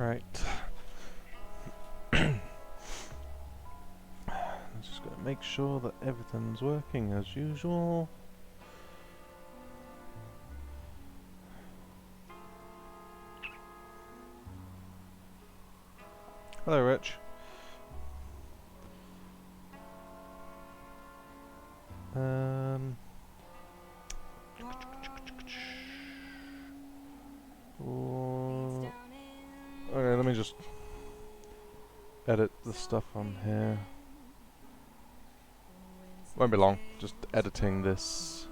Right. Just gotta make sure that everything's working as usual. Hello, Rich. Okay, let me just edit the stuff on here. Won't be long. Just editing this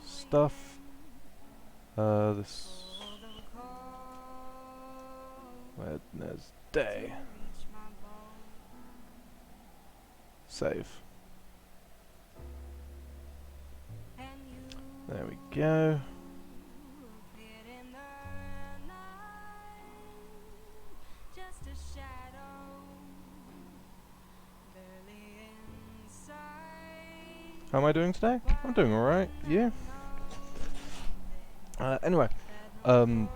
stuff. This Wednesday. Save. There we go. How am I doing today? I'm doing alright. You? Anyway, welcome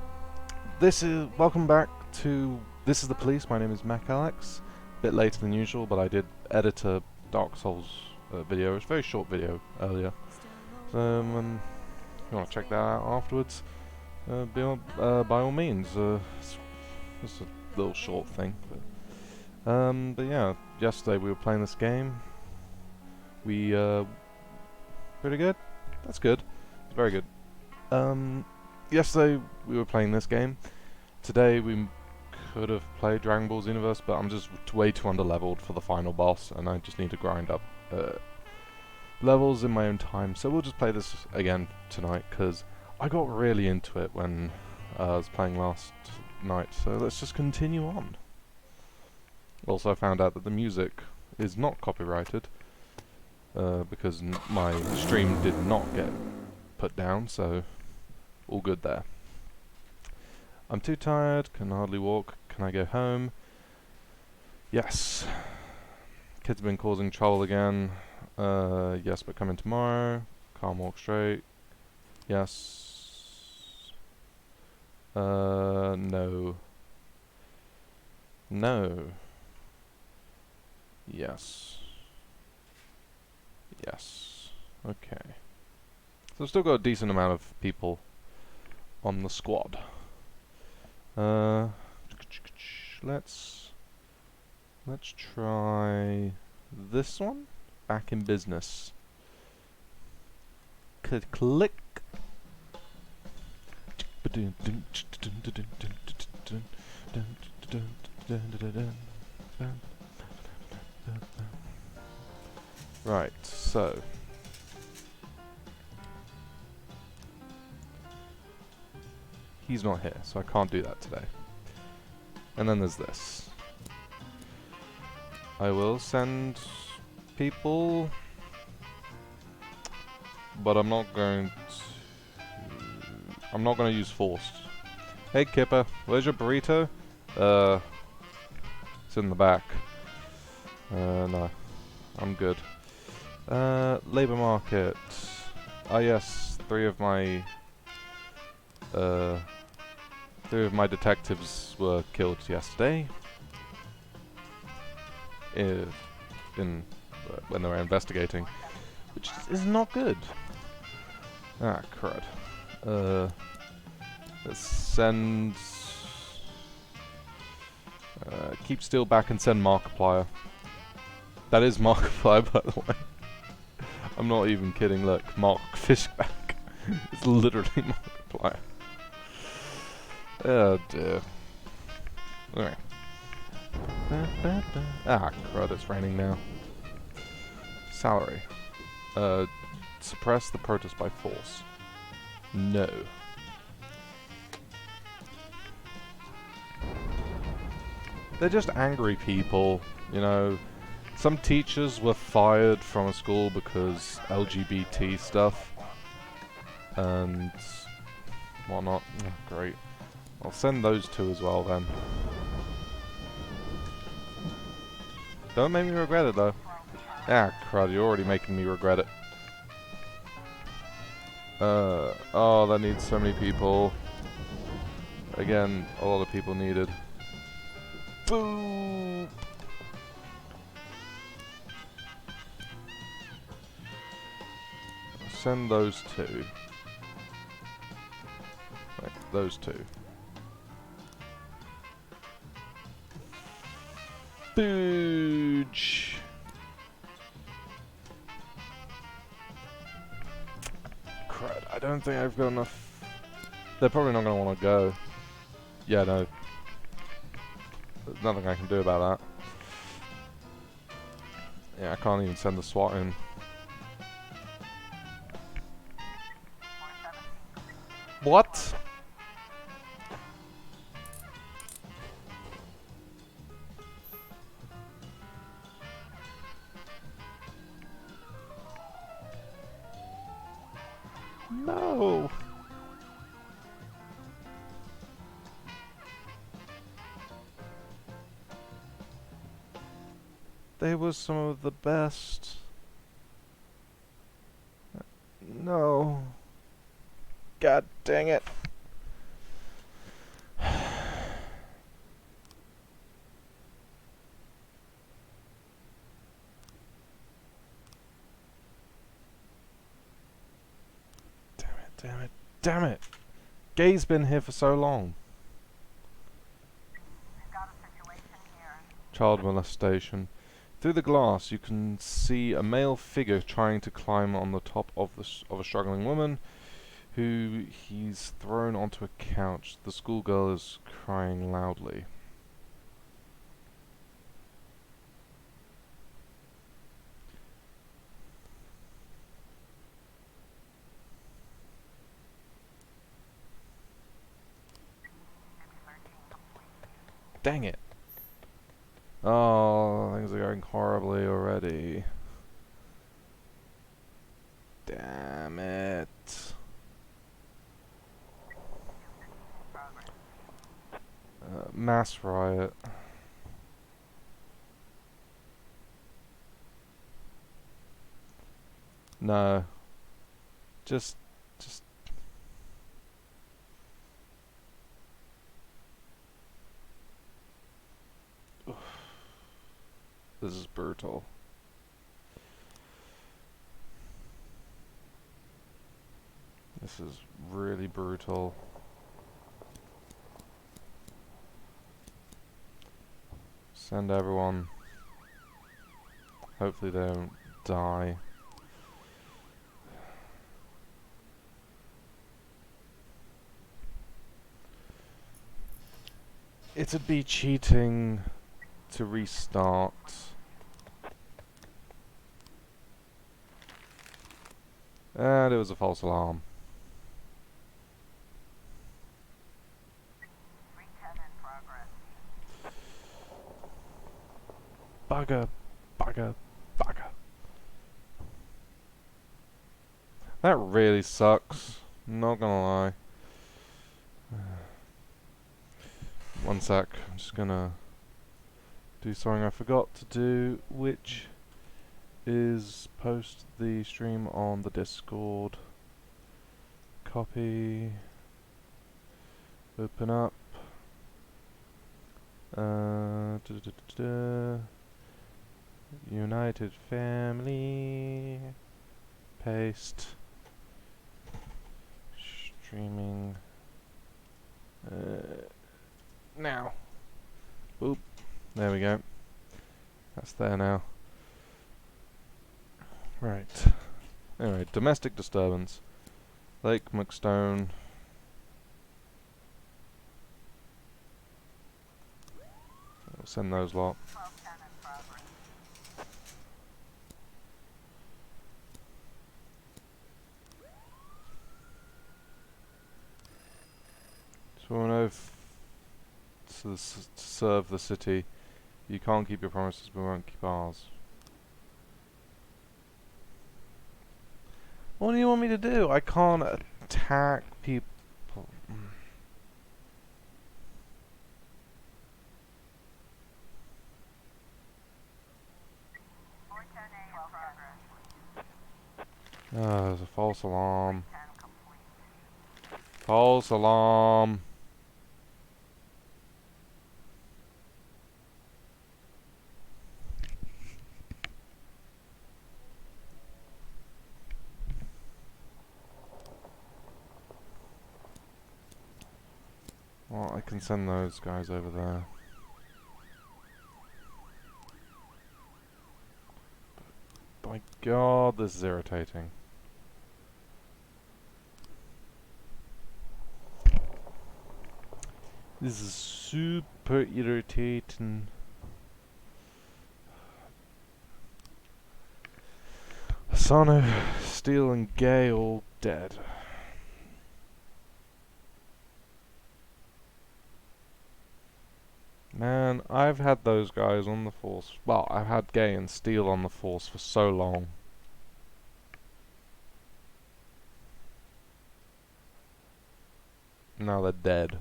back to This is the Police. My name is Mac Alex. A bit later than usual, but I did edit a Dark Souls video. It's a very short video earlier. If you want to check that out afterwards, by all means. It's just a little short thing. But yeah, yesterday we were playing this game. Pretty good? That's good. It's very good. Yesterday we were playing this game. Today we could have played Dragon Ball Xenoverse, but I'm just way too underleveled for the final boss, and I just need to grind up levels in my own time. So we'll just play this again tonight, because I got really into it when I was playing last night. So let's just continue on. Also, I found out that the music is not copyrighted. Because my stream did not get put down, so all good there. I'm too tired, can hardly walk. Can I go home? Yes. Kids have been causing trouble again. Yes, but come in tomorrow. Can't walk straight. Yes. No. No. Yes. Yes. Okay. So I've still got a decent amount of people on the squad. Let's try this one. Back in business. Click. Right, so he's not here, so I can't do that today. And then there's this. I will send people, but I'm not going to use forced. Hey Kipper, where's your burrito? It's in the back. No, I'm good. Labour market. Ah yes, three of my detectives were killed yesterday. When they were investigating, which is not good. Ah crud. Let's send. Keep Steel back and send Markiplier. That is Markiplier, by the way. I'm not even kidding, look, Mark Fishback. It's literally Markiplier. Oh dear. Alright. Ah, crud, it's raining now. Salary. Suppress the protest by force. No. They're just angry people, you know. Some teachers were fired from a school because LGBT stuff and whatnot. Oh, great. I'll send those two as well then. Don't make me regret it though. Ah crud, you're already making me regret it. Oh, that needs so many people. again, a lot of people needed. Boom! Send those two. Wait, those two. Booge! Crud, I don't think I've got enough. They're probably not going to want to go. Yeah, no. There's nothing I can do about that. Yeah, I can't even send the SWAT in. What? No! They were some of the best. No. God dang it. Damn it. Damn it. Gay's been here for so long. Child molestation. Through the glass, you can see a male figure trying to climb on the top of a struggling woman, who he's thrown onto a couch. The schoolgirl is crying loudly. Dang it. Oh, things are going horribly already. Damn it. Mass riot. No. Just... This is brutal. This is really brutal. Send everyone. Hopefully they don't die. It'd be cheating to restart. And it was a false alarm. Bugger, bugger, bugger. That really sucks. Not gonna lie. One sec. I'm just gonna do something I forgot to do, which is post the stream on the Discord. Copy. Open up. United Family. Paste. Streaming. Now. Boop. There we go. That's there now. Right. Anyway, domestic disturbance. Lake McStone. I'll send those lot. So we know to serve the city, you can't keep your promises, but we won't keep ours. What do you want me to do? I can't attack people. There's a false alarm. False alarm. can send those guys over there. By God, this is irritating. This is super irritating. Asano, Steel and Gay all dead. Man, I've had those guys on the force. Well, I've had Gay and Steel on the force for so long. Now they're dead.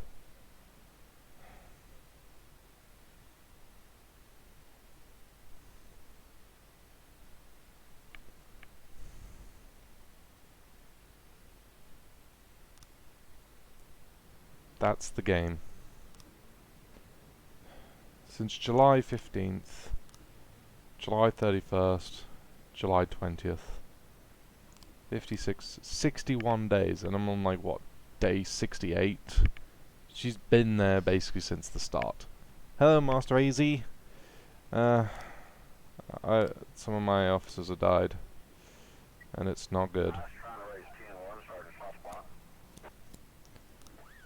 That's the game. Since July 15th, July 31st, July 20th, 61 days, and I'm on like what, day 68? She's been there basically since the start. Hello, Master AZ. Some of my officers have died, and it's not good.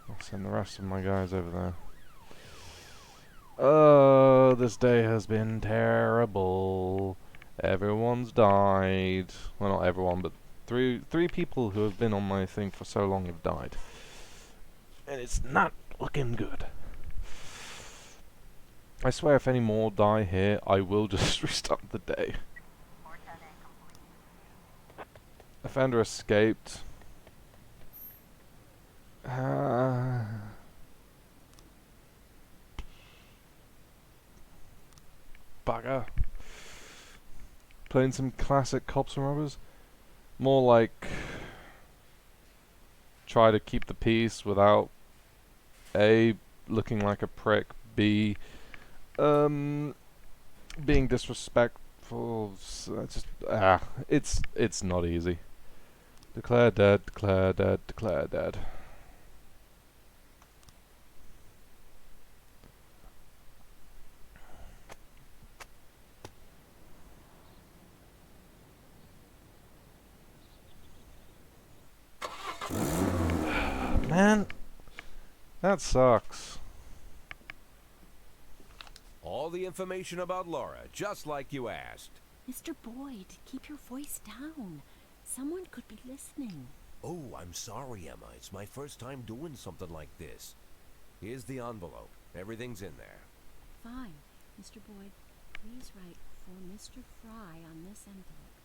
I'll send the rest of my guys over there. Oh, this day has been terrible. Everyone's died. Well, not everyone, but three people who have been on my thing for so long have died. And it's not looking good. I swear if any more die here, I will just restart the day. Offender escaped. Bugger. Playing some classic Cops and Robbers. More like try to keep the peace without A, looking like a prick, B, being disrespectful. It's not easy. Declare dead, declare dead, declare dead. Man, that sucks. All the information about Laura, just like you asked. Mr. Boyd, keep your voice down. Someone could be listening. Oh, I'm sorry, Emma. It's my first time doing something like this. Here's the envelope. Everything's in there. Fine. Mr. Boyd, please write for Mr. Fry on this envelope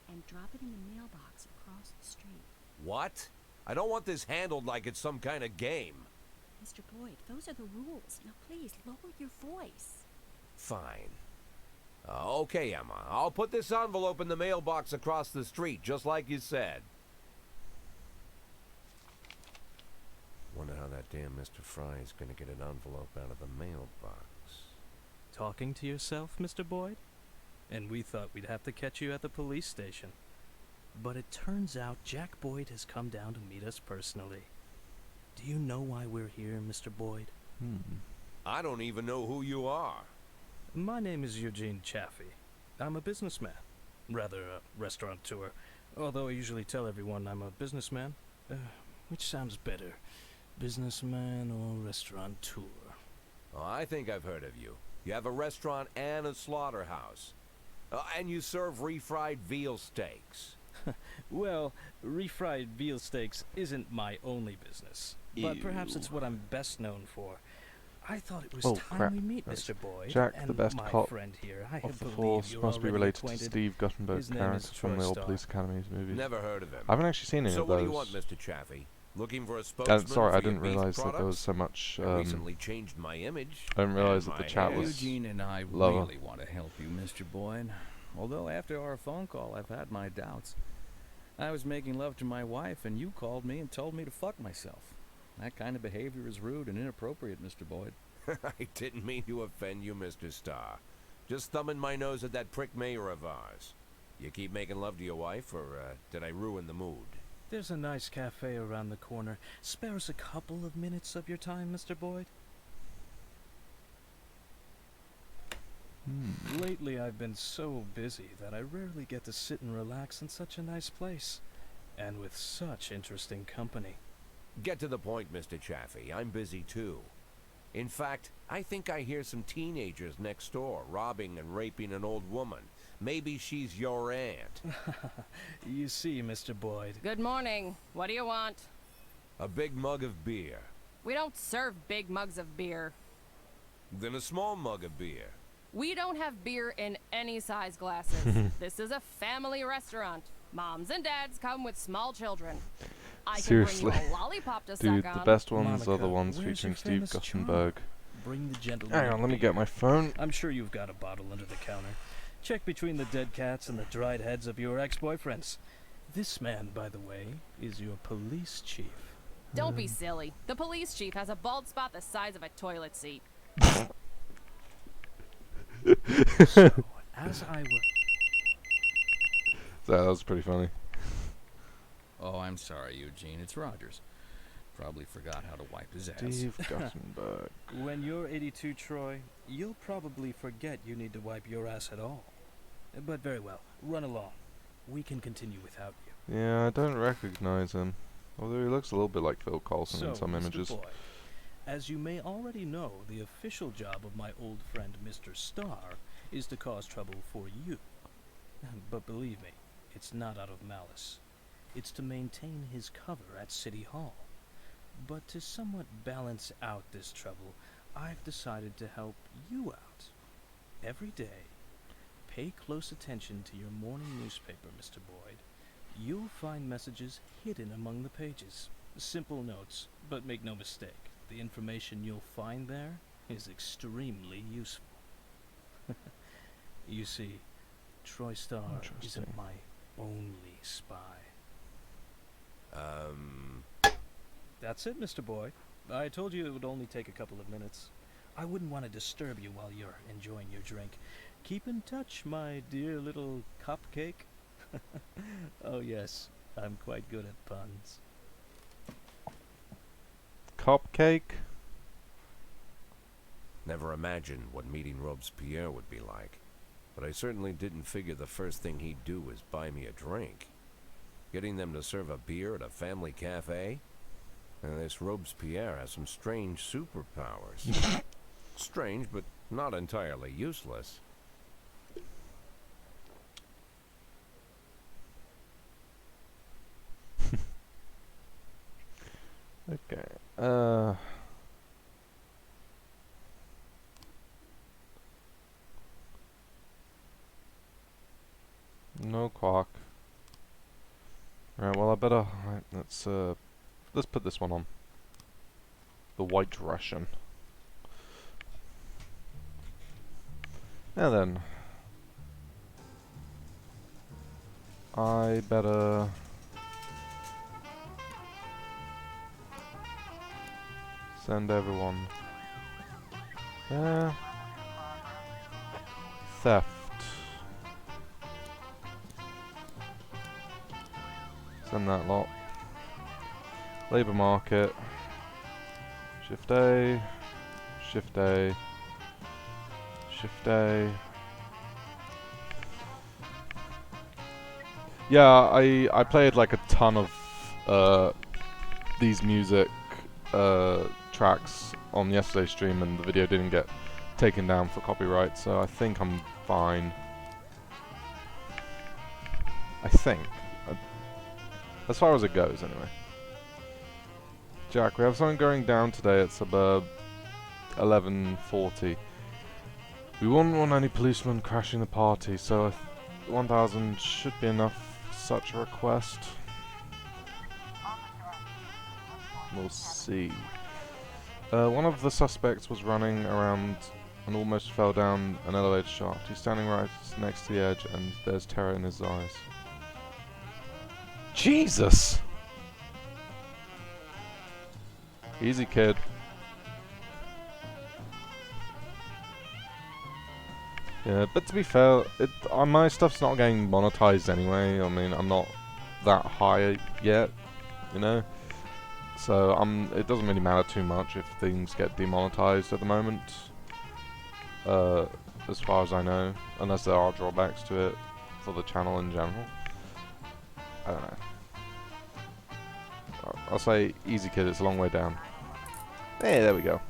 and drop it in the mailbox across the street. What? I don't want this handled like it's some kind of game. Mr. Boyd, those are the rules. Now please, lower your voice. Fine. Okay, Emma. I'll put this envelope in the mailbox across the street, just like you said. Wonder how that damn Mr. Fry is gonna get an envelope out of the mailbox. Talking to yourself, Mr. Boyd? And we thought we'd have to catch you at the police station. But it turns out Jack Boyd has come down to meet us personally. Do you know why we're here, Mr. Boyd? I don't even know who you are. My name is Eugene Chaffee. I'm a businessman. Rather, a restaurateur. Although I usually tell everyone I'm a businessman. Which sounds better? Businessman or restaurateur? Oh, I think I've heard of you. You have a restaurant and a slaughterhouse. And you serve refried veal steaks. Well, refried veal steaks isn't my only business. But perhaps it's what I'm best known for. I thought it was Oh, time crap. we meet, That's Mr. Boyd. Jack, and the best my cop friend here. I Of the believe force you're must be already related acquainted. to Steve Guttenberg's His name character is from Troy the old Starr. Police Academies movies. Never heard of him. I haven't actually seen any So of what those. do you want, Mr. Chaffee? Looking for a spokesman Sorry, for I your didn't beef realise that there was products? so much. I recently changed my image. I didn't realise and that the my chat hair. was Eugene and I lower. really want to help you, Mr. Boyd. Although after our phone call, I've had my doubts. I was making love to my wife, and you called me and told me to fuck myself. That kind of behavior is rude and inappropriate, Mr. Boyd. I didn't mean to offend you, Mr. Starr. Just thumbing my nose at that prick mayor of ours. You keep making love to your wife, or did I ruin the mood? There's a nice cafe around the corner. Spare us a couple of minutes of your time, Mr. Boyd? Lately, I've been so busy that I rarely get to sit and relax in such a nice place, and with such interesting company. Get to the point, Mr. Chaffee. I'm busy too. In fact, I think I hear some teenagers next door robbing and raping an old woman. Maybe she's your aunt. You see, Mr. Boyd. Good morning. What do you want? A big mug of beer. We don't serve big mugs of beer. Then a small mug of beer. We don't have beer in any size glasses. This is a family restaurant. Moms and dads come with small children. I Seriously. can bring you a lollipop to Dude, suck the on. best ones are Monica, the ones where's your featuring Steve famous charm? Guttenberg. Bring the gentleman. Hang on, let me get my phone. I'm sure you've got a bottle under the counter. Check between the dead cats and the dried heads of your ex-boyfriends. This man, by the way, is your police chief. Don't be silly. The police chief has a bald spot the size of a toilet seat. So, as I was... So that was pretty funny. Oh, I'm sorry, Eugene. It's Rogers. Probably forgot how to wipe his ass. Steve Guttenberg. When you're 82, Troy, you'll probably forget you need to wipe your ass at all. But very well, run along. We can continue without you. Yeah, I don't recognize him. Although he looks a little bit like Phil Coulson in some Mr. images. Boyd, as you may already know, the official job of my old friend Mr. Starr is to cause trouble for you. But believe me, it's not out of malice. It's to maintain his cover at City Hall. But to somewhat balance out this trouble, I've decided to help you out. Every day, pay close attention to your morning newspaper, Mr. Boyd. You'll find messages hidden among the pages. Simple notes, but make no mistake, the information you'll find there is extremely useful. You see, Troy Starr Interesting. isn't my only spy. That's it, Mr. Boyd. I told you it would only take a couple of minutes. I wouldn't want to disturb you while you're enjoying your drink. Keep in touch, my dear little cupcake. Oh yes, I'm quite good at puns. Cupcake? Never imagined what meeting Robespierre would be like. But I certainly didn't figure the first thing he'd do was buy me a drink. Getting them to serve a beer at a family cafe? And this Robespierre has some strange superpowers. Strange, but not entirely useless. Okay. No quark. Right, well I better let's put this one on. The White Russian. And then I better send everyone theft. Send that lot. Labour market. Shift A. Shift A. Shift A. Yeah, I played like a ton of these music tracks on yesterday's stream, and the video didn't get taken down for copyright, so I think I'm fine. I think. As far as it goes, anyway. Jack, we have something going down today at Suburb 1140. We wouldn't want any policemen crashing the party, so 1,000 should be enough for such a request. We'll see. One of the suspects was running around and almost fell down an elevator shaft. He's standing right next to the edge, and there's terror in his eyes. Jesus! Easy, kid. Yeah, but to be fair, my stuff's not getting monetized anyway. I mean, I'm not that high yet, you know? So, it doesn't really matter too much if things get demonetized at the moment. as far as I know, unless there are drawbacks to it for the channel in general. I don't know. I'll say easy kid, it's a long way down. Hey, there we go.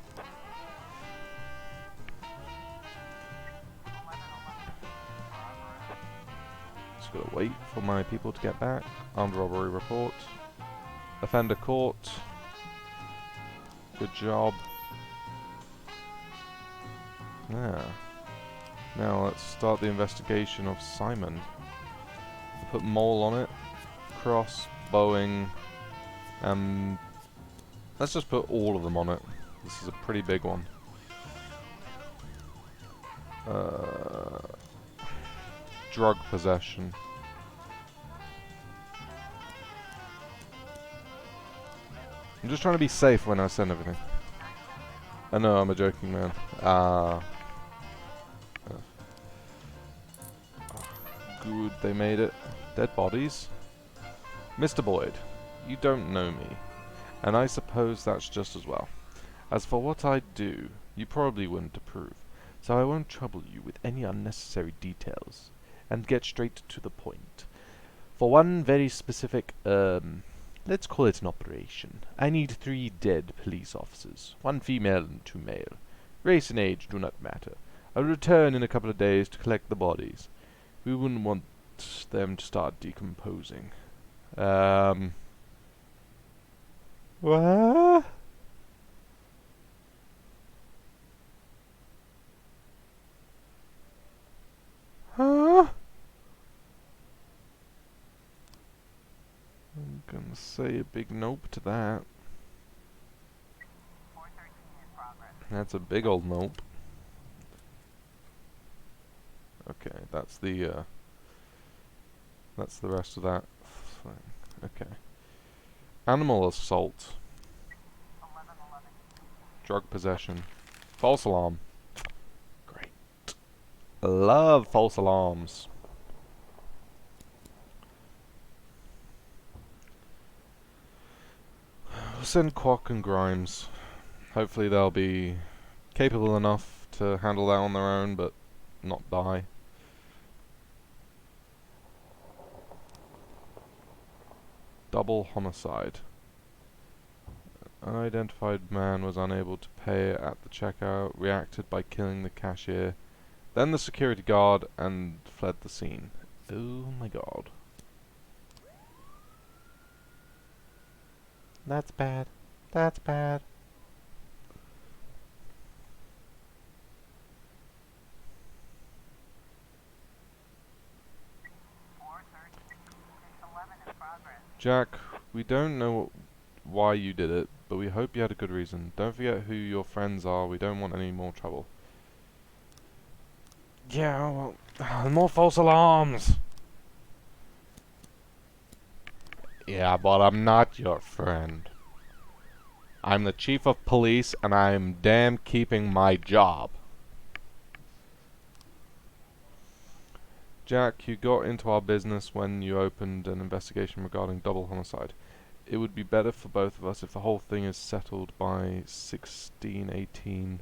Just gotta wait for my people to get back. Armed robbery report. Offender caught. Good job. Yeah. Now let's start the investigation of Simon. Put mole on it. Cross, Boeing. Let's just put all of them on it. This is a pretty big one. Drug possession. I'm just trying to be safe when I send everything. I know, I'm a joking man. Good, they made it. Dead bodies? Mr. Boyd, you don't know me, and I suppose that's just as well. As for what I do, you probably wouldn't approve, so I won't trouble you with any unnecessary details, and get straight to the point. For one very specific, let's call it an operation, I need 3 dead police officers, 1 female and 2 male. Race and age do not matter. I'll return in a couple of days to collect the bodies. We wouldn't want them to start decomposing. What? Huh? I'm gonna say a big nope to that. That's a big old nope. Okay, that's the rest of that thing. Okay. Animal assault. Drug possession. False alarm. Great. Love false alarms. We'll send Quack and Grimes. Hopefully they'll be capable enough to handle that on their own, but not die. Double homicide. An unidentified man was unable to pay at the checkout, reacted by killing the cashier, then the security guard, and fled the scene. Oh my god. That's bad. That's bad. Jack, we don't know why you did it, but we hope you had a good reason. Don't forget who your friends are. We don't want any more trouble. Yeah, well, more false alarms. Yeah, but I'm not your friend. I'm the chief of police, and I'm damn keeping my job. Jack, you got into our business when you opened an investigation regarding double homicide. It would be better for both of us if the whole thing is settled by 1618.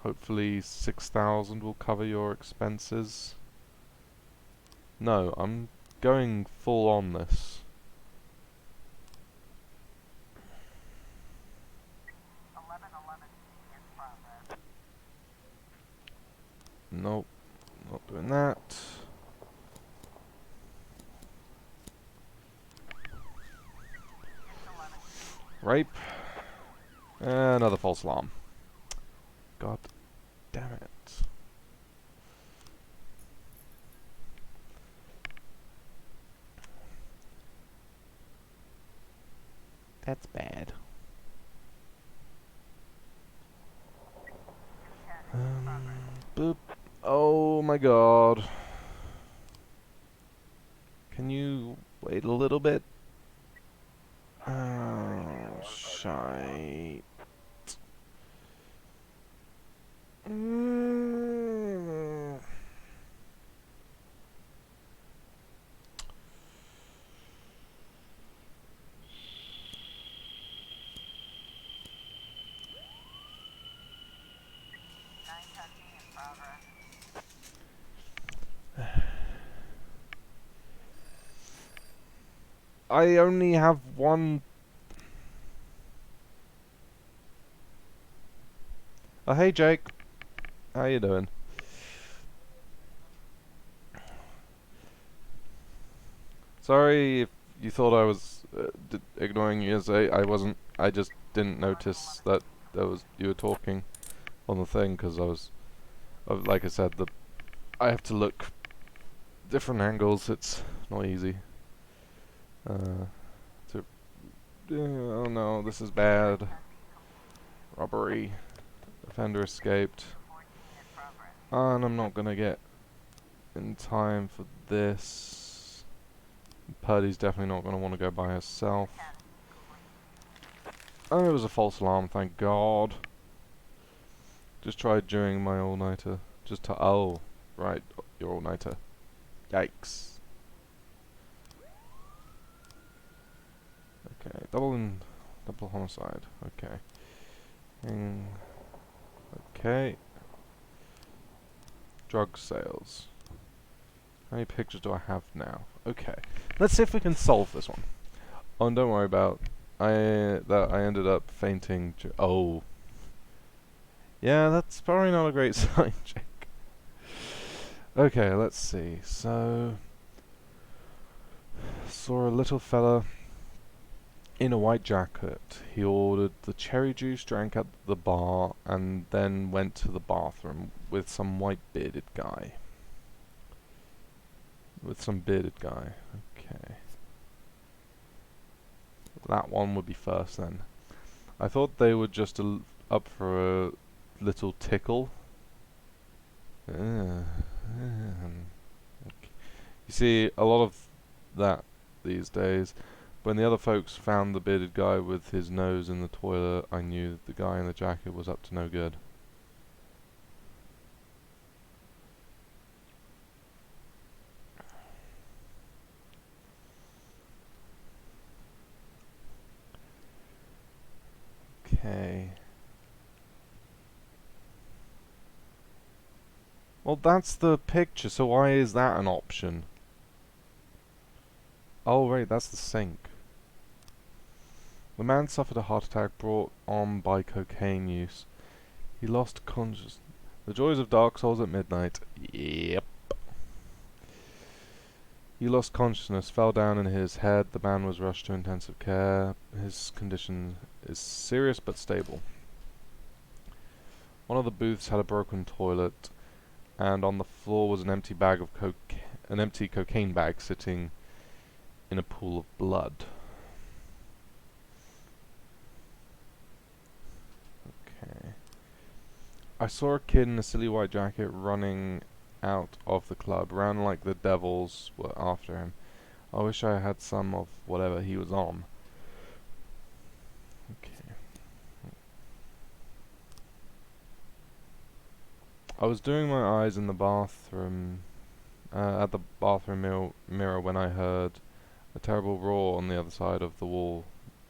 Hopefully 6,000 will cover your expenses. No, I'm going full on this. Nope, not doing that. Rape. Another false alarm. God damn it. That's bad. Boop. Oh my god. Can you wait a little bit? Oh, shite. I only have one. Oh, hey Jake. How you doing? Sorry if you thought I was ignoring you. As I wasn't. I just didn't notice that you were talking on the thing because like I said, I have to look different angles. It's not easy. Oh no, this is bad. Robbery. Offender escaped. And I'm not gonna get in time for this. Purdy's definitely not gonna want to go by herself. Oh, it was a false alarm, thank God. Just tried during my all-nighter. Oh, right, your all-nighter. Yikes. Okay, double homicide. Okay. Okay. Drug sales. How many pictures do I have now? Okay. Let's see if we can solve this one. Oh, and don't worry about I ended up fainting. Oh. Yeah, that's probably not a great sign, Jake. Okay, let's see. So, saw a little fella in a white jacket. He ordered the cherry juice, drank at the bar, and then went to the bathroom with some white-bearded guy. Okay. That one would be first then. I thought they were just up for a little tickle. Okay. You see, a lot of that these days. When the other folks found the bearded guy with his nose in the toilet, I knew that the guy in the jacket was up to no good. Okay. Well, that's the picture, so why is that an option? Oh, right, that's the sink. The man suffered a heart attack brought on by cocaine use. He lost consciousness. The joys of Dark Souls at midnight. Yep. He lost consciousness, fell down in his head. The man was rushed to intensive care. His condition is serious but stable. One of the booths had a broken toilet, and on the floor was an empty cocaine bag sitting in a pool of blood. Okay. I saw a kid in a silly white jacket running out of the club, ran like the devils were after him. I wish I had some of whatever he was on. Okay. I was doing my eyes in the bathroom, at the bathroom mirror when I heard a terrible roar on the other side of the wall.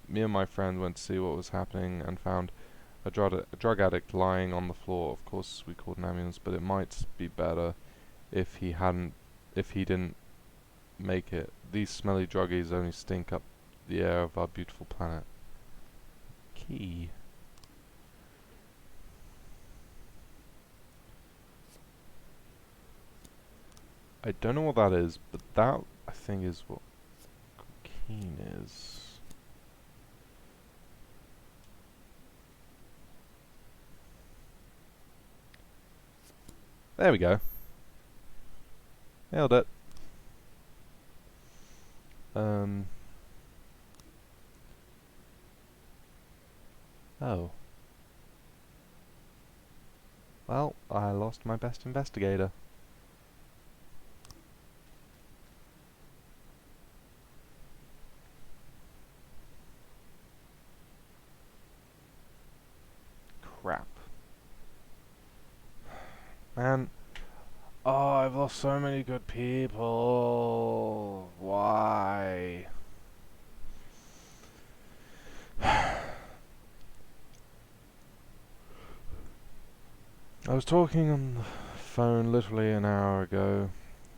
Me and my friend went to see what was happening and found a drug addict lying on the floor. Of course, we called an ambulance, but it might be better if he didn't make it. These smelly druggies only stink up the air of our beautiful planet. Key. I don't know what that is, but that, I think, is what cocaine is. There we go. Nailed it. Oh. Well, I lost my best investigator. Crap. Man. Oh, I've lost so many good people. Why? I was talking on the phone literally an hour ago.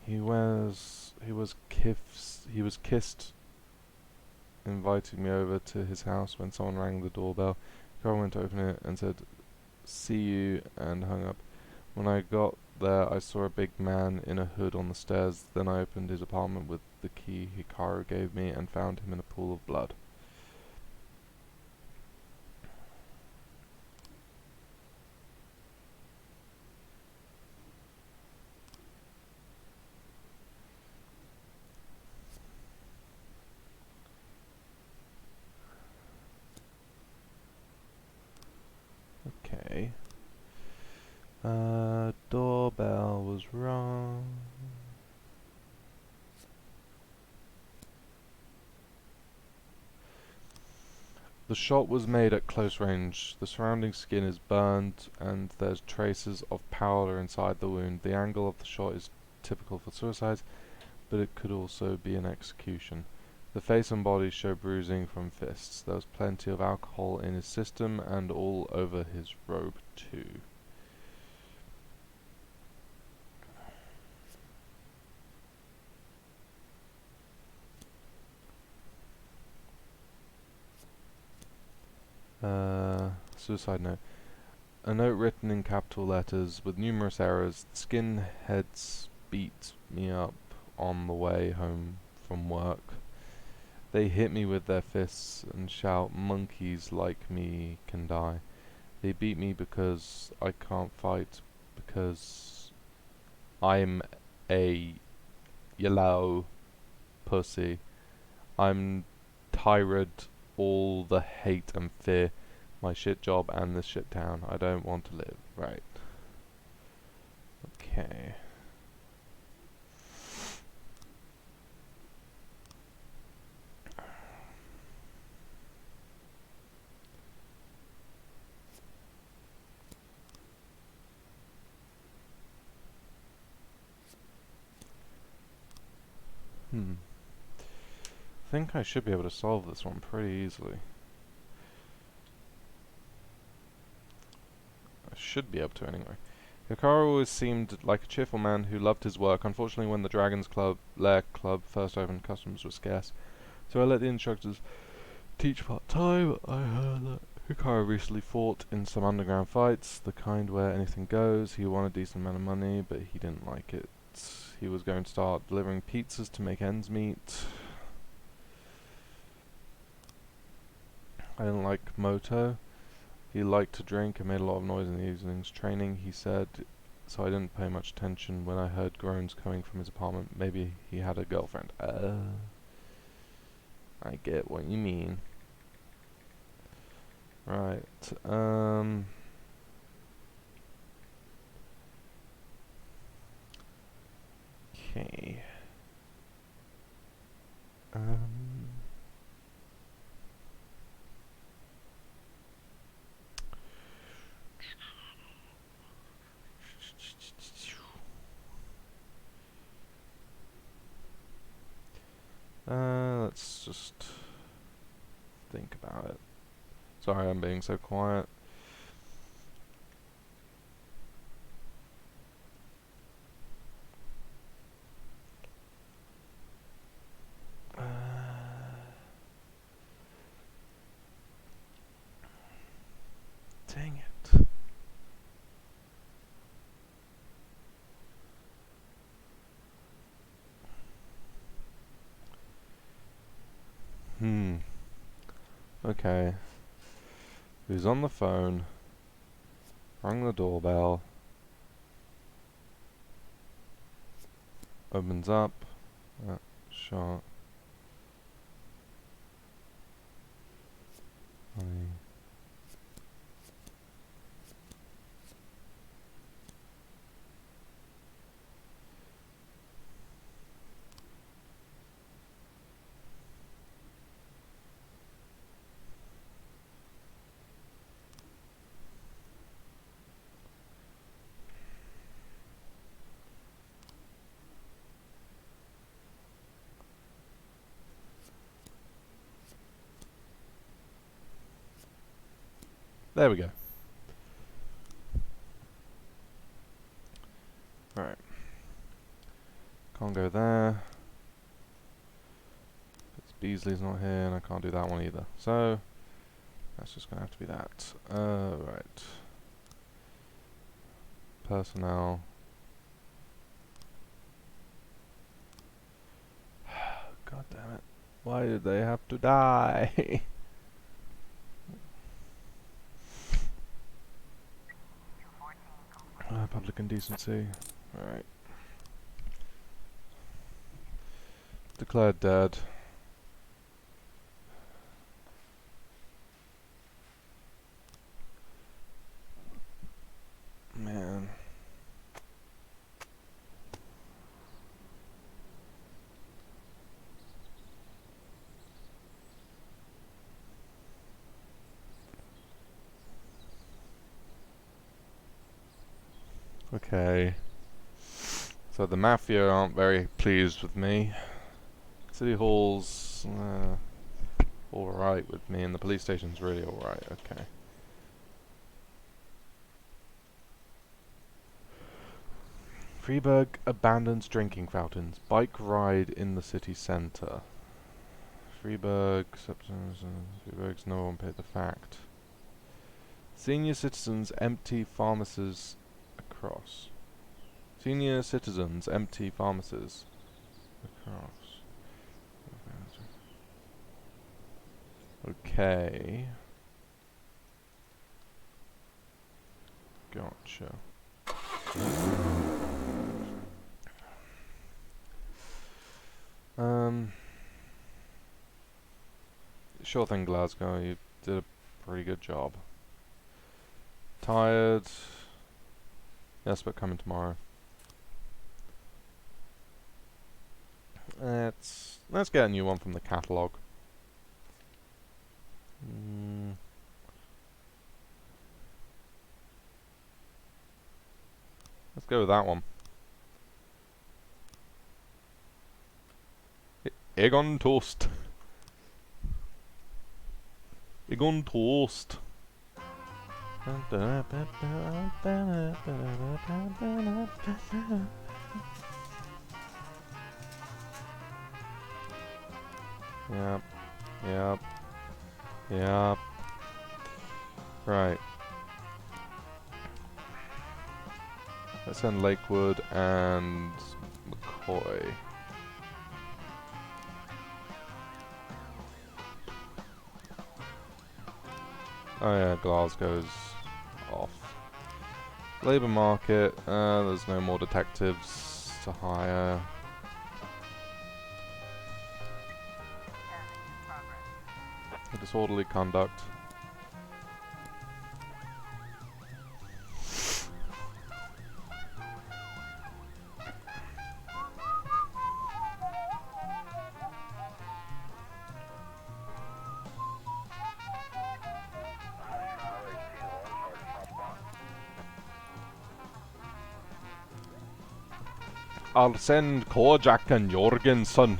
He was kissed invited me over to his house when someone rang the doorbell. Carl went to open it and said, "See you," and hung up. When I got there, I saw a big man in a hood on the stairs. Then I opened his apartment with the key Hikaru gave me and found him in a pool of blood. Okay. Doorbell was wrong. The shot was made at close range. The surrounding skin is burned and there's traces of powder inside the wound. The angle of the shot is typical for suicides, but it could also be an execution. The face and body show bruising from fists. There was plenty of alcohol in his system and all over his robe too. Suicide note. A note written in capital letters with numerous errors. The skinheads beat me up on the way home from work. They hit me with their fists and shout, "Monkeys like me can die." They beat me because I can't fight, because I'm a yellow pussy. I'm tired all the hate and fear. My shit job and this shit town. I don't want to live. Right. Okay. I think I should be able to solve this one pretty easily. I should be able to anyway. Hikaru always seemed like a cheerful man who loved his work. Unfortunately, when the Dragon's Lair Club first opened, customers were scarce. So I let the instructors teach part-time. I heard that Hikaru recently fought in some underground fights, the kind where anything goes. He won a decent amount of money, but he didn't like it. He was going to start delivering pizzas to make ends meet. I didn't like Moto. He liked to drink and made a lot of noise in the evenings training, he said, so I didn't pay much attention when I heard groans coming from his apartment. Maybe he had a girlfriend. I get what you mean. Right, okay. Let's just think about it. Sorry, I'm being so quiet. Dang it. Okay. He's on the phone. Rang the doorbell. Opens up. Shot. Honey. There we go. Alright. Can't go there. It's Beasley's not here, and I can't do that one either. So that's just gonna have to be that. Right. Personnel. God damn it! Why did they have to die? Public indecency. Alright. Declared dead. Man. Okay. So the Mafia aren't very pleased with me. City Hall's alright with me, and the police station's really alright. Okay. Freeburg abandons drinking fountains. Bike ride in the city centre. Freeburg's no one paid the fact. Senior citizens empty pharmacies across. Senior citizens empty pharmacies across. Okay. Gotcha. Sure thing, Glasgow. You did a pretty good job. Tired. Yes, but coming tomorrow. Let's get a new one from the catalogue. Let's go with that one. Egg on toast. Egg on toast. Yep. Yep. Yep. Right. Let's send Lakewood and McCoy. Oh yeah, Glasgow's off. Labour market, there's no more detectives to hire. Disorderly conduct. I'll send Kojak and Jorgensen.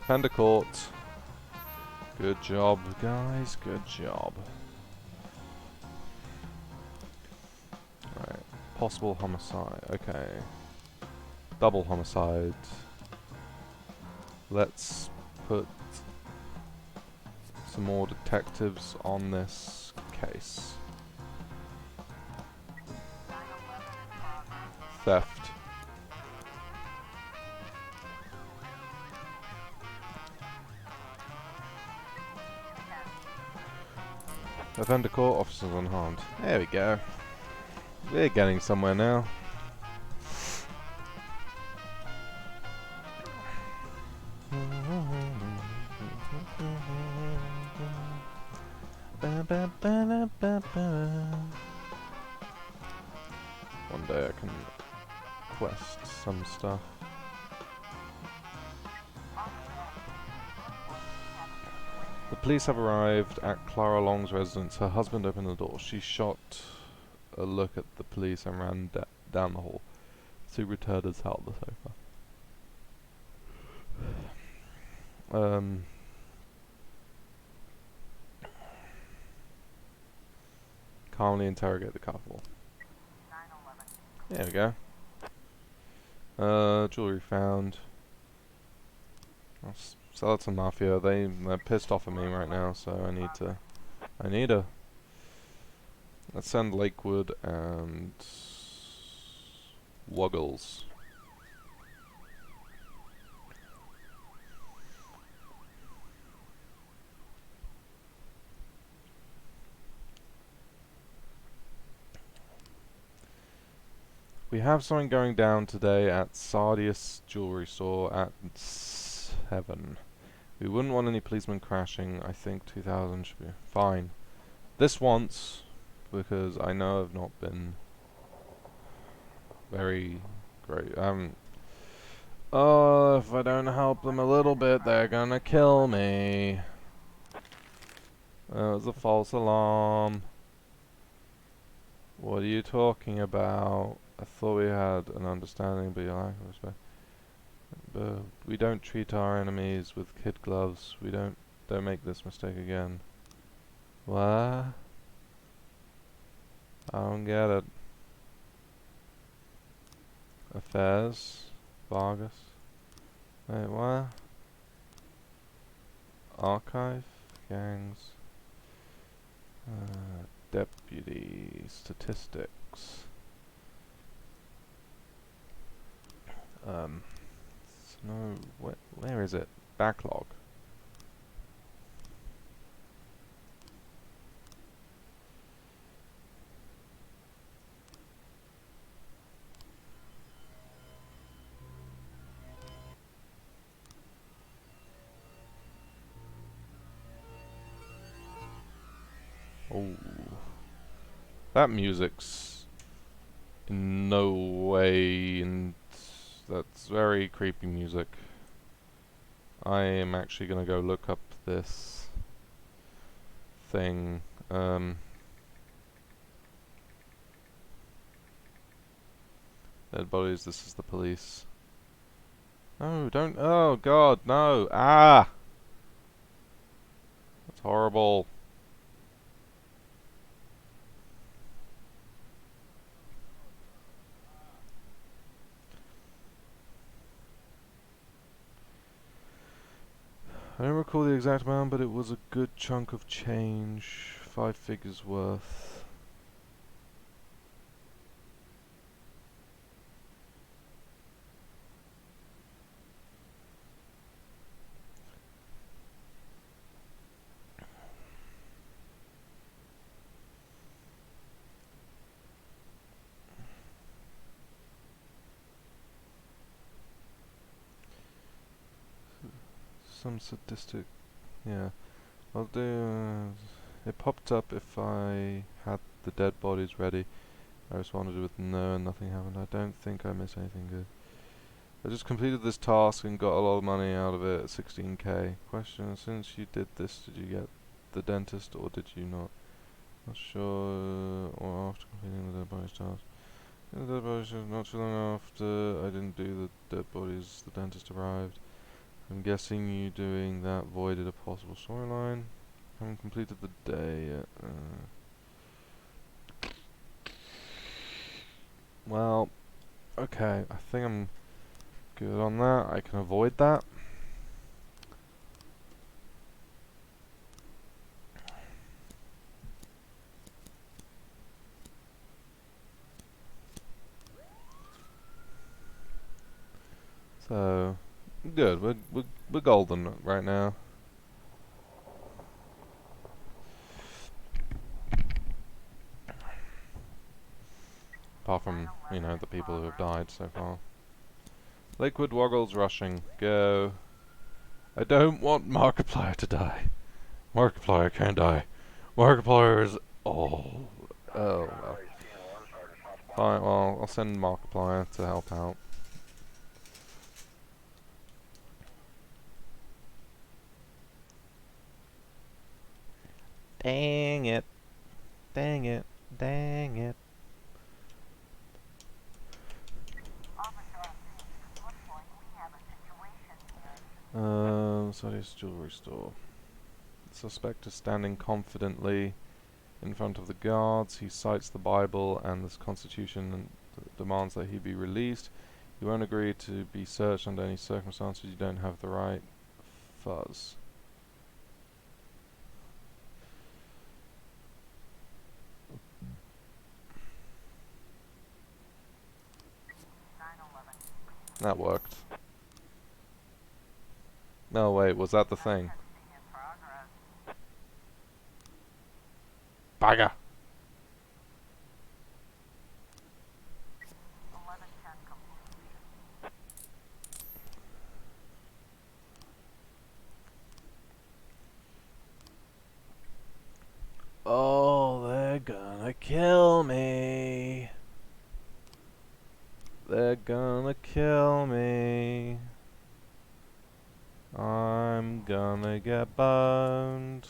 Court. Good job, guys. Good job. Right. Possible homicide. Okay. Double homicide. Let's put some more detectives on this case. Theft. Offender court, officers unharmed. There we go. We're getting somewhere now. One day I can quest some stuff. The police have arrived at Clara Long's residence. Her husband opened the door. She shot a look at the police and ran down the hall. Sue returned and sat on the sofa. Calmly interrogate the couple. There we go. Jewelry found. Sell it to Mafia. They're pissed off at me right now, so I need to. Let's send Lakewood and Wuggles. We have something going down today at Sardius Jewelry Store at 7. We wouldn't want any policemen crashing. I think 2,000 should be fine. This once, because I know I've not been very great. Oh, if I don't help them a little bit, they're gonna kill me. That was a false alarm. What are you talking about? I thought we had an understanding, but you lack of respect. But we don't treat our enemies with kid gloves. We don't make this mistake again. What? I don't get it. Affairs? Vargas? Wait, what? Archive? Gangs? Deputy statistics. No, where is it? Backlog. Oh, that music's in no way, and that's very creepy music. I am actually gonna go look up this thing. Dead bodies. This is the police. No, don't. Oh God, no! Ah, that's horrible. I don't recall the exact amount, but it was a good chunk of change. 5 figures worth. Some sadistic, yeah. I'll do. It popped up if I had the dead bodies ready. I responded with no, and nothing happened. I don't think I missed anything good. I just completed this task and got a lot of money out of it. 16k. Question: since you did this, did you get the dentist or did you not? Not sure. Or after completing the dead bodies task. The dead bodies not too long after I didn't do the dead bodies. The dentist arrived. I'm guessing you doing that voided a possible storyline. Haven't completed the day yet. Well, okay. I think I'm good on that. I can avoid that. So, good. We're golden right now. Apart from, you know, the people who have died so far. Lakewood Woggles rushing. Go. I don't want Markiplier to die. Markiplier can't die. Markiplier is... Oh. Oh, well. Fine, well, I'll send Markiplier to help out. Dang it. Dang it. Dang it. Sardius Jewelry Store. The suspect is standing confidently in front of the guards. He cites the Bible and the Constitution and demands that he be released. He won't agree to be searched under any circumstances. You don't have the right. fuzz. That worked. No, wait, was that the thing? Bagger! Oh, they're gonna kill me. They're gonna kill me. I'm gonna get boned.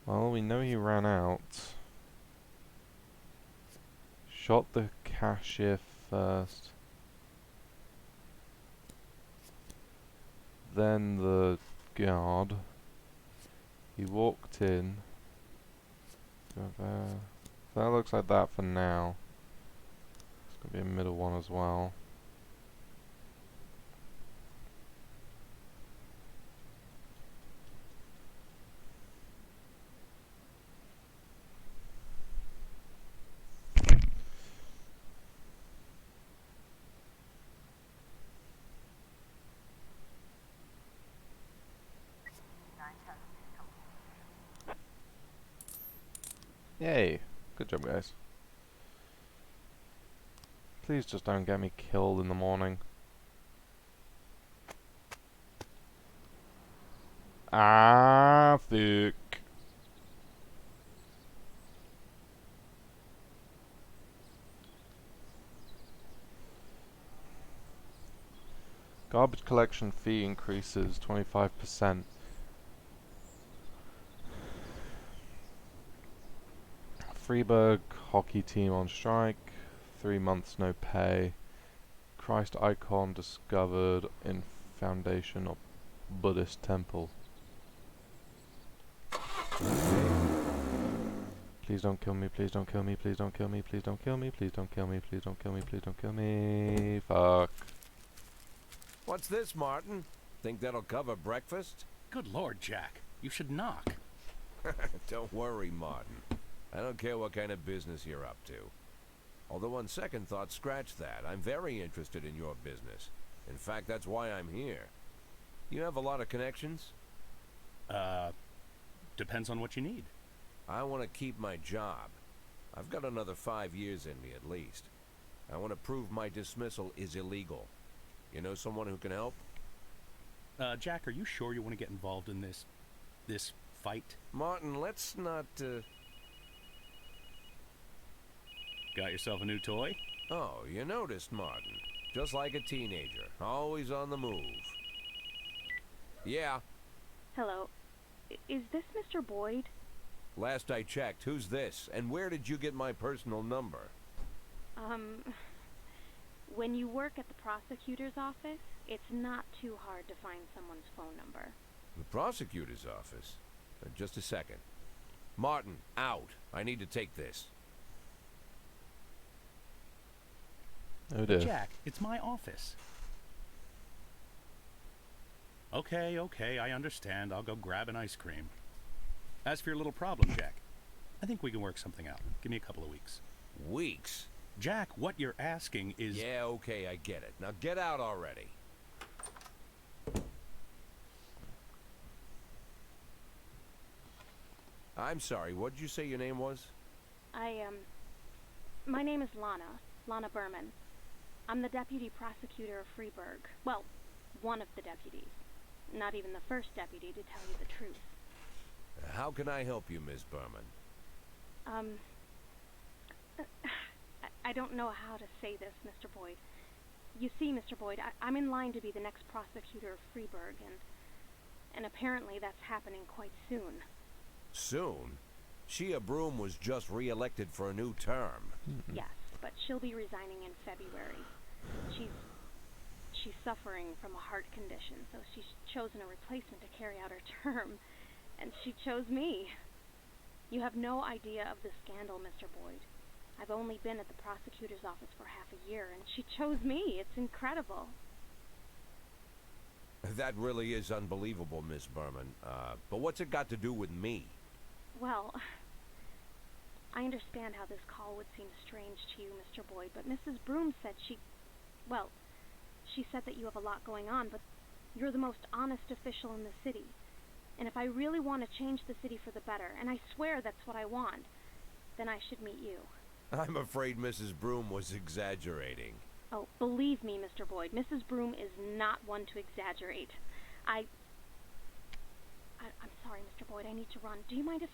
Well, we know he ran out. Shot the cashier first. Then the guard. He walked in. Go there. That looks like that for now. It's gonna be a middle one as well. Yay! Good job, guys. Please just don't get me killed in the morning. Ah, fuck. Garbage collection fee increases 25%. Freiburg hockey team on strike. 3 months no pay. Christ icon discovered in foundation of Buddhist temple. Please don't kill me, please don't kill me, please don't kill me, please don't kill me, please don't kill me, please don't kill me, please don't kill me. Fuck. What's this, Martin? Think that'll cover breakfast? Good Lord, Jack. You should knock. Don't worry, Martin. I don't care what kind of business you're up to. Although on second thought, scratch that. I'm very interested in your business. In fact, that's why I'm here. You have a lot of connections? Depends on what you need. I want to keep my job. I've got another 5 years in me at least. I want to prove my dismissal is illegal. You know someone who can help? Jack, are you sure you want to get involved in this fight? Martin, let's not, Got yourself a new toy? Oh, you noticed, Martin. Just like a teenager. Always on the move. Yeah. Hello. Is this Mr. Boyd? Last I checked, who's this? And where did you get my personal number? When you work at the prosecutor's office, it's not too hard to find someone's phone number. The prosecutor's office? Just a second. Martin, out. I need to take this. Oh dear. Jack, it's my office. Okay, I understand. I'll go grab an ice cream. As for your little problem, Jack, I think we can work something out. Give me a couple of weeks. Weeks? Jack, what you're asking is... Yeah, okay, I get it. Now get out already. I'm sorry, what did you say your name was? My name is Lana Berman. I'm the deputy prosecutor of Freiburg. Well, one of the deputies. Not even the first deputy, to tell you the truth. How can I help you, Miss Berman? I don't know how to say this, Mr. Boyd. You see, Mr. Boyd, I'm in line to be the next prosecutor of Freiburg, and apparently that's happening quite soon. Soon? Shia Broom was just re-elected for a new term. Yes, but she'll be resigning in February. she's suffering from a heart condition, so she's chosen a replacement to carry out her term. And she chose me. You have no idea of the scandal, Mr. Boyd. I've only been at the prosecutor's office for half a year, and she chose me. It's incredible. That really is unbelievable, Miss Berman. But what's it got to do with me? Well, I understand how this call would seem strange to you, Mr. Boyd, but Mrs. Broom said she said that you have a lot going on, but you're the most honest official in the city. And if I really want to change the city for the better, and I swear that's what I want, then I should meet you. I'm afraid Mrs. Broom was exaggerating. Oh, believe me, Mr. Boyd, Mrs. Broom is not one to exaggerate. I'm sorry, Mr. Boyd, I need to run. Do you mind if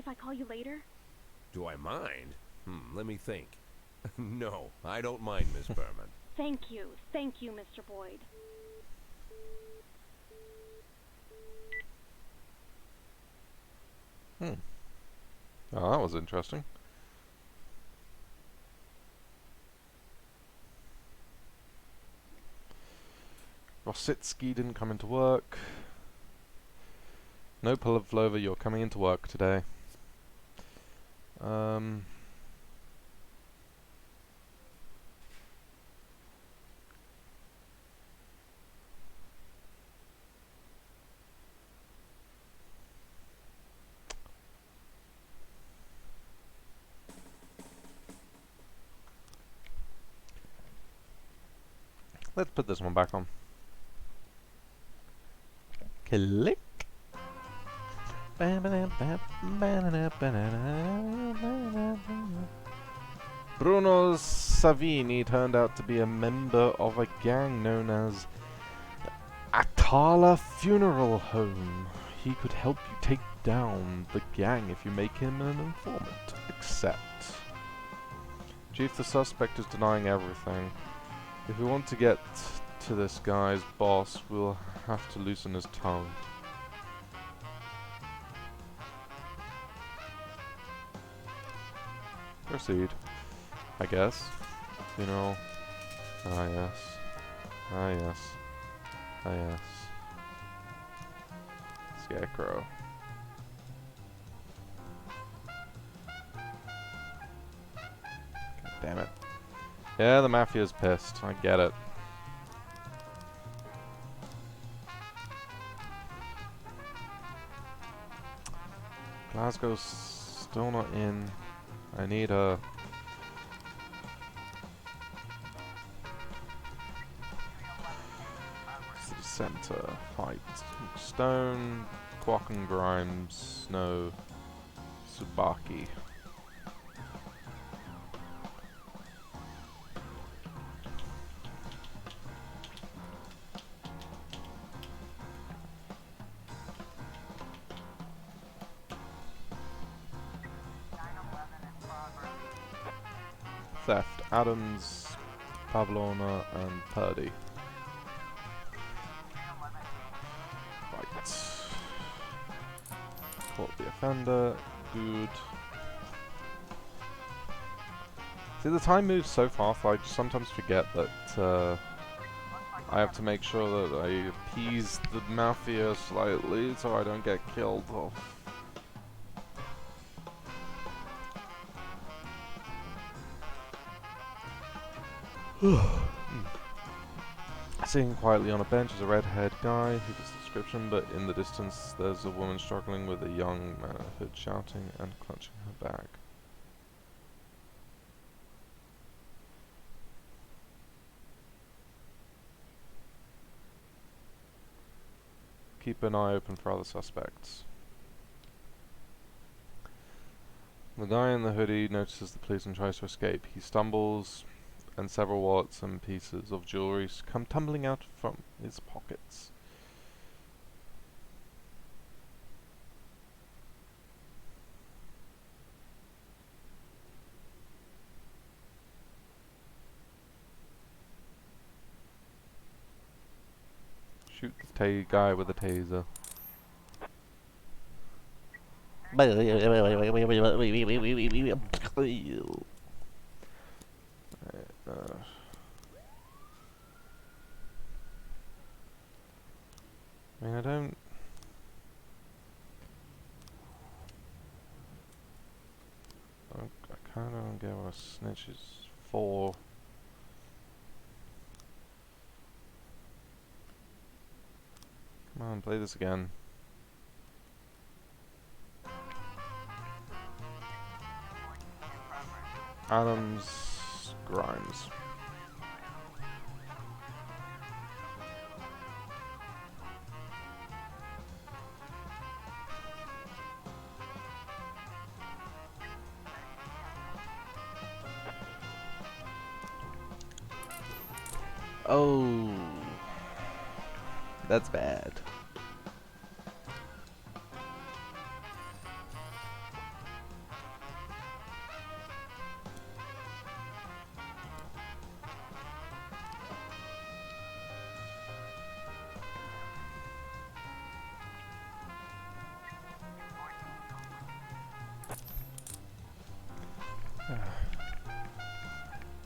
I call you later? Do I mind? Let me think. No, I don't mind, Miss Berman. Thank you, Mr. Boyd. Oh, that was interesting. Rositsky didn't come into work. No, Pavlova, you're coming into work today. Let's put this one back on. Click. Bruno Savini turned out to be a member of a gang known as Atala Funeral Home. He could help you take down the gang if you make him an informant. Accept. Chief, the suspect is denying everything. If we want to get to this guy's boss, we'll have to loosen his tongue. Proceed, I guess. You know. Ah yes. Ah yes. Ah yes. Scarecrow. God damn it. Yeah, the Mafia's pissed. I get it. Glasgow's still not in. I need a... City Centre. Fight. Stone. Quack and Grimes. Snow. Tsubaki. Theft. Adams, Pavlona, and Purdy. Right. Caught the offender. Good. See, the time moves so fast, I just sometimes forget that I have to make sure that I appease the Mafia slightly so I don't get killed off. Sitting quietly on a bench is a red-haired guy who fits the description, but in the distance there's a woman struggling with a young man at a hood, shouting and clutching her bag. Keep an eye open for other suspects. The guy in the hoodie notices the police and tries to escape. He stumbles, and several wallets and pieces of jewelry come tumbling out from his pockets. Shoot the guy with a taser. I mean, I don't... I kinda don't get what a snitch is for. Come on, play this again. Adams, Grimes. Oh, that's bad.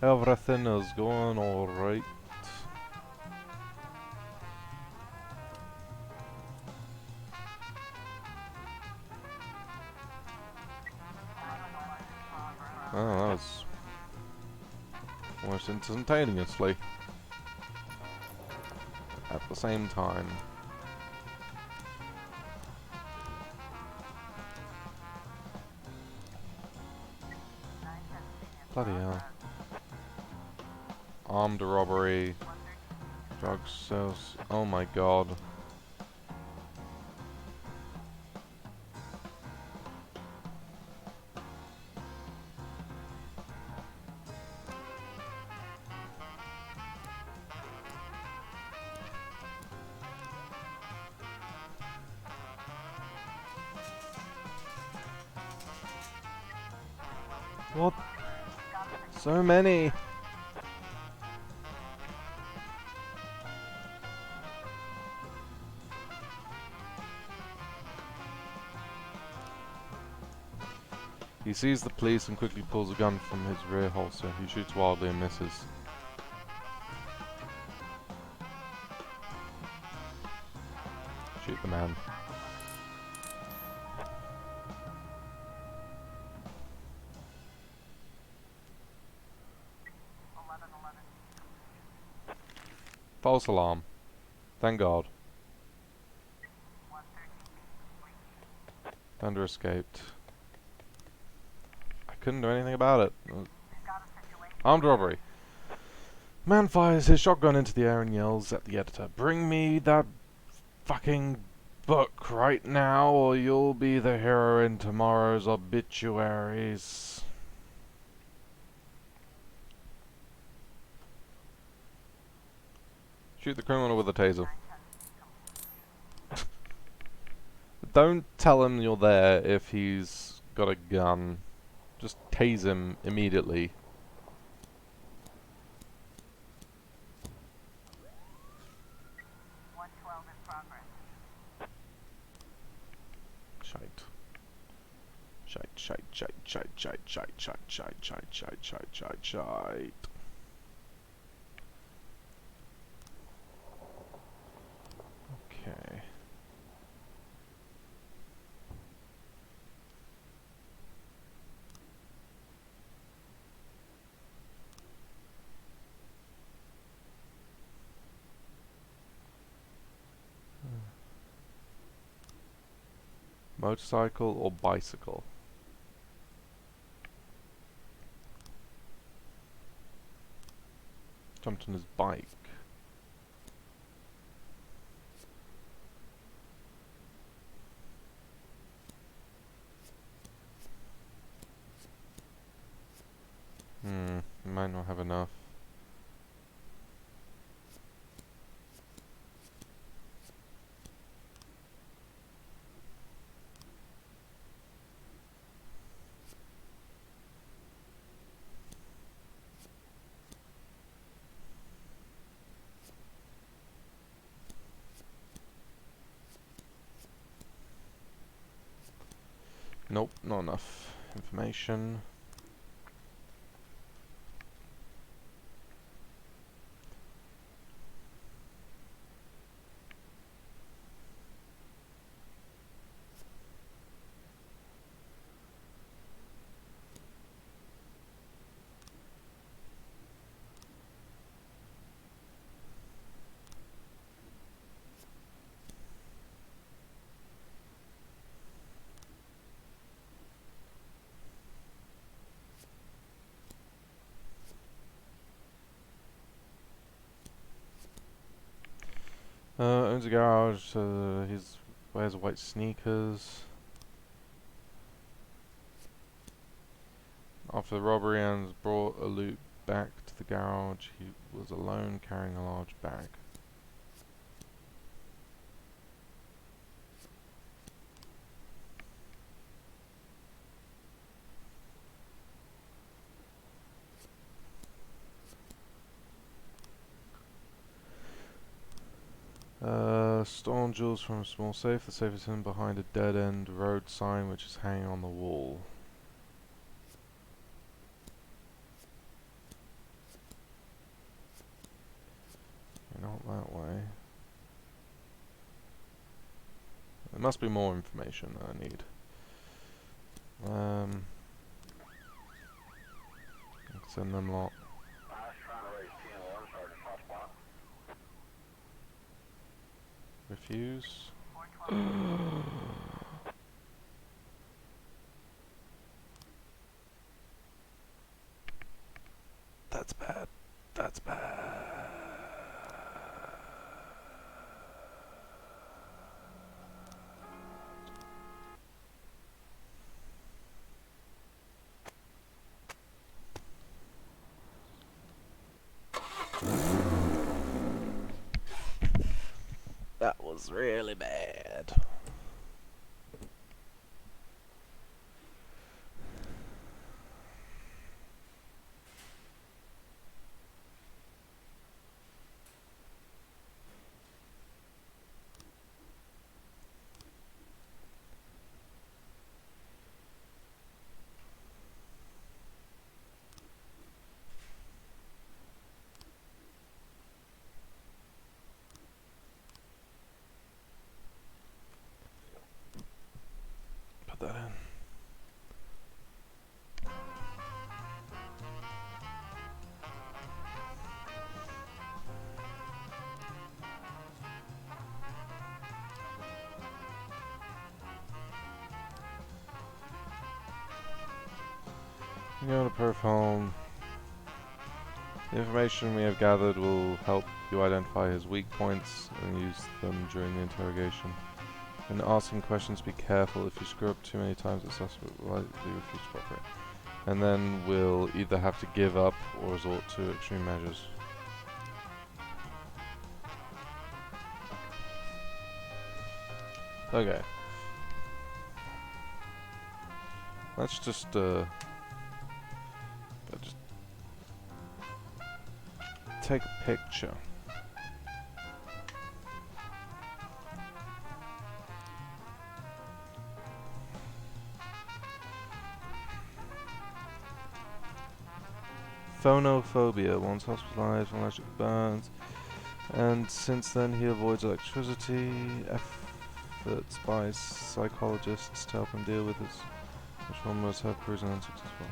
Everything is going alright. Oh, that was almost instantaneously at the same time. Bloody hell. Armed robbery, drug sales, oh my god. What? So many! He sees the police and quickly pulls a gun from his rear holster. He shoots wildly and misses. Shoot the man. False alarm. Thank God. Thunder escaped. I couldn't do anything about it. Armed robbery. Man fires his shotgun into the air and yells at the editor, "Bring me that fucking book right now, or you'll be the hero in tomorrow's obituaries." Shoot the criminal with a taser. Don't tell him you're there if he's got a gun. Just tase him immediately. Shite. Shite, shite, shite, shite, shite, shite, shite, shite, shite, shite, shite, shite, shite. Okay. Motorcycle or bicycle? Jumped on his bike. Might not have enough. Nope, not enough information. Owns a garage. He wears white sneakers. After the robbery, Anne's brought a loot back to the garage. He was alone, carrying a large bag. Stolen jewels from a small safe. The safe is hidden behind a dead-end road sign which is hanging on the wall. Not that way. There must be more information that I need. I can send them lot. Refuse. That's bad. That's bad. That was really bad. Put that in. You go to Perth home. The information we have gathered will help you identify his weak points and use them during the interrogation. When asking questions, be careful. If you screw up too many times, the suspect will likely refuse to cooperate. And then we'll either have to give up or resort to extreme measures. Okay. Let's just take a picture. Phonophobia, once hospitalized from electric burns, and since then he avoids electricity. Efforts by psychologists to help him deal with his traumas have proven unsuccessful.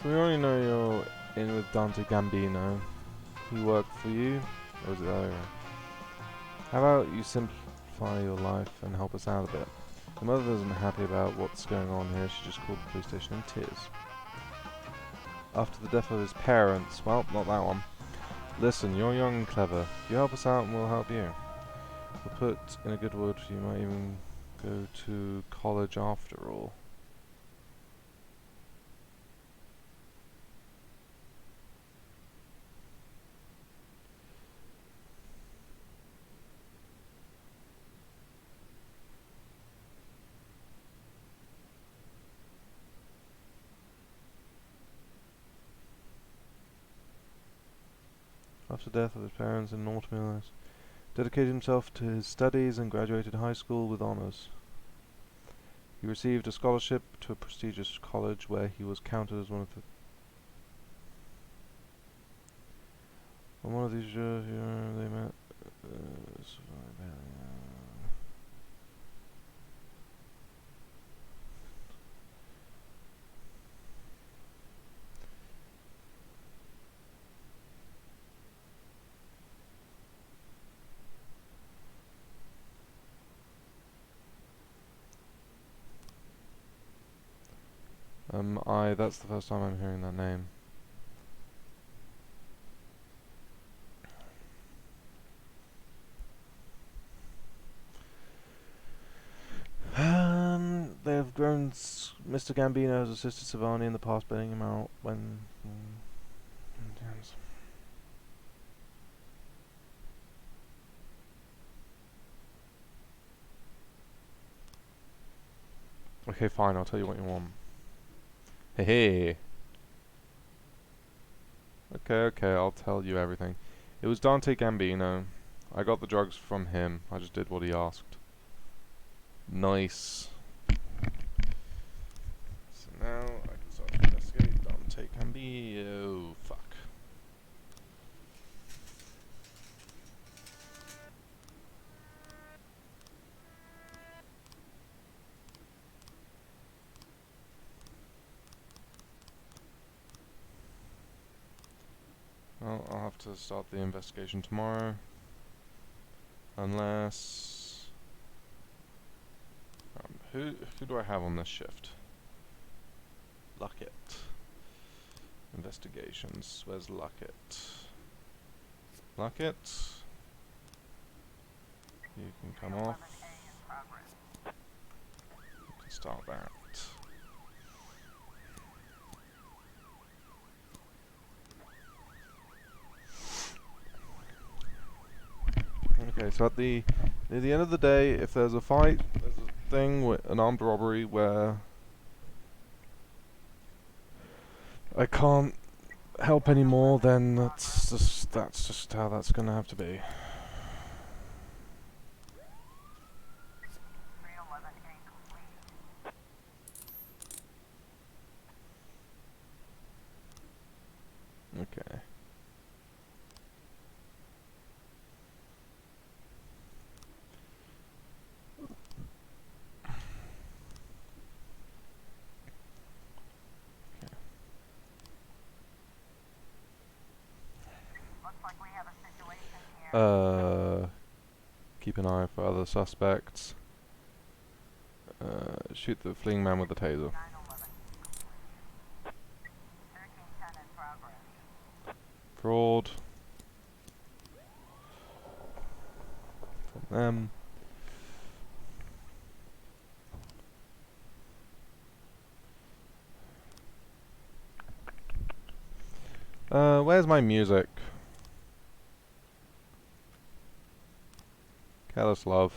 So we already know you're in with Dante Gambino. He worked for you, or is it the other way? How about you simplify your life and help us out a bit? The mother isn't happy about what's going on here. She just called the police station in tears. After the death of his parents, well, not that one. Listen, you're young and clever. You help us out and we'll help you. We'll put in a good word for you. You might even go to college after all. After the death of his parents in North Mills, dedicated himself to his studies and graduated high school with honors. He received a scholarship to a prestigious college where he was counted as one of the... On one of these shows, they met... that's the first time I'm hearing that name. They've grown. Mr. Gambino has assisted Savani in the past, bailing him out when. Okay, fine. I'll tell you what you want. Hey, hey. Okay. I'll tell you everything. It was Dante Gambino. I got the drugs from him. I just did what he asked. Nice. So now I can start to investigate Dante Gambino. Fuck. Well, I'll have to start the investigation tomorrow. Unless... who do I have on this shift? Luckett. Investigations. Where's Luckett? Luckett? You can come off. You can start that. Okay, so at the end of the day, if there's a fight, there's a thing with an armed robbery where I can't help anymore, then that's just how that's gonna have to be. Okay. Keep an eye for other suspects. Shoot the fleeing man with the taser. Fraud. From them. Where's my music? Careless Love.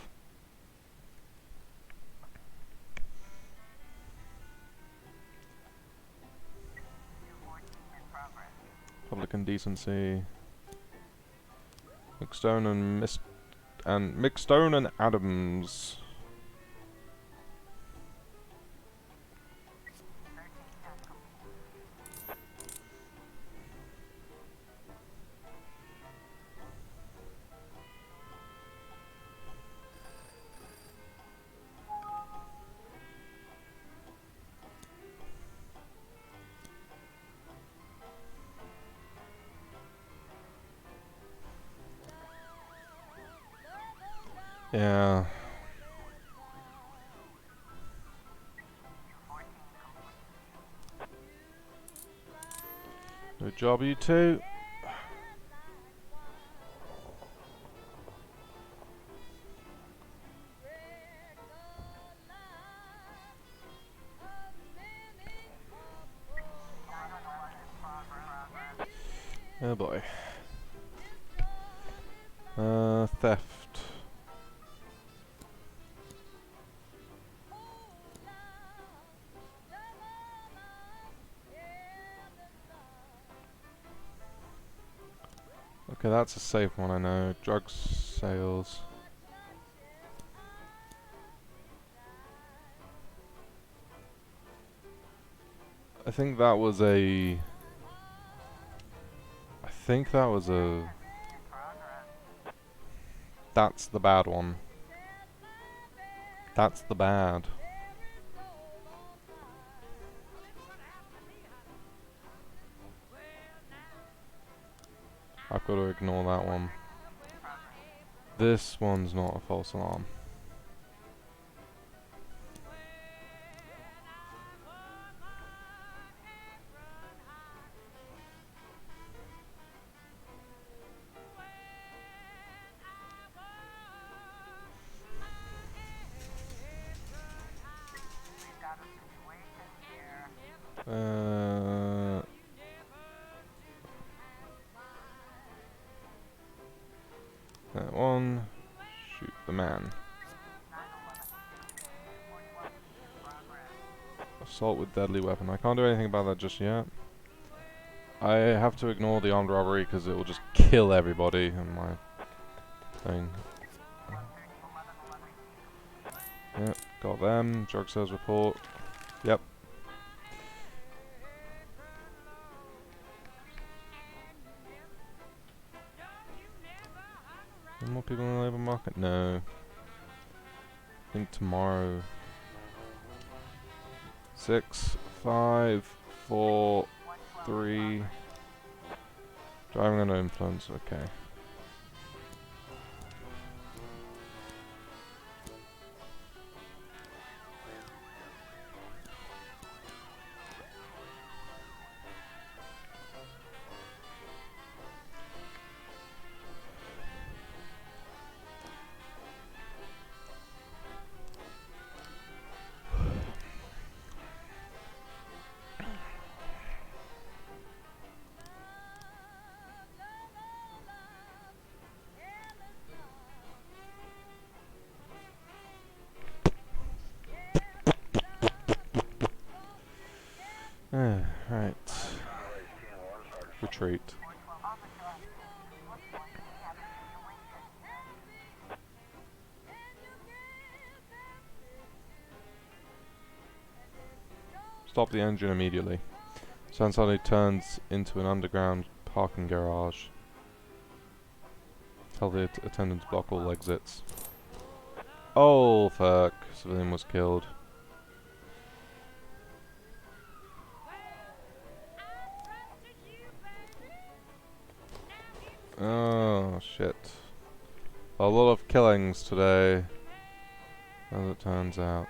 Public Indecency. McStone and McStone and Adams. Yeah. Good job, you two. Oh boy. Theft. Okay, that's a safe one, I know. Drugs sales. I think that was a... I think that was a... That's the bad one. That's the bad. I've got to ignore that one. This one's not a false alarm. That one. Shoot the man. Assault with deadly weapon. I can't do anything about that just yet. I have to ignore the armed robbery because it will just kill everybody in my thing. Yep, got them. Drug sales report. Yep. Any more people in the labour market? No. I think tomorrow. 6, 5, 4, 3. Driving under influence, okay. Right. Retreat. Stop the engine immediately. Sun suddenly turns into an underground parking garage. Tell the attendants block all exits. Oh fuck. Civilian was killed. Oh shit. A lot of killings today, as it turns out.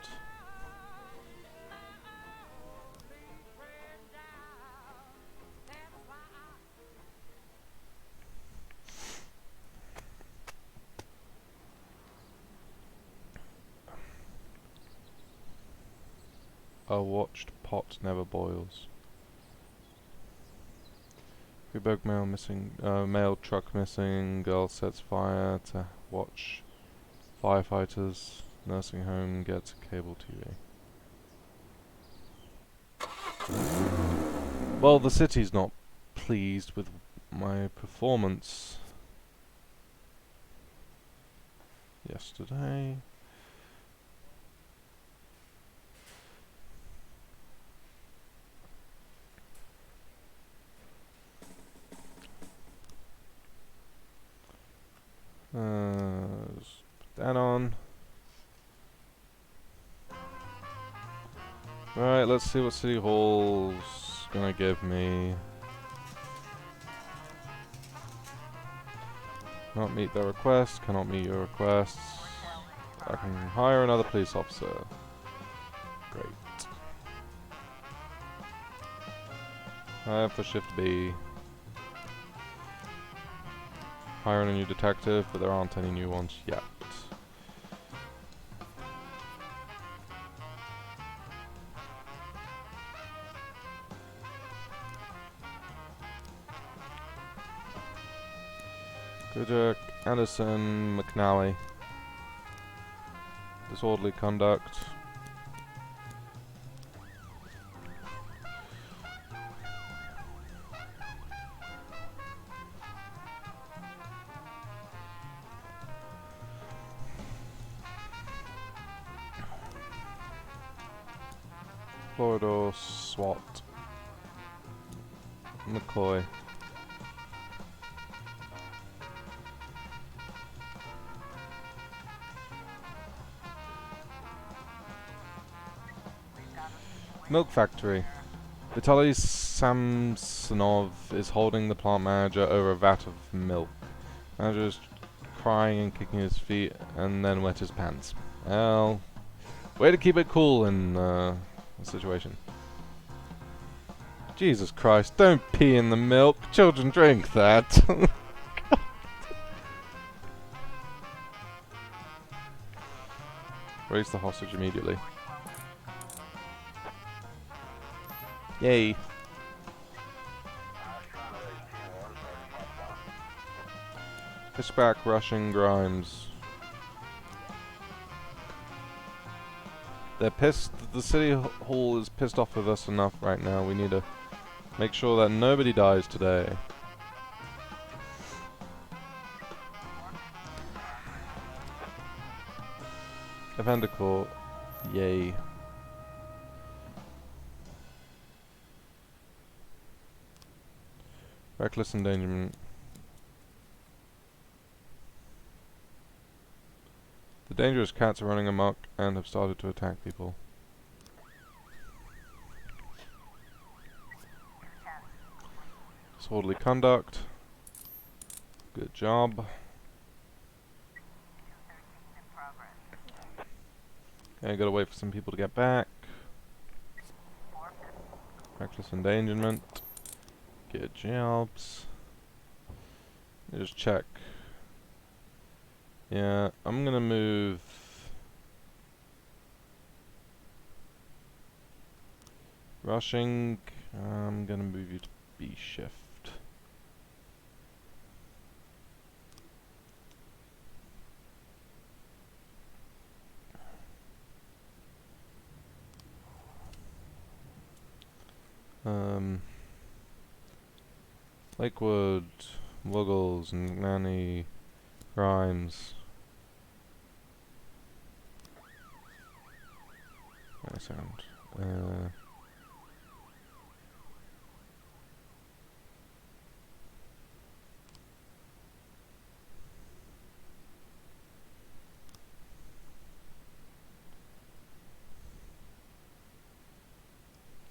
A watched pot never boils. Freeburg mail missing, mail truck missing, girl sets fire to watch firefighters, nursing home gets cable TV. Well, the city's not pleased with my performance yesterday. Just put that on. Right, let's see what City Hall's gonna give me. Cannot meet their request, cannot meet your requests. I can hire another police officer. Great. Hire for shift B. Hiring a new detective, but there aren't any new ones yet. Kujak, Anderson, McNally. Disorderly conduct. Florida SWAT. McCoy. Milk factory. Vitaly Samsonov is holding the plant manager over a vat of milk. Manager is crying and kicking his feet and then wet his pants. Well, way to keep it cool in the situation. Jesus Christ, don't pee in the milk. Children drink that. Raise the hostage immediately. Yay. Fishback rushing Grimes. They're pissed. The city hall is pissed off with us enough right now. We need to make sure that nobody dies today. Evander Court. Yay. Reckless endangerment. The dangerous cats are running amok and have started to attack people. Disorderly conduct. Good job. Okay, gotta wait for some people to get back. Reckless endangerment. Good jobs. Just check. Yeah, I'm gonna move rushing. I'm gonna move you to B shift. Lakewood, Wuggles, Nanny, Grimes. Wait a second.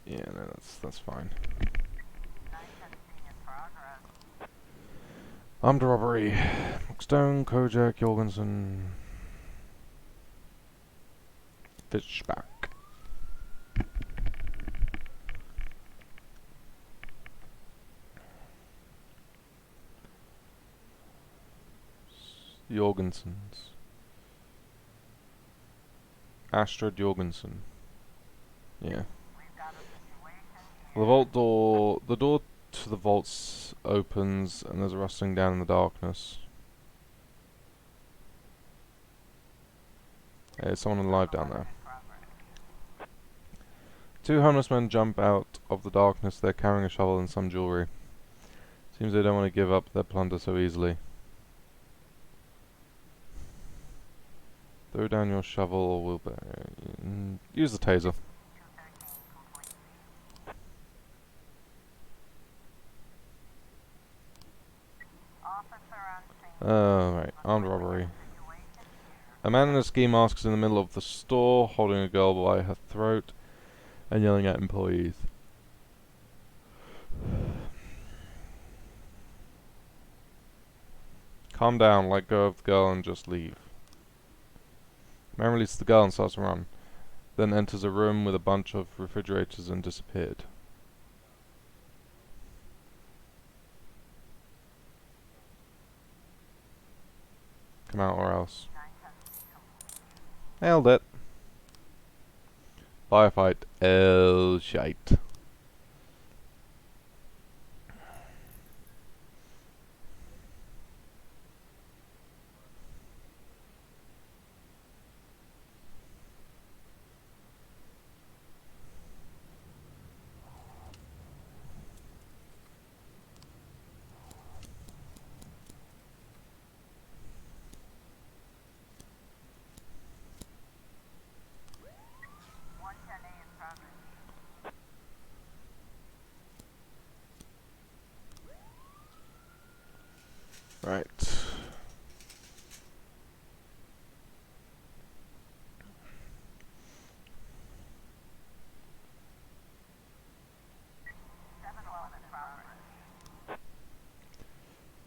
Yeah, no, that's fine. Armed robbery. Stone, Kojak, Jorgensen, Fishback. Jorgensens. Astrid Jorgensen. Yeah. The door to the vaults opens and there's a rustling down in the darkness. Hey, there's someone alive down there. Two homeless men jump out of the darkness. They're carrying a shovel and some jewelry. Seems they don't want to give up their plunder so easily. Throw down your shovel or we'll use the taser. Right, armed robbery. A man in a ski mask is in the middle of the store, holding a girl by her throat and yelling at employees. Calm down, let go of the girl and just leave. Man releases the girl and starts to run, then enters a room with a bunch of refrigerators and disappeared. Come out or else. Nailed it. Firefight. Shite.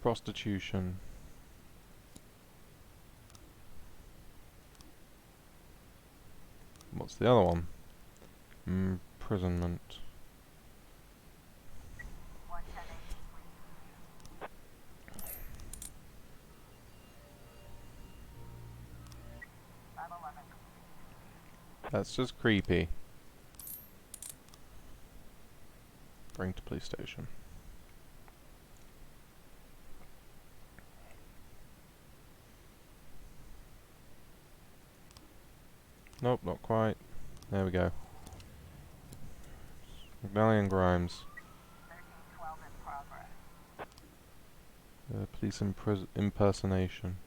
prostitution. What's the other one? Imprisonment. That's just creepy. Bring to police station. Nope, not quite. There we go. McNally and Grimes. Police impersonation.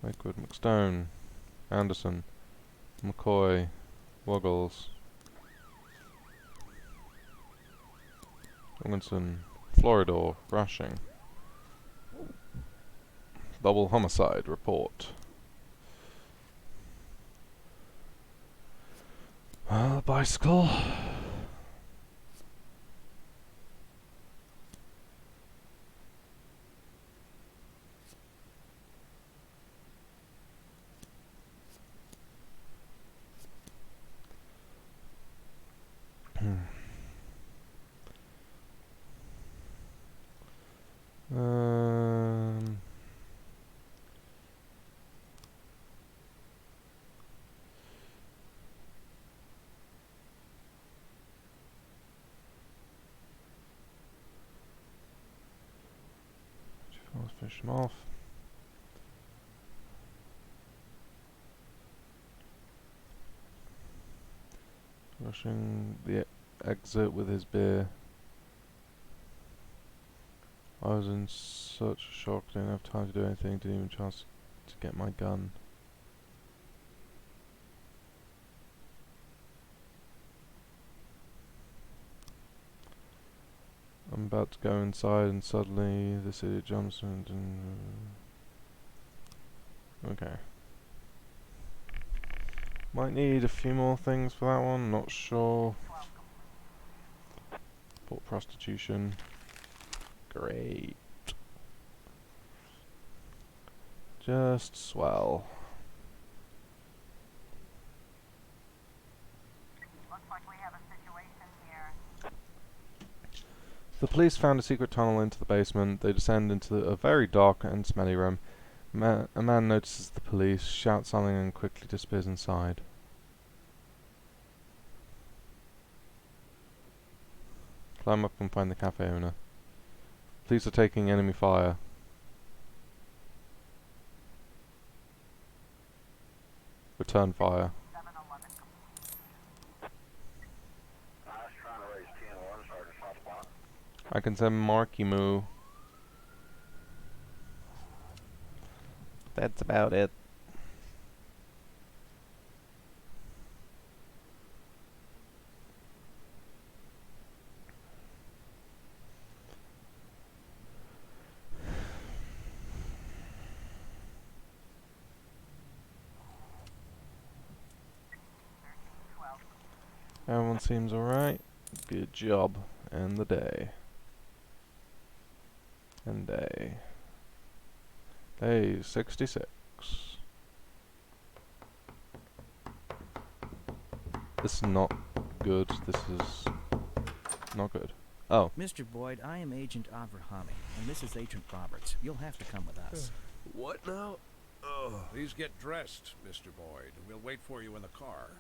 Lakewood, McStone, Anderson, McCoy, Woggles, Wilkinson, Floridor, Rushing. Double homicide report. Bicycle. Let's finish them off. Rushing the exit with his beer. I was in such a shock, didn't have time to do anything, didn't even chance to get my gun. I'm about to go inside and suddenly this idiot jumps and okay. Might need a few more things for that one, not sure. Port prostitution. Great. Just swell. Looks like we have a situation here. The police found a secret tunnel into the basement. They descend into a very dark and smelly room. A man notices the police, shouts something and quickly disappears inside. Climb up and find the cafe owner. Police are taking enemy fire. Return fire. I can send Marky Moo. That's about it. Everyone seems alright. Good job. End the day. And day. Day 66. This is not good. This is not good. Oh. Mr. Boyd, I am Agent Avrahami, and this is Agent Roberts. You'll have to come with us. What now? Oh, please get dressed, Mr. Boyd. We'll wait for you in the car.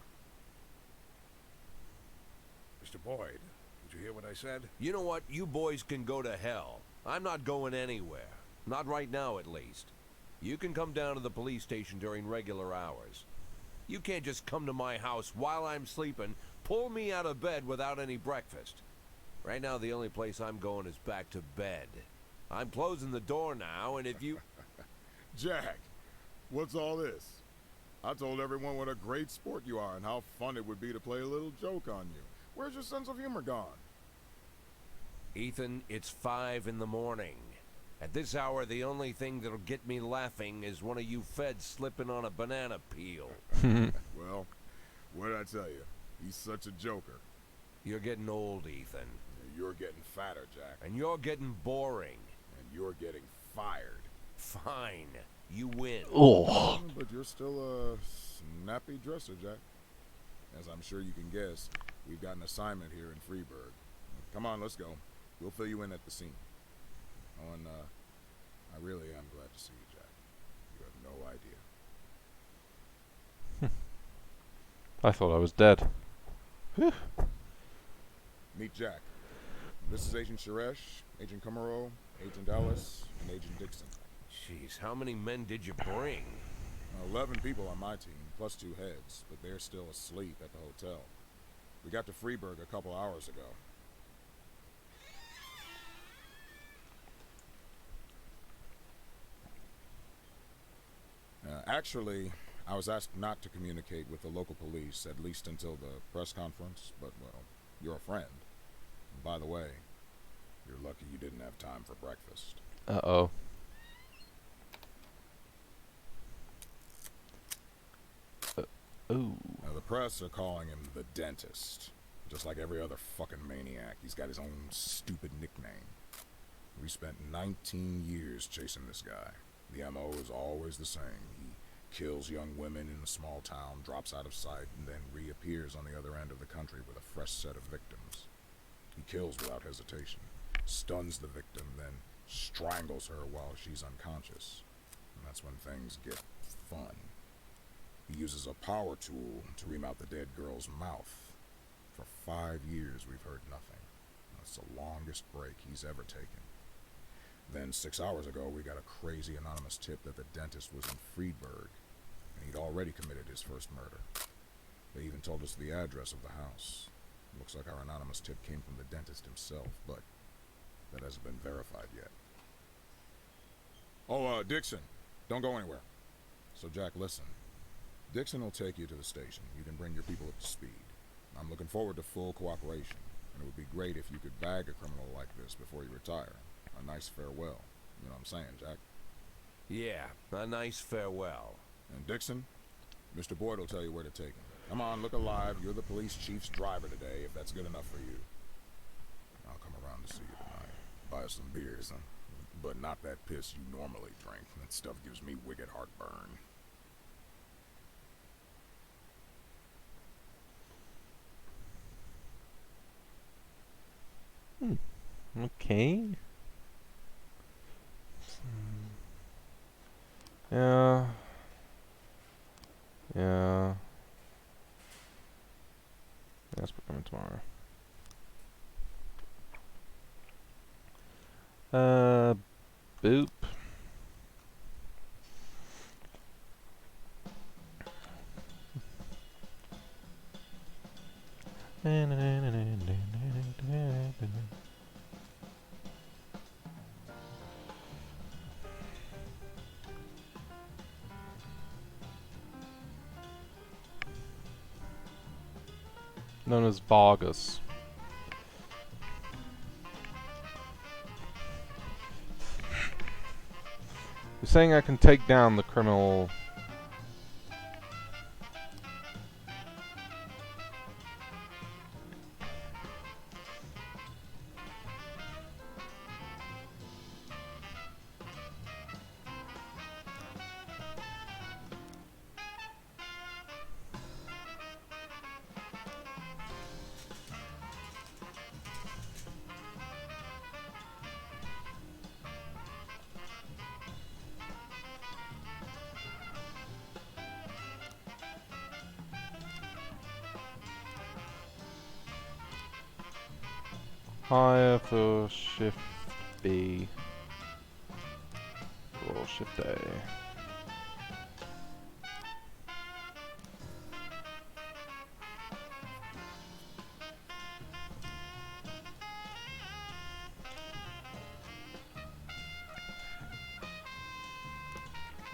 Mr. Boyd, did you hear what I said? You know what? You boys can go to hell. I'm not going anywhere. Not right now, at least. You can come down to the police station during regular hours. You can't just come to my house while I'm sleeping, pull me out of bed without any breakfast. Right now, the only place I'm going is back to bed. I'm closing the door now, and if you... Jack, what's all this? I told everyone what a great sport you are and how fun it would be to play a little joke on you. Where's your sense of humor gone? Ethan, it's 5 in the morning. At this hour, the only thing that'll get me laughing is one of you feds slipping on a banana peel. Well, what did I tell you? He's such a joker. You're getting old, Ethan. You're getting fatter, Jack. And you're getting boring. And you're getting fired. Fine. You win. Oh. But you're still a snappy dresser, Jack. As I'm sure you can guess, we've got an assignment here in Freeburg. Come on, let's go. We'll fill you in at the scene. Oh, and I really am glad to see you, Jack. You have no idea. I thought I was dead. Whew. Meet Jack. This is Agent Suresh, Agent Kumaro, Agent Ellis, and Agent Dixon. Jeez, how many men did you bring? 11 people on my team, plus 2 heads, but they're still asleep at the hotel. We got to Freeburg a couple hours ago. Actually, I was asked not to communicate with the local police, at least until the press conference, but, well, you're a friend. And by the way, you're lucky you didn't have time for breakfast. Uh-oh. Ooh. Now, the press are calling him the Dentist. Just like every other fucking maniac, he's got his own stupid nickname. We spent 19 years chasing this guy. The MO is always the same. He kills young women in a small town, drops out of sight, and then reappears on the other end of the country with a fresh set of victims. He kills without hesitation, stuns the victim, then strangles her while she's unconscious. And that's when things get fun. He uses a power tool to ream out the dead girl's mouth. For 5 years, we've heard nothing. That's the longest break he's ever taken. Then 6 hours ago, we got a crazy anonymous tip that the dentist was in Freeburg, and he'd already committed his first murder. They even told us the address of the house. Looks like our anonymous tip came from the dentist himself, but that hasn't been verified yet. Oh, Dixon, don't go anywhere. So, Jack, listen. Dixon will take you to the station. You can bring your people up to speed. I'm looking forward to full cooperation, and it would be great if you could bag a criminal like this before you retire. A nice farewell. You know what I'm saying, Jack? Yeah, a nice farewell. And Dixon, Mr. Boyd will tell you where to take him. Come on, look alive. You're the police chief's driver today, if that's good enough for you. I'll come around to see you tonight. Buy us some beers, huh? But not that piss you normally drink. That stuff gives me wicked heartburn. Okay. Yeah. Yeah. Yes, we're coming tomorrow. Boop. Known as Vargas. You're saying I can take down the criminal... Higher for Shift B or Shift A.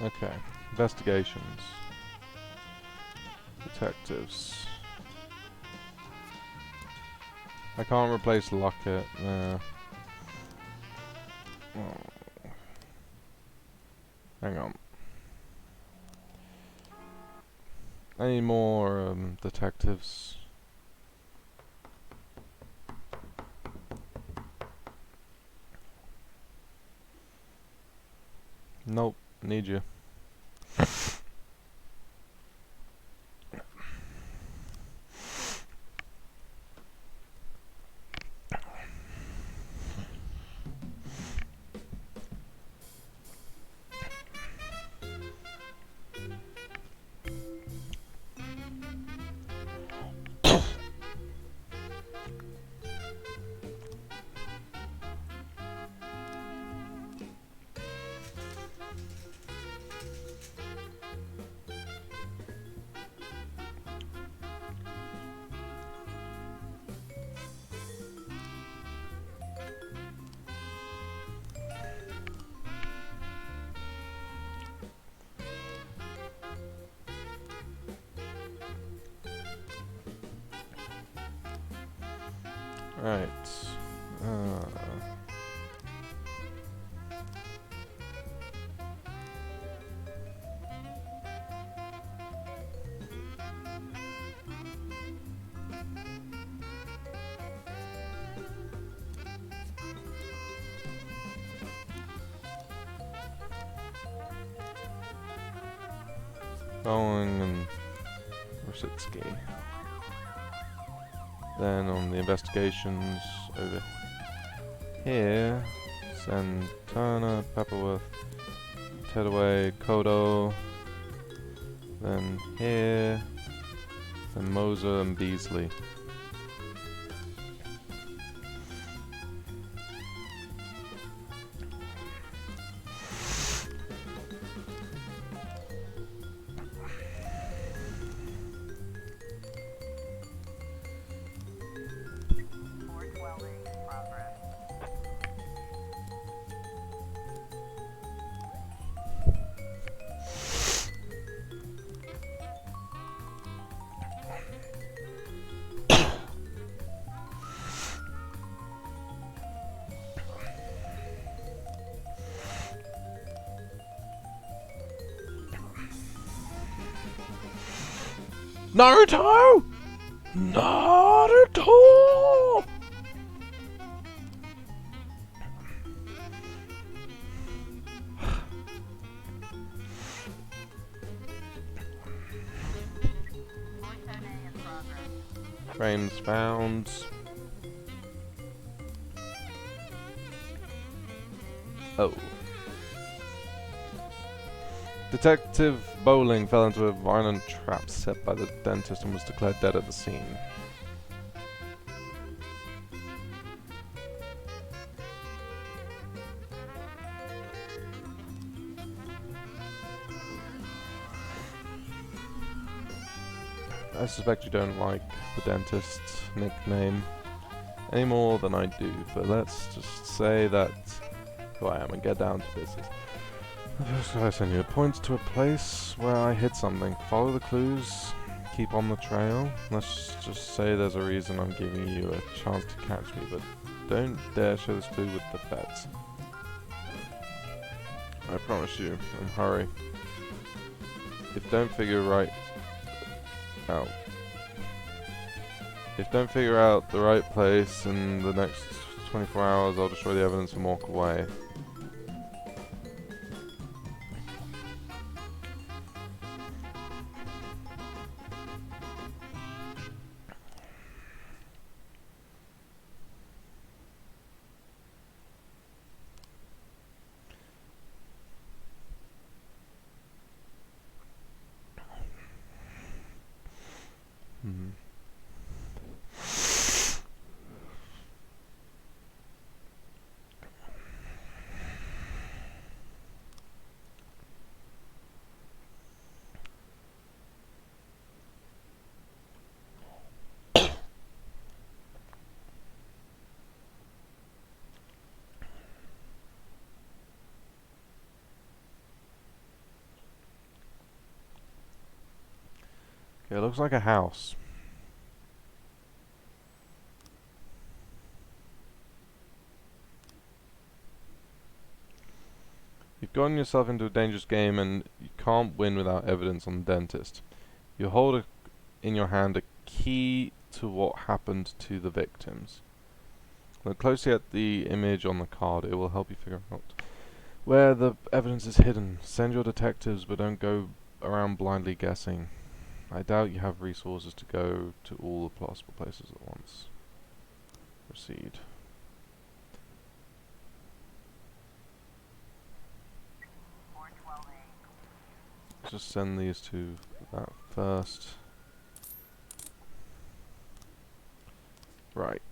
Okay, investigations, detectives. I can't replace Lockett. Oh. Hang on. Any more detectives? Nope, need you. Right. Bowling and Rositsky. Then on the investigations over here, send Turner, Pepperworth, Tedaway, Kodo. Then here, then Moser and Beasley. Naruto! Naruto! Frames found. Oh. Detective Bowling fell into a violent trap set by the dentist and was declared dead at the scene. I suspect you don't like the dentist's nickname any more than I do, but let's just say that who I am and get down to business. First, I send you points to a place where I hit something. Follow the clues, keep on the trail. Let's just say there's a reason I'm giving you a chance to catch me, but don't dare share this clue with the feds. I promise you, and hurry. If don't figure out the right place in the next 24 hours, I'll destroy the evidence and walk away. Okay, it looks like a house. You You've gotten yourself into a dangerous game and you can't win without evidence on the dentist. You hold in your hand a key to what happened to the victims. Look closely at the image on the card. It will help you figure out where the evidence is hidden. Send your detectives, but don't go around blindly guessing. I doubt you have resources to go to all the possible places at once. Proceed. Let's just send these to that first. Right.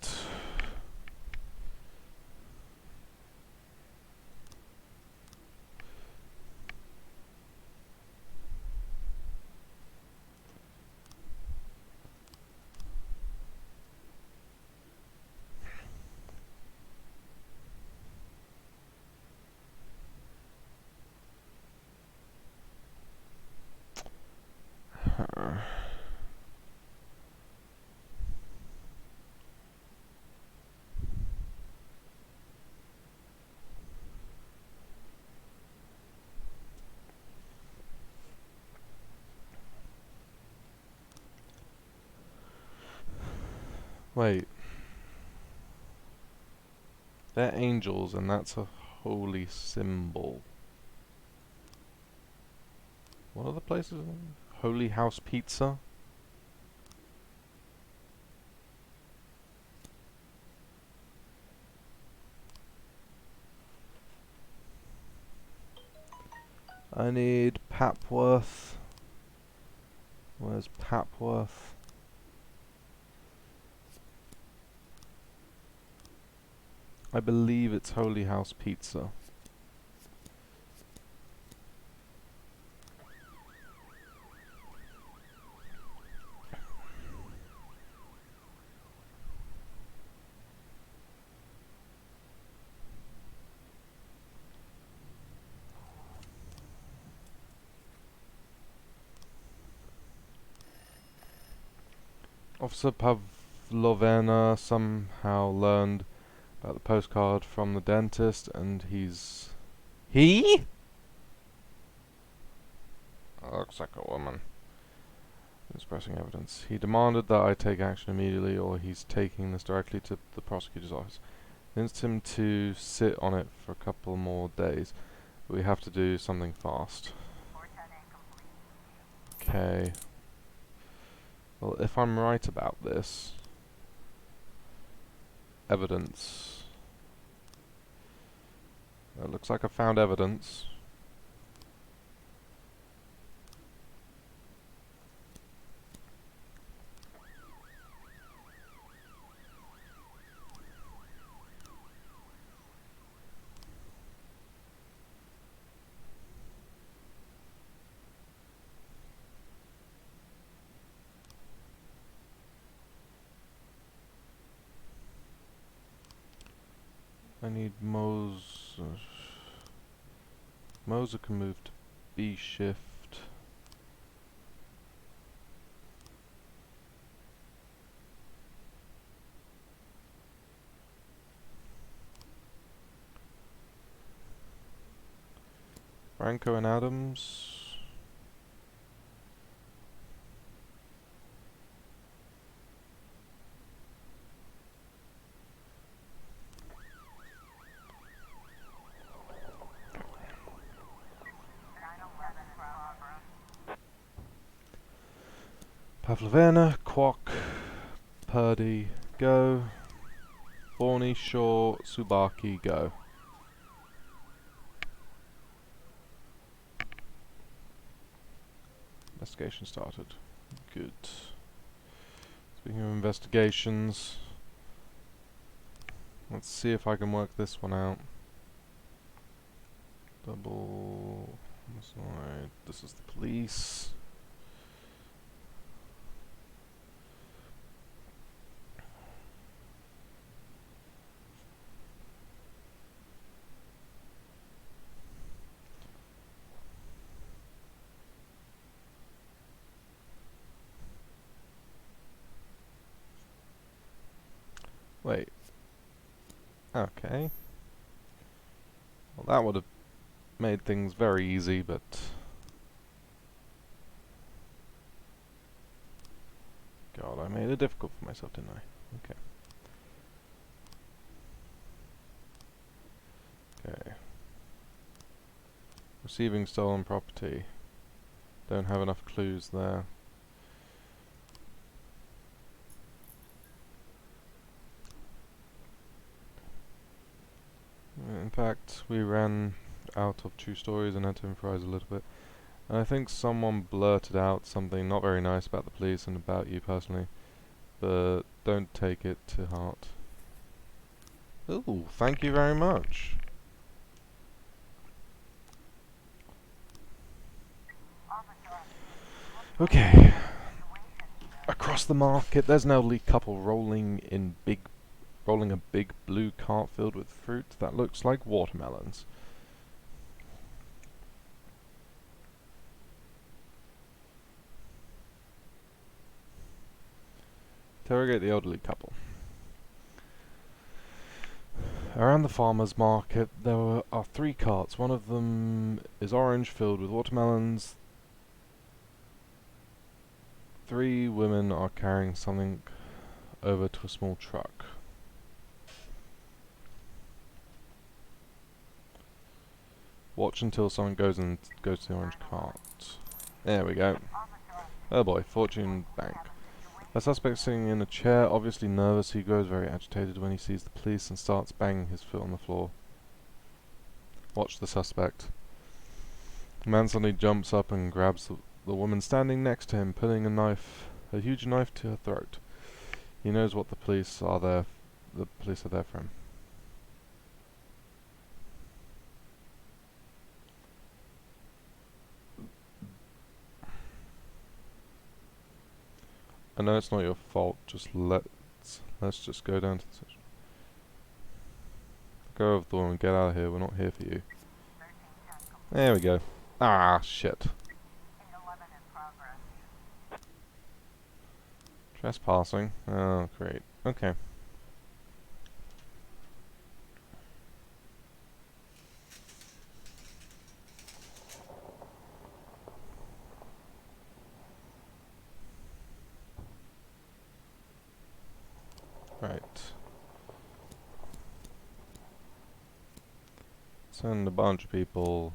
Wait. They're angels, and that's a holy symbol. What are the places? Holy House Pizza? I need Papworth. Where's Papworth? I believe it's Holy House Pizza. Officer Pavlovena somehow learned about the postcard from the dentist, and He? Looks like a woman. Expressing evidence. He demanded that I take action immediately, or he's taking this directly to the prosecutor's office. Convinced him to sit on it for a couple more days. We have to do something fast. Okay. Well, if I'm right about this, evidence. It looks like I found evidence. I need Moser. Moser can move to B shift. Franco and Adams. Pavlovena, Kwok, Purdy, go. Forney, Shaw, Tsubaki, go. Investigation started. Good. Speaking of investigations, let's see if I can work this one out. Double. Alright, this is the police. Wait. Okay. Well, that would have made things very easy, but God, I made it difficult for myself, didn't I? Okay. Receiving stolen property. Don't have enough clues there. In fact, we ran out of true stories and had to improvise a little bit. And I think someone blurted out something not very nice about the police and about you personally, but don't take it to heart. Ooh, thank you very much. Okay. Across the market, there's an elderly couple rolling a big blue cart filled with fruit that looks like watermelons. Interrogate the elderly couple. Around the farmer's market there are 3 carts. One of them is orange, filled with watermelons. 3 women are carrying something over to a small truck. Watch until someone goes to the orange cart. There we go. Oh boy, Fortune Bank. A suspect sitting in a chair, obviously nervous. He grows very agitated when he sees the police and starts banging his foot on the floor. Watch the suspect. The man suddenly jumps up and grabs the woman standing next to him, putting a huge knife to her throat. He knows what the police are there for him. I know it's not your fault, just let's just go down to the station. Go over the woman, get out of here, we're not here for you. There we go. Ah, shit. Trespassing. Oh, great. Okay. Right. Send a bunch of people.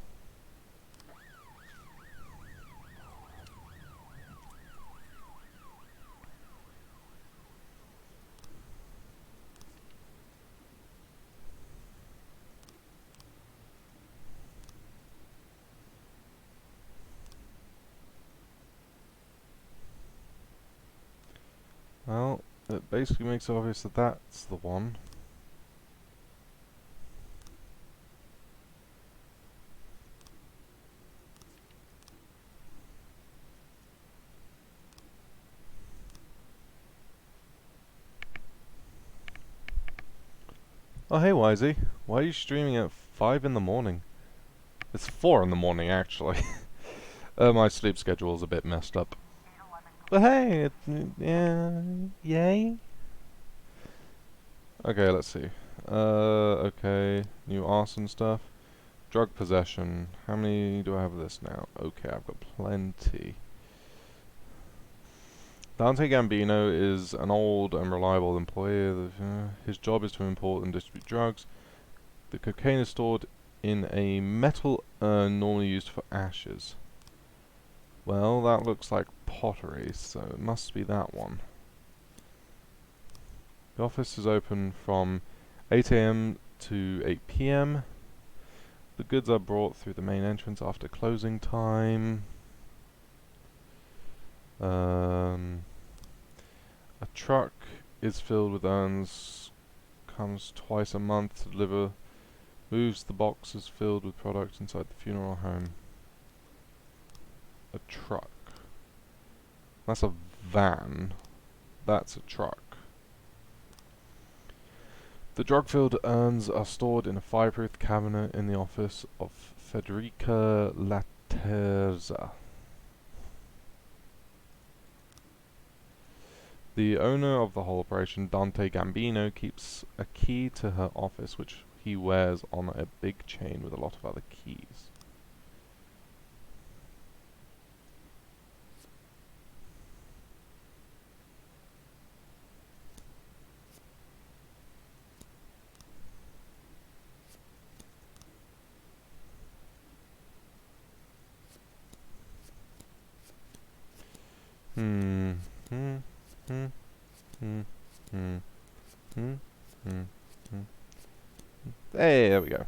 Well, it basically makes it obvious that that's the one. Oh hey Wisey, why are you streaming at 5 in the morning? It's 4 in the morning actually. My sleep schedule is a bit messed up. But hey, yay. Okay, let's see. Okay, new arson stuff. Drug possession. How many do I have of this now? Okay, I've got plenty. Dante Gambino is an old and reliable employee. His job is to import and distribute drugs. The cocaine is stored in a metal urn normally used for ashes. Well, that looks like pottery, so it must be that one. The office is open from 8 AM to 8 PM. The goods are brought through the main entrance after closing time. A truck is filled with urns, comes twice a month to deliver, moves the boxes filled with products inside the funeral home. A truck. That's a van. That's a truck. The drug-filled urns are stored in a fireproof cabinet in the office of Federica Laterza. The owner of the whole operation, Dante Gambino, keeps a key to her office which he wears on a big chain with a lot of other keys. Hey, there we go.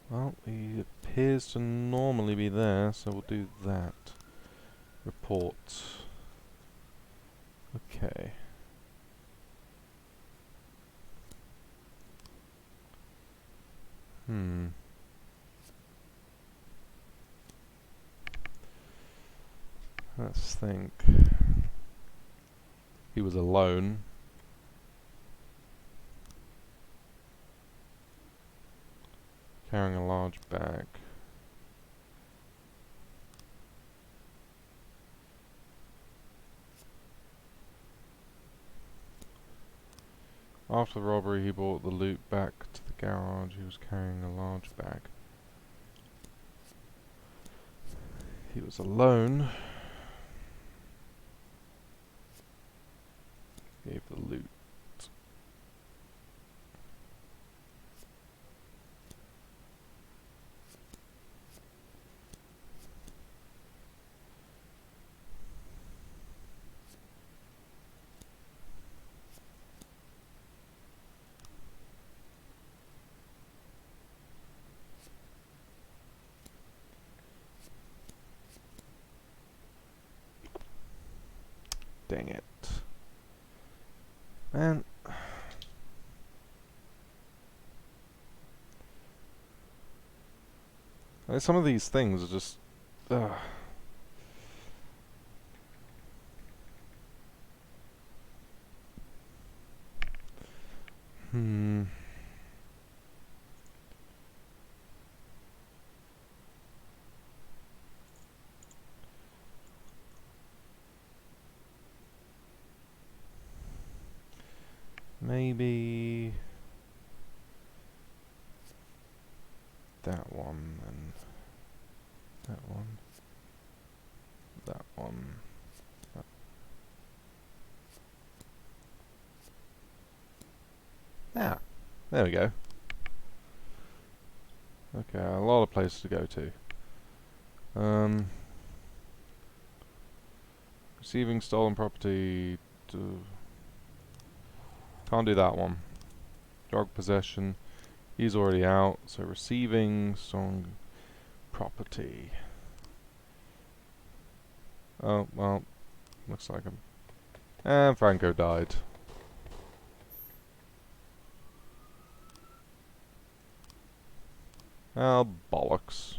Well, he appears to normally be there, so we'll do that. Report. Okay. Let's think. He was alone. Carrying a large bag. After the robbery, he brought the loot back to the garage. He was carrying a large bag. He was alone. Gave the loot. Dang it. Man. Like, some of these things are just... Ugh. Maybe that one and that one, that one. Ah, there we go. Okay, a lot of places to go to. Receiving stolen property. Can't do that one. Drug possession. He's already out. So receiving stolen property. Oh, well. Looks like him. And Franco died. Oh, bollocks.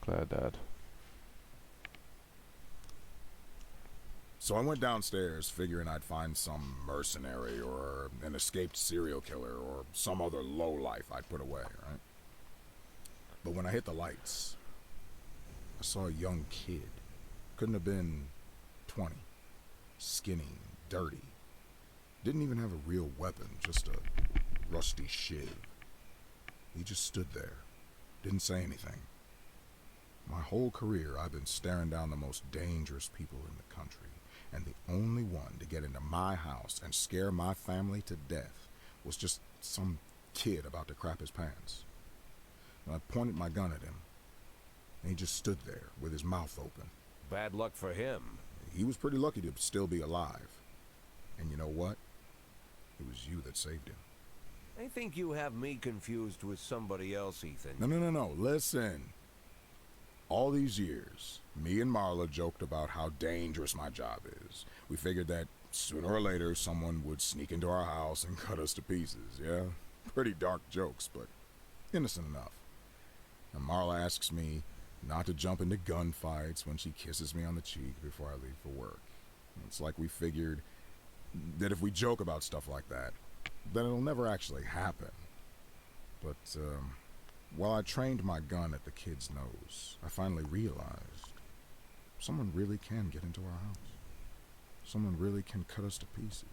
Claire Dad. So I went downstairs figuring I'd find some mercenary or an escaped serial killer or some other lowlife I'd put away, right? But when I hit the lights, I saw a young kid. Couldn't have been 20. Skinny, dirty. Didn't even have a real weapon, just a rusty shiv. He just stood there, didn't say anything. My whole career, I've been staring down the most dangerous people in the country, and the only one to get into my house and scare my family to death was just some kid about to crap his pants. And I pointed my gun at him, and he just stood there with his mouth open. Bad luck for him. He was pretty lucky to still be alive. And you know what? It was you that saved him. I think you have me confused with somebody else, Ethan. No. Listen. All these years, me and Marla joked about how dangerous my job is. We figured that sooner or later someone would sneak into our house and cut us to pieces, yeah? Pretty dark jokes, but innocent enough. And Marla asks me not to jump into gunfights when she kisses me on the cheek before I leave for work. It's like we figured that if we joke about stuff like that, then it'll never actually happen. But, while I trained my gun at the kid's nose, I finally realized someone really can get into our house. Someone really can cut us to pieces.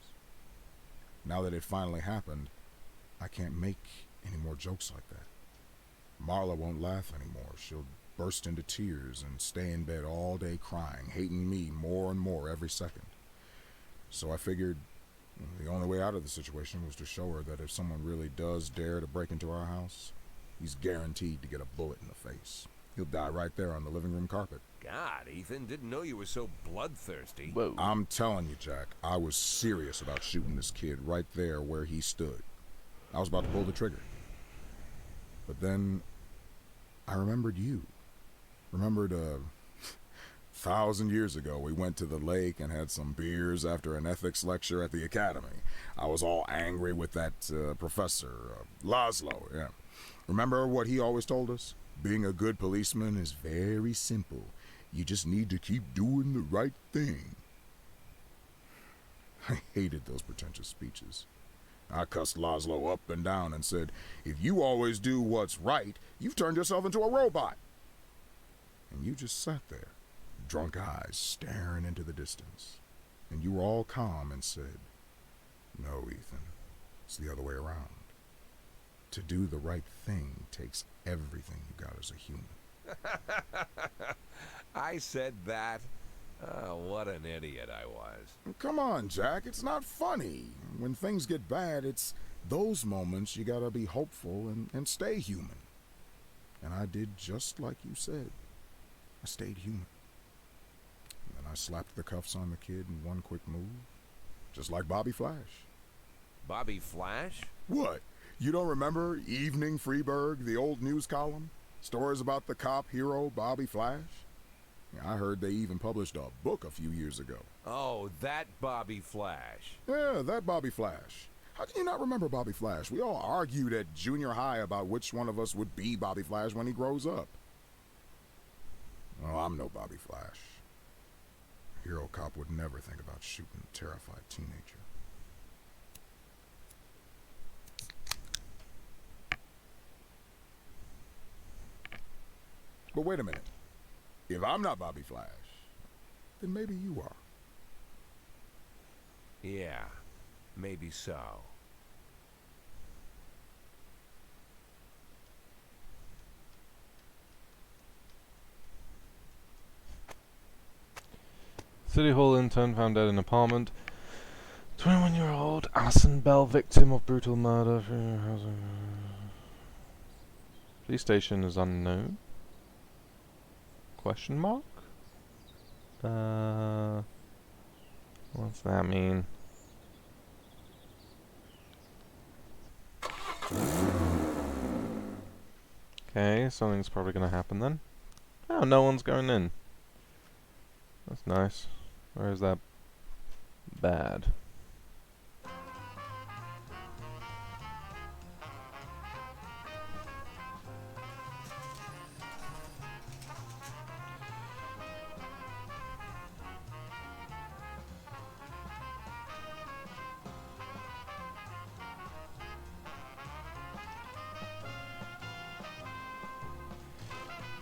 Now that it finally happened, I can't make any more jokes like that. Marla won't laugh anymore. She'll burst into tears and stay in bed all day crying, hating me more and more every second. So I figured the only way out of the situation was to show her that if someone really does dare to break into our house, he's guaranteed to get a bullet in the face. He'll die right there on the living room carpet. God, Ethan, didn't know you were so bloodthirsty. Whoa. I'm telling you, Jack, I was serious about shooting this kid right there where he stood. I was about to pull the trigger. But then I remembered you. Remembered 1,000 years ago, we went to the lake and had some beers after an ethics lecture at the academy. I was all angry with that professor, Laszlo, yeah. Remember what he always told us? Being a good policeman is very simple. You just need to keep doing the right thing. I hated those pretentious speeches. I cussed Laszlo up and down and said, if you always do what's right, you've turned yourself into a robot. And you just sat there, drunk eyes staring into the distance. And you were all calm and said, no, Ethan, it's the other way around. To do the right thing takes everything you got as a human. I said that? Oh, what an idiot I was. Come on, Jack, it's not funny. When things get bad, it's those moments you gotta be hopeful and stay human. And I did just like you said. I stayed human. And then I slapped the cuffs on the kid in one quick move. Just like Bobby Flash. Bobby Flash? What? You don't remember Evening Freeburg, the old news column? Stories about the cop hero Bobby Flash? Yeah, I heard they even published a book a few years ago. Oh, that Bobby Flash. Yeah, that Bobby Flash. How can you not remember Bobby Flash? We all argued at junior high about which one of us would be Bobby Flash when he grows up. Well, I'm no Bobby Flash. A hero cop would never think about shooting a terrified teenager. But wait a minute. If I'm not Bobby Flash, then maybe you are. Yeah, maybe so. City Hall intern found dead in apartment. 21-year-old Alison Bell, victim of brutal murder. Police station is unknown. Question mark? What's that mean? Okay, something's probably gonna happen then. Oh, no one's going in. That's nice. Or is that bad?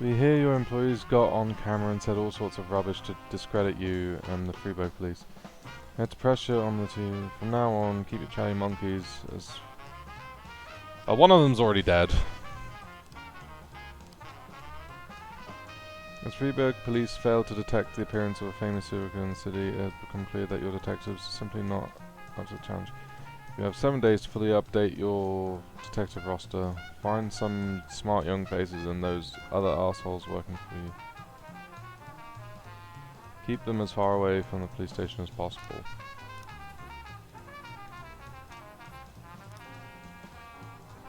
We hear your employees got on camera and said all sorts of rubbish to discredit you and the Freeburg police. We had to pressure on the two. From now on, keep your chatty monkeys as... one of them's already dead. As Freeburg police failed to detect the appearance of a famous serial killer in the city, it has become clear that your detectives are simply not up to the challenge. You have 7 days to fully update your detective roster. Find some smart young faces and those other assholes working for you. Keep them as far away from the police station as possible.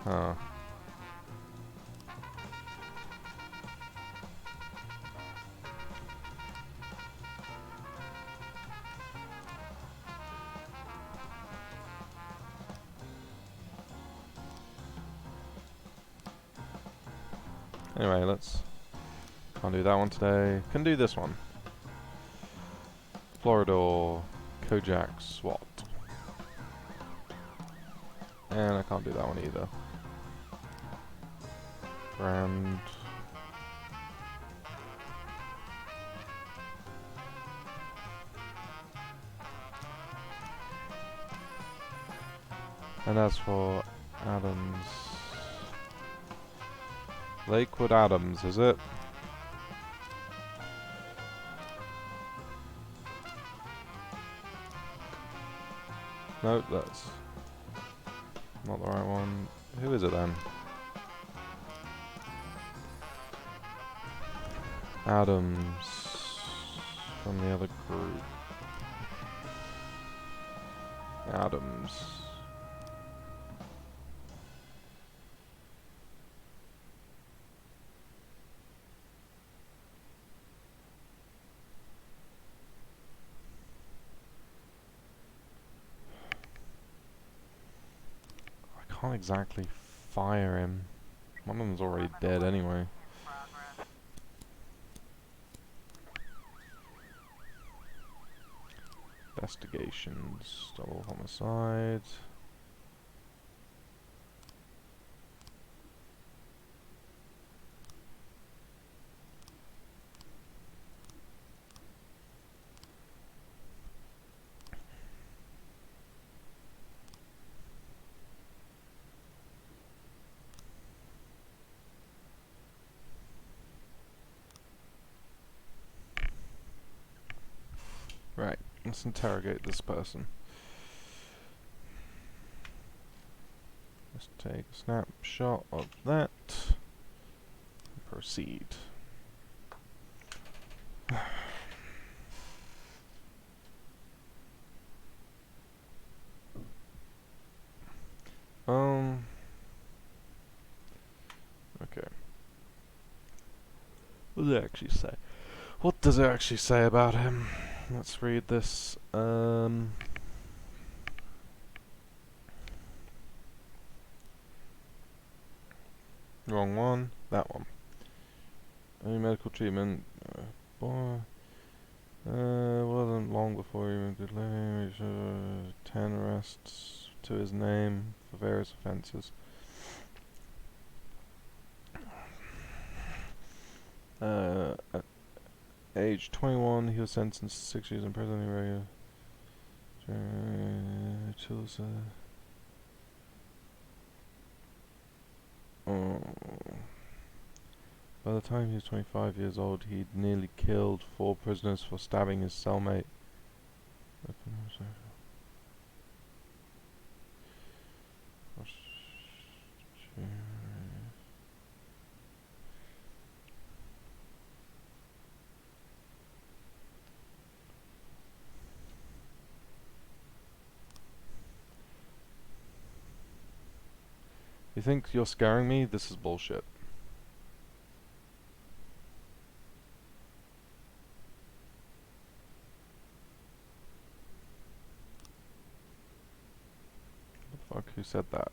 Huh. Anyway, let's... Can't do that one today. Can do this one. Floridor, Kojak, SWAT. And I can't do that one either. Brand. And as for Adams... Lakewood Adams, is it? No, that's not the right one. Who is it then? Adams from the other group. Adams. I can't exactly fire him. One of them's already dead anyway. Investigations, double homicide. Right, let's interrogate this person. Let's take a snapshot of that and proceed. Okay. What does it actually say? What does it actually say about him? Let's read this. Wrong one. That one. Any medical treatment? Wasn't long before he went to living. 10 arrests to his name for various offences. At age 21, he was sentenced to 6 years in prison. By the time he was 25 years old, he'd nearly killed 4 prisoners for stabbing his cellmate. You think you're scaring me? This is bullshit. What the fuck? Who said that?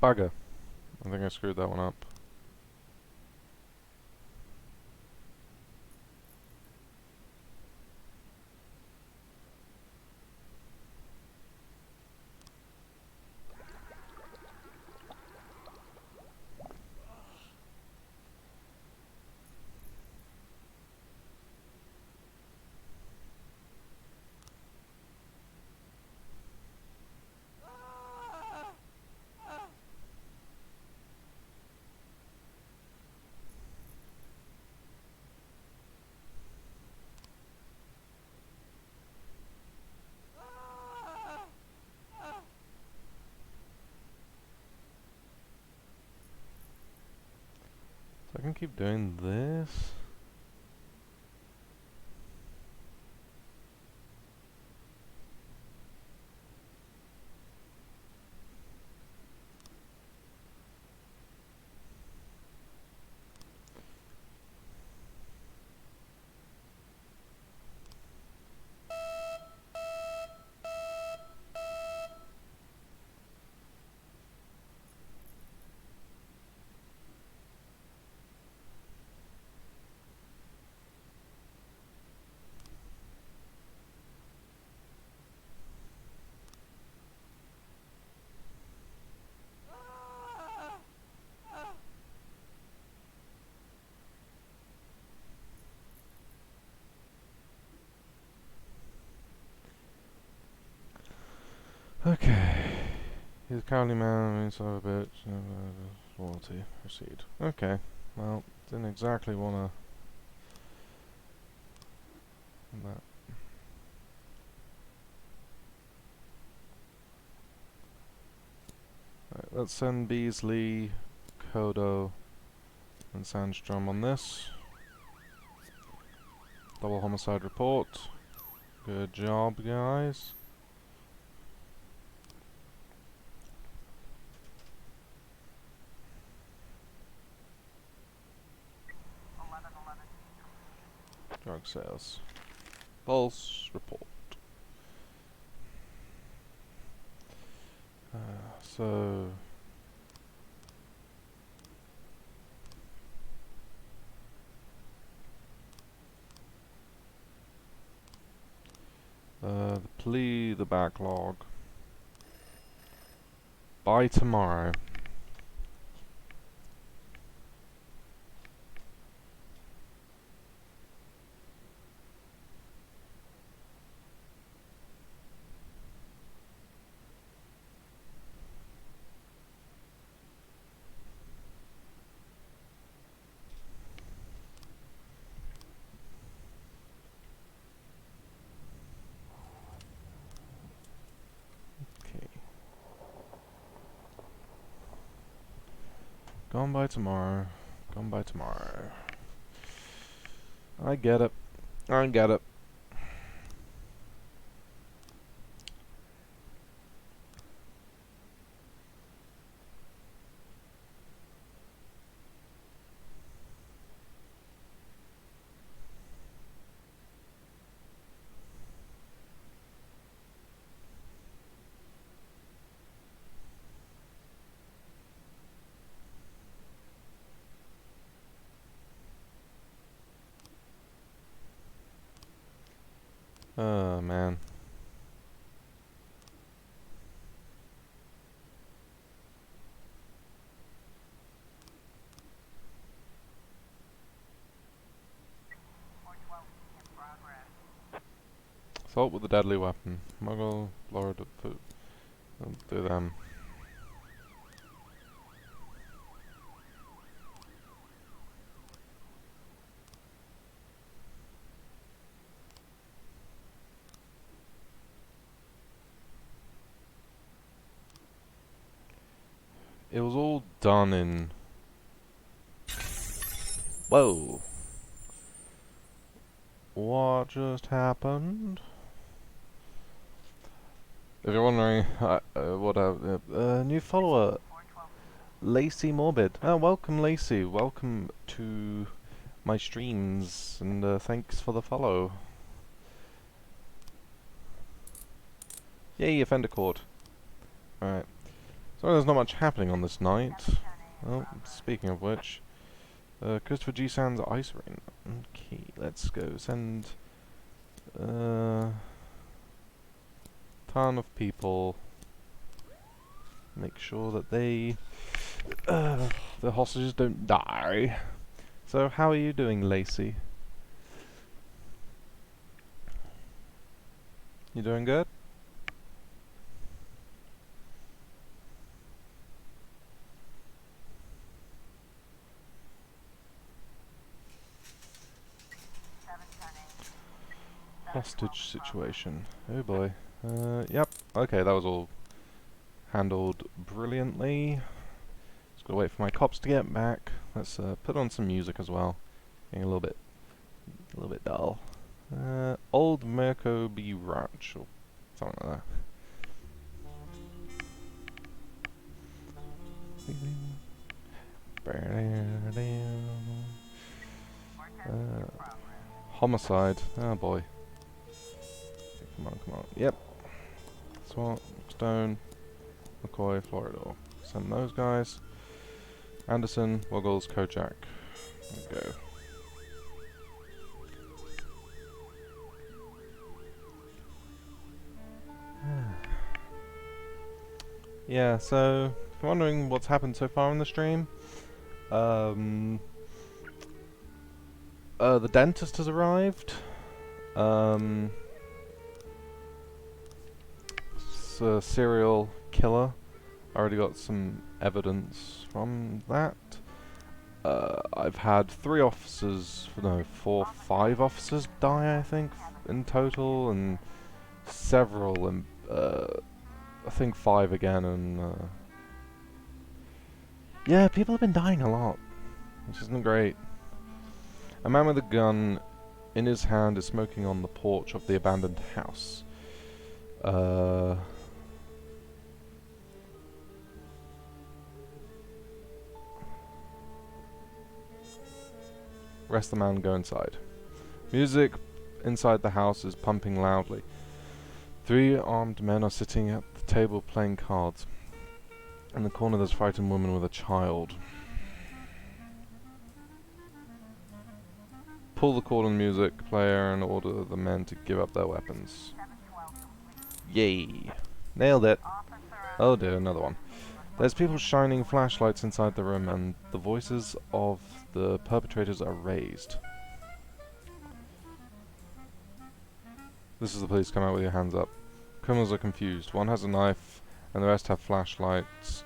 Bugger. I think I screwed that one up. So I can keep doing this. Okay. He's a cowardly man, son of a bitch. Loyalty. Proceed. Okay. Well, didn't exactly wanna... that. Right, let's send Beasley, Kodo, and Sandstrom on this. Double homicide report. Good job, guys. Drug sales. False report. So... the plea, the backlog. By tomorrow. Gone by tomorrow. Gone by tomorrow. I get it. I get it. Oh, man. Assault with a deadly weapon. Muggle, Florida food. I'll do them. It was all done in... Whoa! What just happened? If you're wondering what new follower, Lacey Morbid. Oh, welcome Lacey. Welcome to my streams, and thanks for the follow. Yay, offender court. Alright. So there's not much happening on this night. Well, speaking of which, Christopher G. Sands Ice Arena. Okay, let's go. Send ton of people. Make sure that they the hostages don't die. So how are you doing, Lacey? You doing good? Hostage situation. Oh boy. Yep. Okay, that was all handled brilliantly. Just gotta wait for my cops to get back. Let's put on some music as well. Getting a little bit dull. Old Mirko B. Ranch or something like that. Homicide. Oh boy. Come on, come on. Yep. Swamp, Stone, McCoy, Florida. Send those guys. Anderson, Woggles, Kojak. There we go. Yeah, so if you're wondering what's happened so far in the stream, the dentist has arrived. It's a serial killer. I already got some evidence from that. I've had 3 officers, no, 4, 5 officers die, I think, in total, and several, and I think 5 again, and yeah, people have been dying a lot, which isn't great. A man with a gun in his hand is smoking on the porch of the abandoned house. Rest the man, go inside. Music inside the house is pumping loudly. 3 armed men are sitting at the table playing cards. In the corner there's a frightened woman with a child. Pull the cord on the music player and order the men to give up their weapons. Yay! Nailed it! Oh dear, another one. There's people shining flashlights inside the room and the voices of the perpetrators are raised. This is the police, come out with your hands up. Criminals are confused. One has a knife and the rest have flashlights.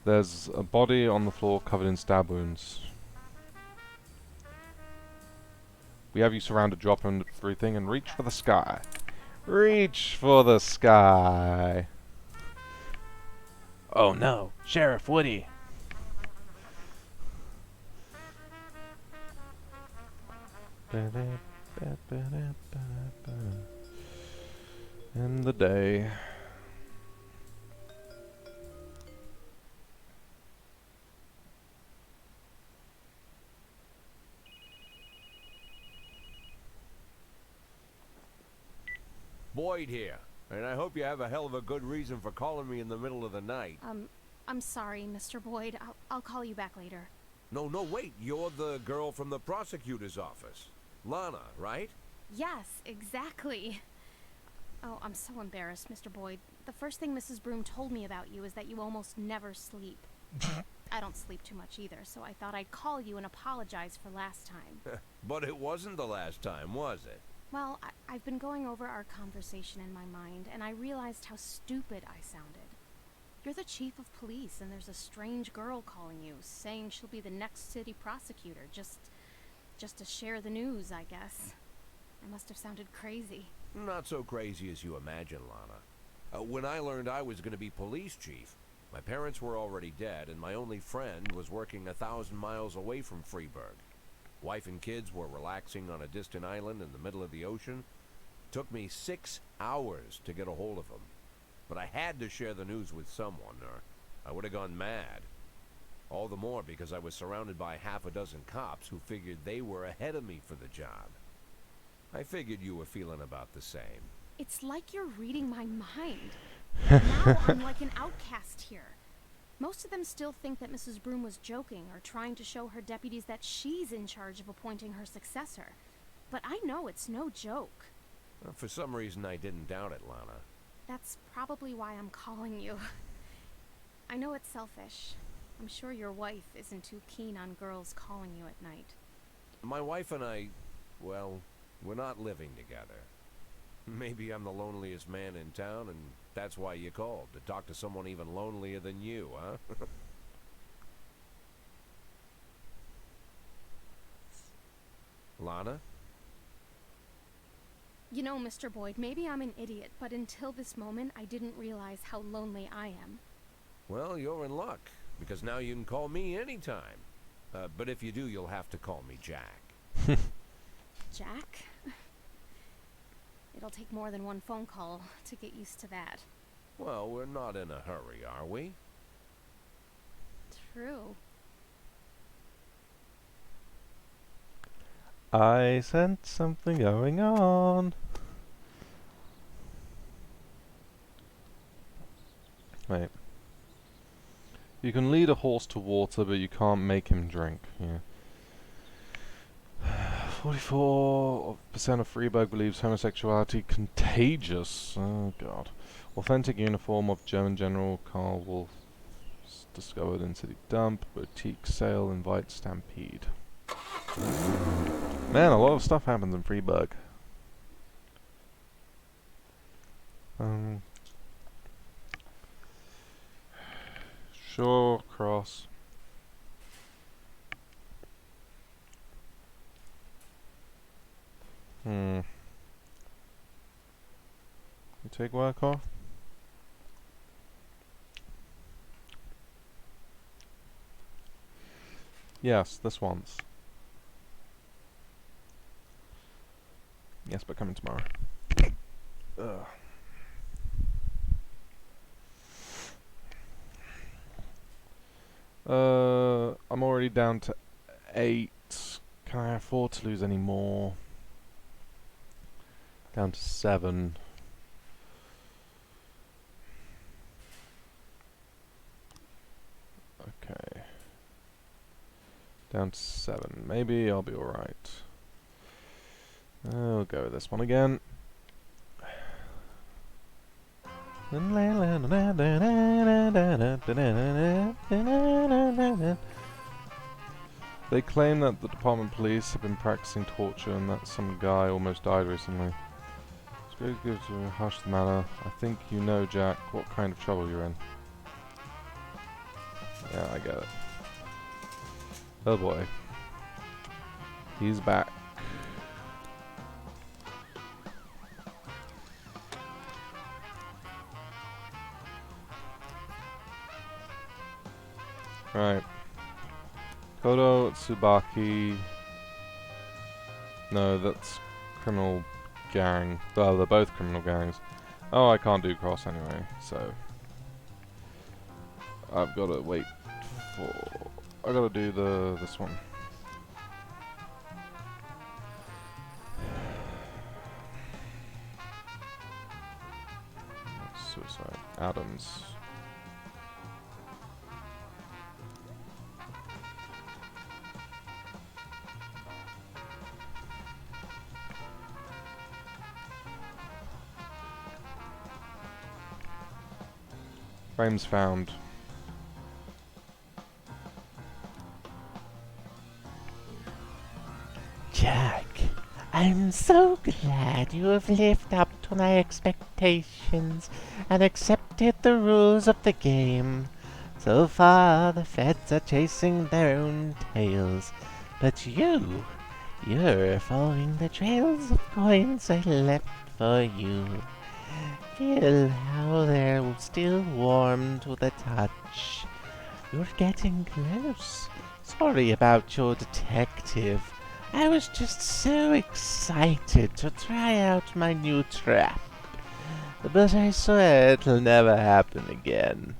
There's a body on the floor covered in stab wounds. We have you surrounded, drop everything and reach for the sky. Reach for the sky. Oh no, Sheriff Woody. In the day. Boyd here, and I hope you have a hell of a good reason for calling me in the middle of the night. I'm sorry, Mr. Boyd. I'll call you back later. No, wait, you're the girl from the prosecutor's office. Lana, right? Yes, exactly. Oh, I'm so embarrassed, Mr. Boyd. The first thing Mrs. Broom told me about you is that you almost never sleep. I don't sleep too much either, so I thought I'd call you and apologize for last time. But it wasn't the last time, was it? Well, I've been going over our conversation in my mind, and I realized how stupid I sounded. You're the chief of police, and there's a strange girl calling you, saying she'll be the next city prosecutor, just to share the news, I guess. I must have sounded crazy. Not so crazy as you imagine, Lana. When I learned I was going to be police chief, my parents were already dead, and my only friend was working 1,000 miles away from Freeburg. Wife and kids were relaxing on a distant island in the middle of the ocean. Took me 6 hours to get a hold of them. But I had to share the news with someone, or I would have gone mad. All the more because I was surrounded by half a dozen cops who figured they were ahead of me for the job. I figured you were feeling about the same. It's like you're reading my mind. Now I'm like an outcast here. Most of them still think that Mrs. Broom was joking or trying to show her deputies that she's in charge of appointing her successor. But I know it's no joke. For some reason I didn't doubt it, Lana. That's probably why I'm calling you. I know it's selfish. I'm sure your wife isn't too keen on girls calling you at night. My wife and I, well, we're not living together. Maybe I'm the loneliest man in town, and that's why you called, to talk to someone even lonelier than you, huh? Lana? You know, Mr. Boyd, maybe I'm an idiot, but until this moment, I didn't realize how lonely I am. Well, you're in luck, because now you can call me anytime. But if you do, you'll have to call me Jack. Jack? It'll take more than one phone call to get used to that. Well, we're not in a hurry, are we? True. I sense something going on. Wait. You can lead a horse to water, but you can't make him drink. Yeah. 44% of Freeburg believes homosexuality contagious. Oh god. Authentic uniform of German General Karl Wolf discovered in city dump. Boutique sale invites stampede. Man, a lot of stuff happens in Freeburg. across. You take work off? Yes, this once. Yes, but coming tomorrow. Ugh. I'm already down to 8. Can I afford to lose any more? Down to 7. Okay. Down to 7. Maybe I'll be alright. I'll go with this one again. They claim that the Department of Police have been practicing torture and that some guy almost died recently. It's very good to hush the matter. I think you know, Jack, what kind of trouble you're in. Yeah, I get it. Oh boy. He's back. Right. Kodo Tsubaki. No, that's criminal gang. Well, they're both criminal gangs. Oh, I can't do cross anyway, so I've got to wait for. I gotta do this one. Suicide. Adams. Frames found. Jack, I'm so glad you have lived up to my expectations and accepted the rules of the game. So far, the feds are chasing their own tails, but you're following the trails of coins I left for you. Feel how they're still warm to the touch. You're getting close. Sorry about your detective. I was just so excited to try out my new trap. But I swear it'll never happen again.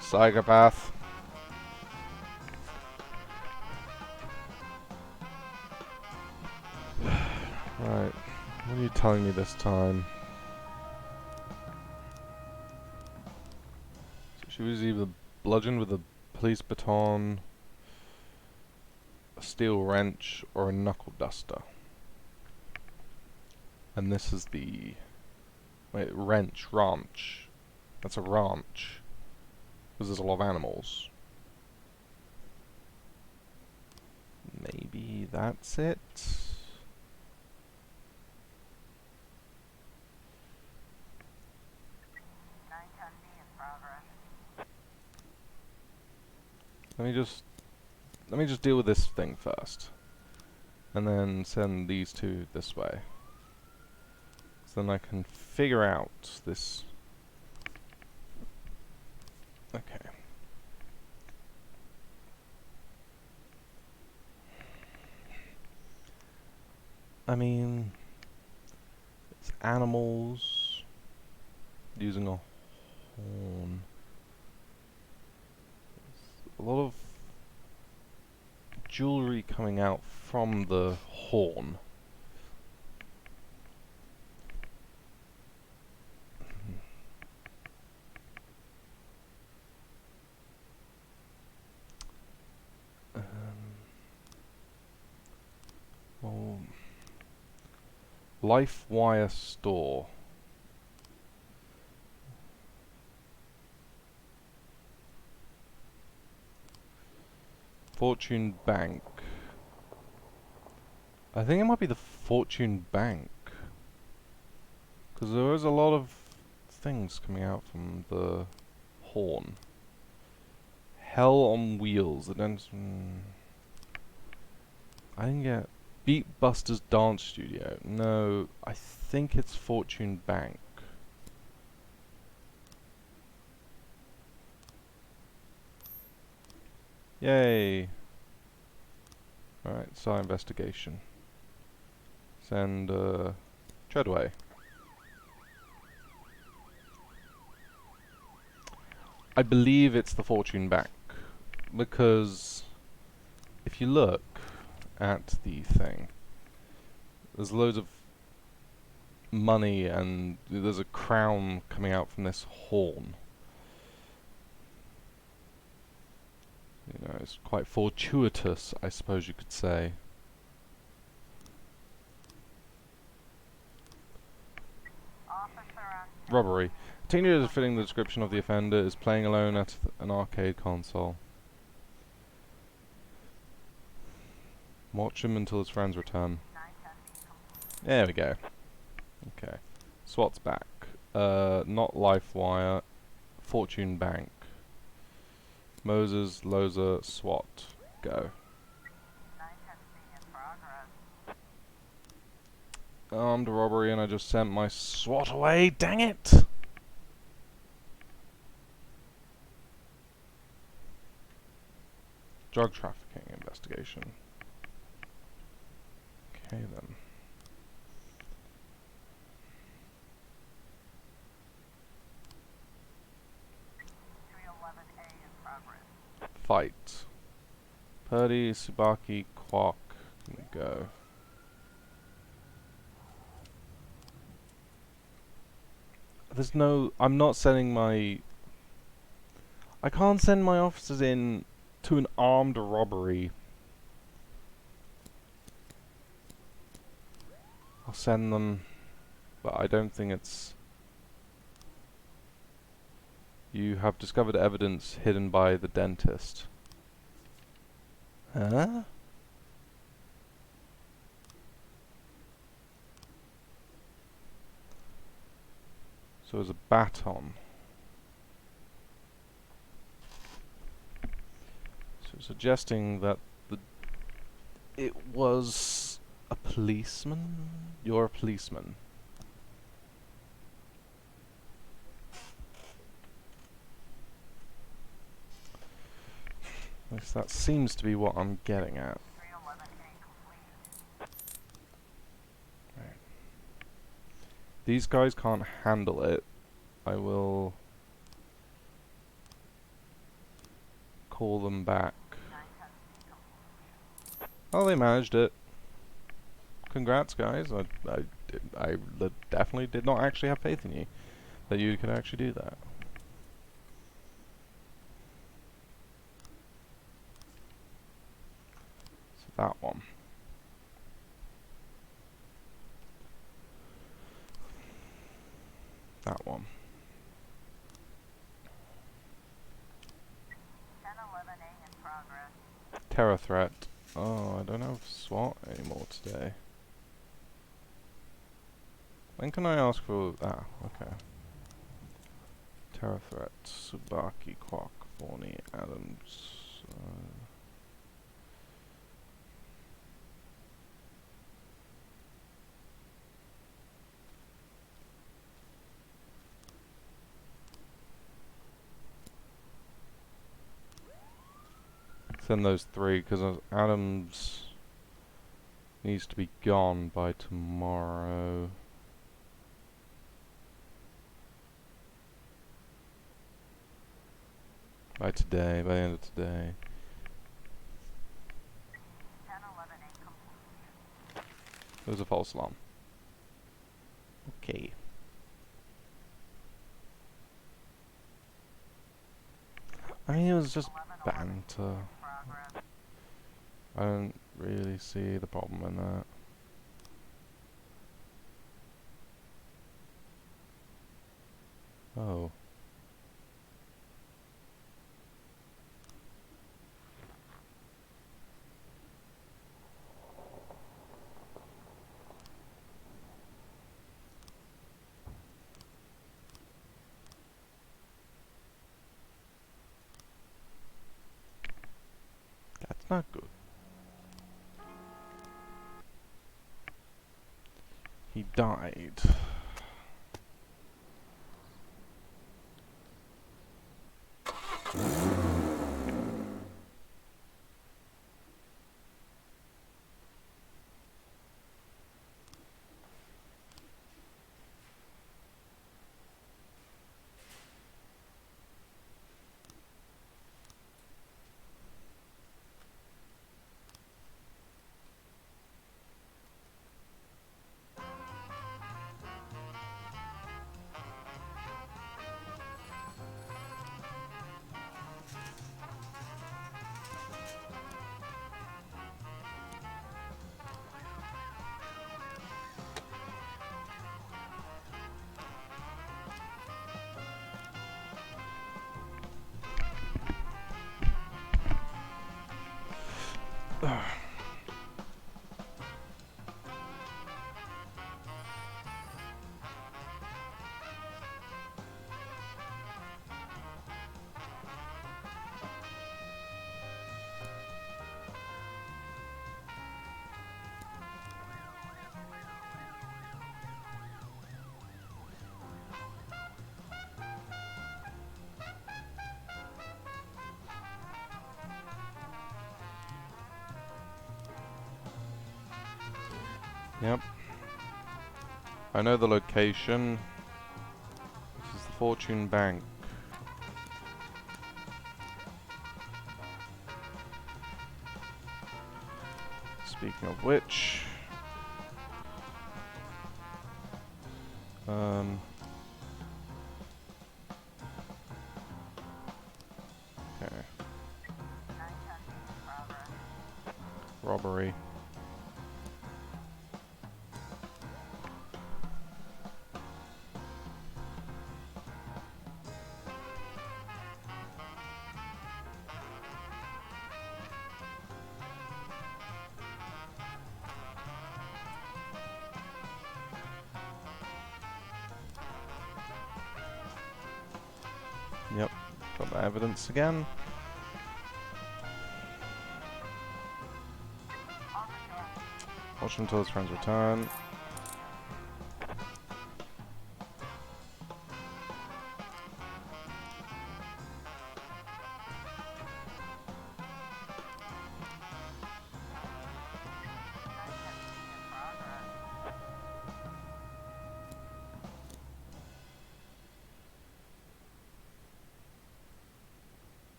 Psychopath. Right. What are you telling me this time? So she was either bludgeoned with a police baton, a steel wrench, or a knuckle duster. And this is the... Wait, ranch. That's a ranch. Because there's a lot of animals. Maybe that's it? Let me just deal with this thing first. And then send these two this way. So then I can figure out this. Okay. I mean, it's animals using a horn. A lot of jewelry coming out from the horn. Well, LifeWire store. Fortune Bank. I think it might be the Fortune Bank. Because there is a lot of things coming out from the horn. Hell on Wheels. I didn't get Beat Busters Dance Studio. No, I think it's Fortune Bank. Yay! Alright, start investigation. Send Treadway. I believe it's the Fortune Bank, because if you look at the thing, there's loads of money and there's a crown coming out from this horn. You know, it's quite fortuitous, I suppose you could say. Robbery. A teenager fitting the description of the offender is playing alone at an arcade console. Watch him until his friends return. There we go. Okay. SWAT's back. Not LifeWire. Fortune Bank. Moses, Loza, SWAT. Go. Armed robbery, and I just sent my SWAT away. Dang it! Drug trafficking investigation. Okay then. Fight. Purdy, Tsubaki, Quark. Go. There's no... I'm not sending my... I can't send my officers in to an armed robbery. I'll send them, but I don't think it's... You have discovered evidence hidden by the dentist. Huh? So it's a baton. So suggesting that it was a policeman? You're a policeman. At least that seems to be what I'm getting at. Right. These guys can't handle it. I will call them back. Oh, they managed it. Congrats, guys. I definitely did not actually have faith in you that you could actually do that. So that one. That one. 10-11A in progress. Terror threat. Oh, I don't have SWAT anymore today. When can I ask for... Ah, okay. Terror threat. Tsubaki, Quark, Forney, Adams... Send those three, because Adams needs to be gone by tomorrow. By today, by the end of today. 10-11A complete. It was a false alarm. Okay. I mean, it was just banter. I don't really see the problem in that. Oh. not good. He died. Yep. I know the location. This is the Fortune Bank. Speaking of which, okay. Robbery. Yep, got the evidence again. Watch until his friends return.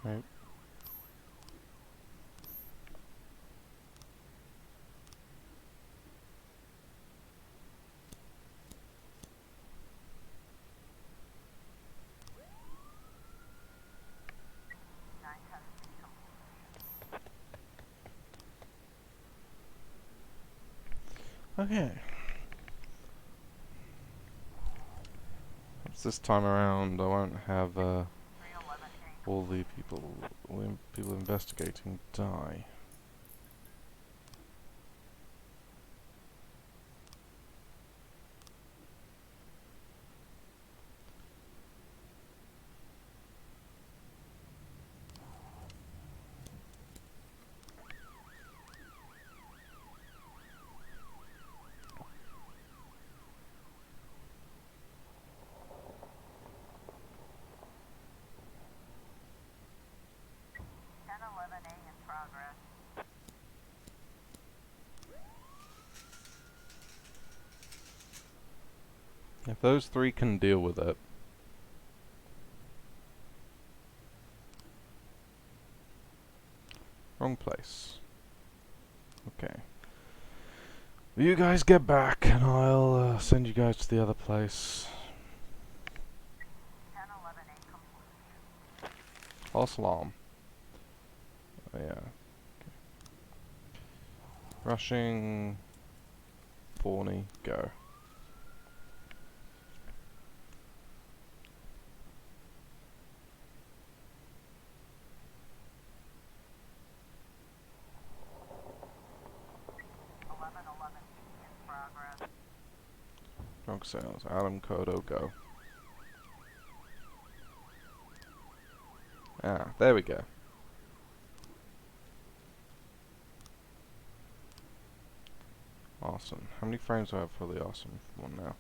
Right. Okay. Perhaps this time around I won't have all the people investigating die. If those three can deal with it. Wrong place. Okay. You guys get back and I'll send you guys to the other place. False alarm. Oh yeah. Okay. Rushing. Fawny, go. Drug sales. Adam Kodo, go. Ah, there we go. Awesome. How many frames do I have for the awesome one now?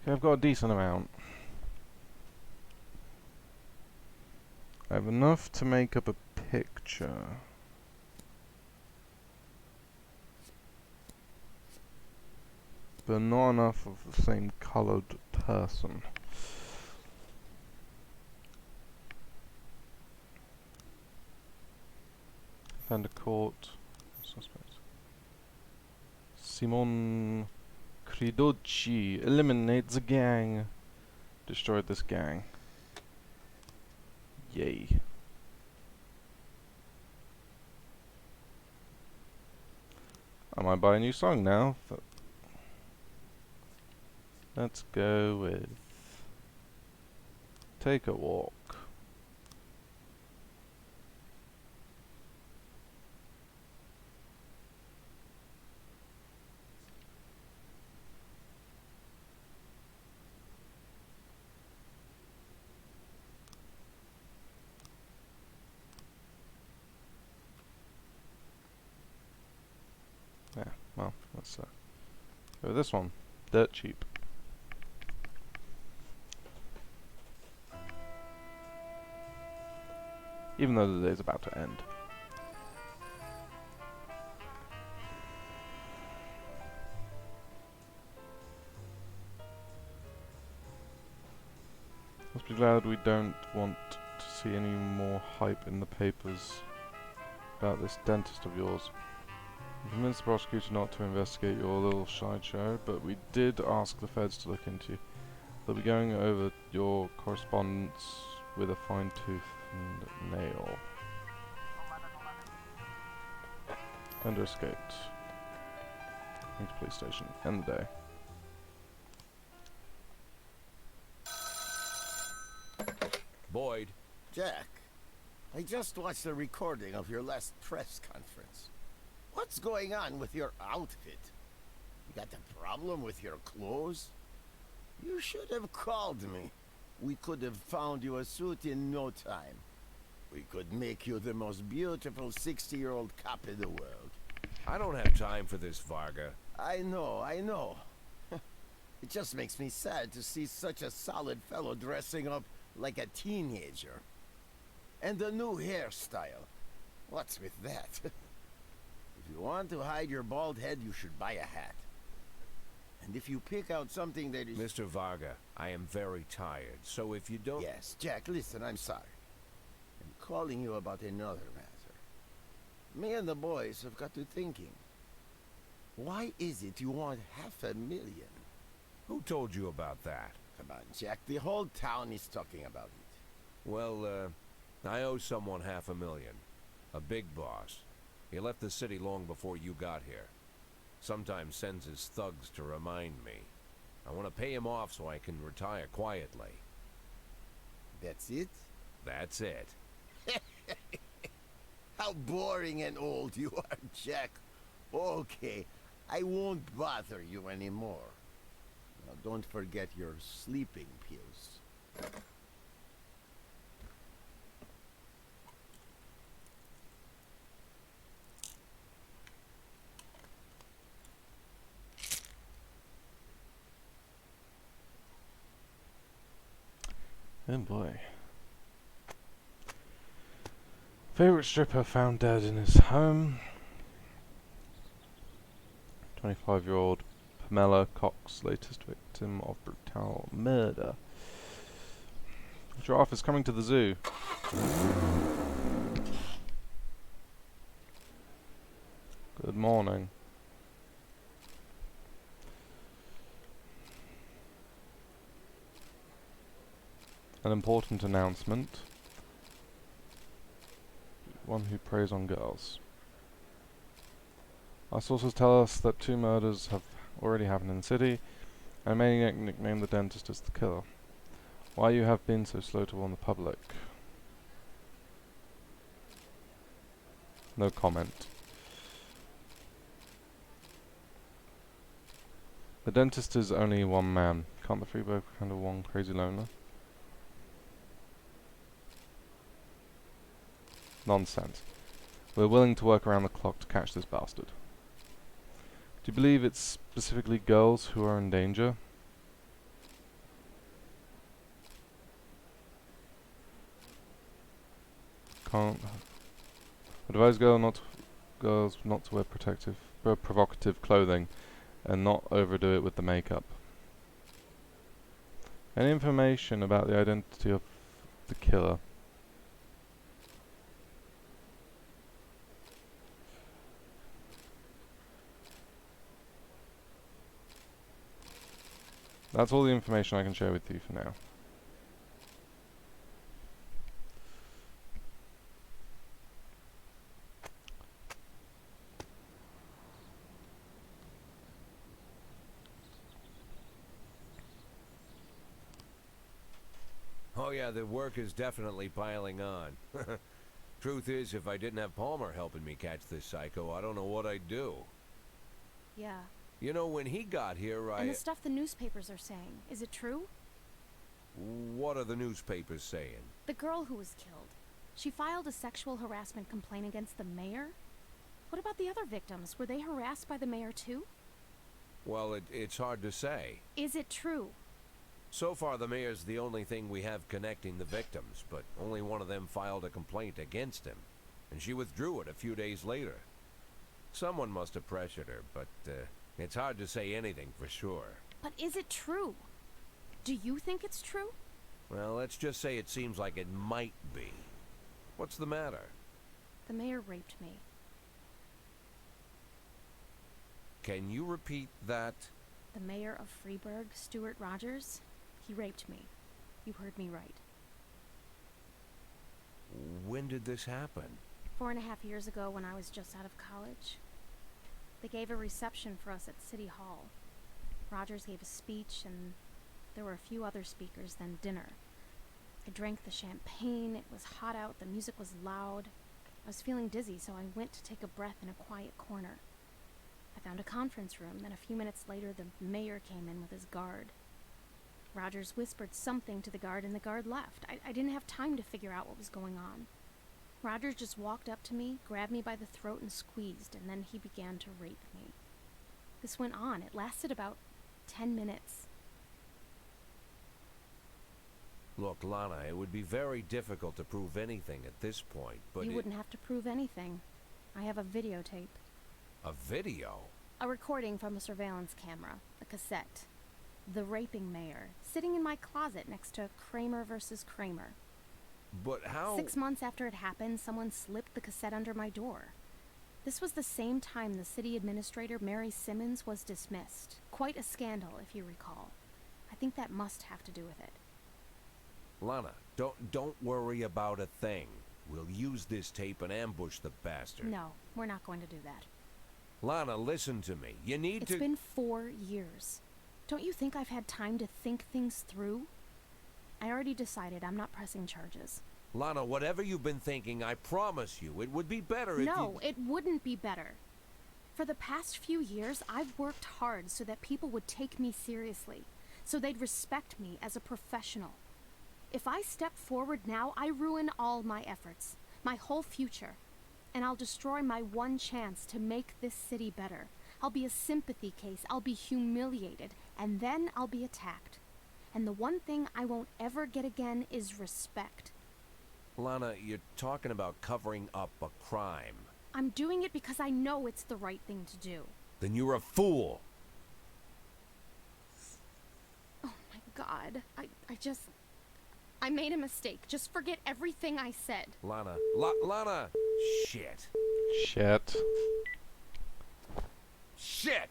Okay, I've got a decent amount. I have enough to make up a picture. But not enough of the same coloured person. Found a court. Suspect. Simon Criducci. Eliminate the gang. Destroyed this gang. Yay. I might buy a new song now. Let's go with Take a Walk. Yeah, well, let's go with this one. Dirt cheap. Even though the day's about to end. Must be glad we don't want to see any more hype in the papers about this dentist of yours. I convinced the prosecutor not to investigate your little sideshow, but we did ask the feds to look into you. They'll be going over your correspondence with a fine-tooth nail. Fender escaped. Into police station. End the day. Boyd. Jack, I just watched a recording of your last press conference. What's going on with your outfit? You got a problem with your clothes? You should have called me. We could have found you a suit in no time. We could make you the most beautiful 60-year-old cop in the world. I don't have time for this, Varga. I know. It just makes me sad to see such a solid fellow dressing up like a teenager. And the new hairstyle. What's with that? If you want to hide your bald head, you should buy a hat. And if you pick out something that is... Mr. Varga, I am very tired, so if you don't... Yes, Jack, listen, I'm sorry. I'm calling you about another matter. Me and the boys have got to thinking. Why is it you want $500,000? Who told you about that? Come on, Jack, the whole town is talking about it. Well, I owe someone $500,000. A big boss. He left the city long before you got here. Sometimes sends his thugs to remind me. I want to pay him off so I can retire quietly. That's it? That's it. How boring and old you are, Jack. Okay, I won't bother you anymore. Now don't forget your sleeping pills. Oh boy. Favorite stripper found dead in his home. 25-year-old Pamela Cox, latest victim of brutal murder. Giraffe is coming to the zoo. Good morning. An important announcement. one who preys on girls. Our sources tell us that 2 murders have already happened in the city, and a maniac nicknamed the Dentist is the killer. Why you have been so slow to warn the public? No comment. The Dentist is only one man. Can't the Freeburg handle one crazy loner? Nonsense. We're willing to work around the clock to catch this bastard. Do you believe it's specifically girls who are in danger? Can't advise girls not to wear provocative clothing, and not overdo it with the makeup. Any information about the identity of the killer? That's all the information I can share with you for now. Oh yeah, the work is definitely piling on. Truth is, if I didn't have Palmer helping me catch this psycho, I don't know what I'd do. Yeah. You know, when he got here, And the stuff the newspapers are saying, is it true? What are the newspapers saying? The girl who was killed. She filed a sexual harassment complaint against the mayor? What about the other victims? Were they harassed by the mayor too? Well, it's hard to say. Is it true? So far, the mayor's the only thing we have connecting the victims, but only one of them filed a complaint against him, and she withdrew it a few days later. Someone must have pressured her, but it's hard to say anything for sure. But is it true? Do you think it's true? Well, let's just say it seems like it might be. What's the matter? The mayor raped me. Can you repeat that? The mayor of Freeburg, Stuart Rogers, he raped me. You heard me right. When did this happen? 4.5 years ago when I was just out of college. They gave a reception for us at City Hall. Rogers gave a speech, and there were a few other speakers, then dinner. I drank the champagne, it was hot out, the music was loud. I was feeling dizzy, so I went to take a breath in a quiet corner. I found a conference room, then a few minutes later the mayor came in with his guard. Rogers whispered something to the guard, and the guard left. I didn't have time to figure out what was going on. Rogers just walked up to me, grabbed me by the throat and squeezed, and then he began to rape me. This went on. It lasted about 10 minutes. Look, Lana, it would be very difficult to prove anything at this point, but You wouldn't have to prove anything. I have a videotape. A video? A recording from a surveillance camera, a cassette. The raping mayor, sitting in my closet next to Kramer versus Kramer. But how— 6 months after it happened, someone slipped the cassette under my door. This was the same time the city administrator, Mary Simmons, was dismissed. Quite a scandal, if you recall. I think that must have to do with it. Lana, don't worry about a thing. We'll use this tape and ambush the bastard. No, we're not going to do that. Lana, listen to me. You need to— It's been 4 years. Don't you think I've had time to think things through? I already decided I'm not pressing charges. Lana, whatever you've been thinking, I promise you, it would be better if No, you— it wouldn't be better. For the past few years, I've worked hard so that people would take me seriously, so they'd respect me as a professional. If I step forward now, I ruin all my efforts, my whole future, and I'll destroy my one chance to make this city better. I'll be a sympathy case, I'll be humiliated, and then I'll be attacked. And the one thing I won't ever get again is respect. Lana, you're talking about covering up a crime. I'm doing it because I know it's the right thing to do. Then you're a fool. Oh my God, I made a mistake. Just forget everything I said. Lana, Lana! Shit. Shit. Shit!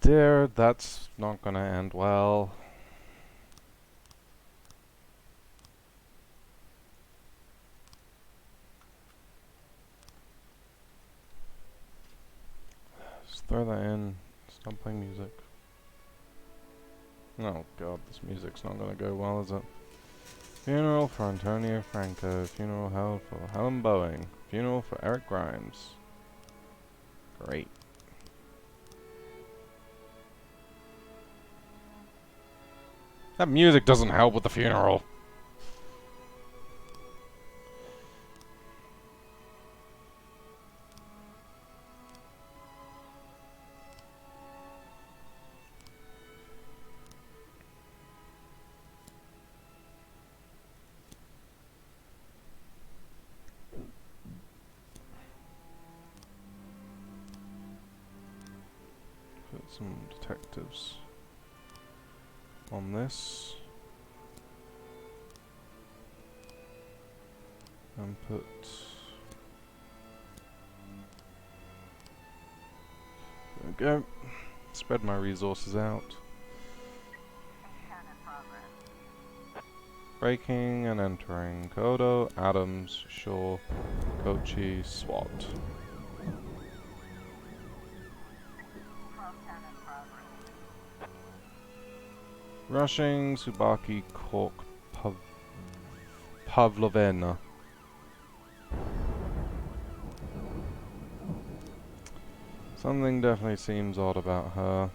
dear, that's not gonna end well. Just throw that in. Stop playing music. Oh god, this music's not gonna go well, is it? Funeral for Antonio Franco. Funeral held for Helen Boeing. Funeral for Eric Grimes. Great. That music doesn't help with the funeral. Put some detectives on this. And put... There we go. Spread my resources out. Breaking and entering. Kodo, Adams, Shaw, Kochi, SWAT. Rushing, Subaki, Cork, Pavlovena. Something definitely seems odd about her.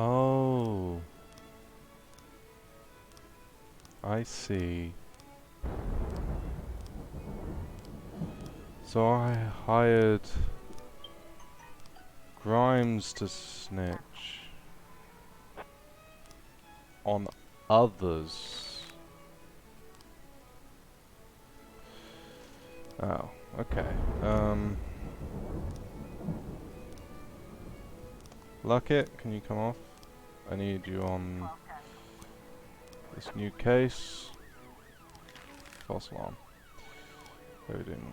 Oh, I see. So I hired Grimes to snitch on others. Oh, okay. Luckett, can you come off? I need you on this new case. False alarm. Loading.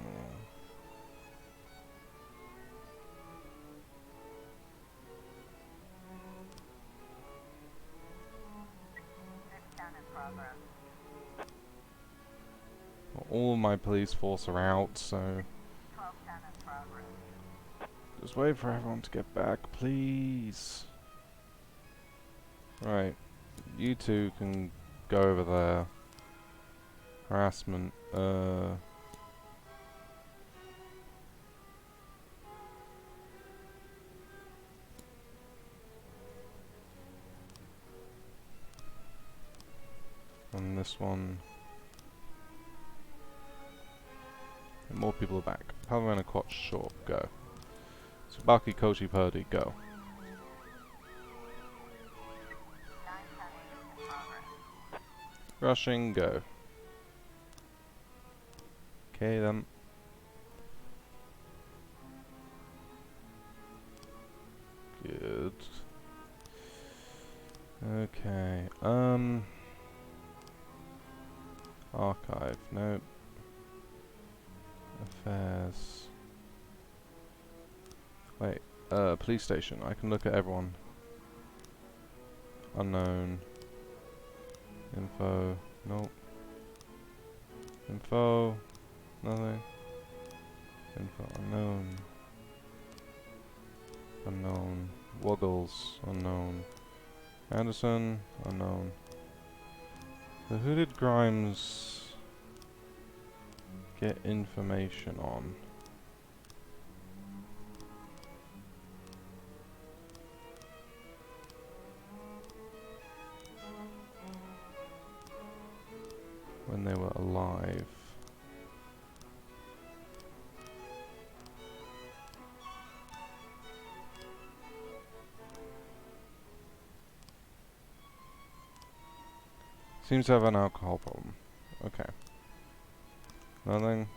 All my police force are out, so just wait for everyone to get back, please. Right, you two can go over there. Harassment, and this one. And more people are back. Palavana, Quatch, Short, go. Tsubaki, Kochi, Purdy, go. Rushing, go. Okay then. Good. Okay, archive, nope. Affairs. Wait, police station. I can look at everyone. Unknown. Info. Nope. Info. Nothing. Info. Unknown. Unknown. Woggles. Unknown. Anderson. Unknown. So who did Grimes get information on? When they were alive. Seems to have an alcohol problem. Okay. Nothing.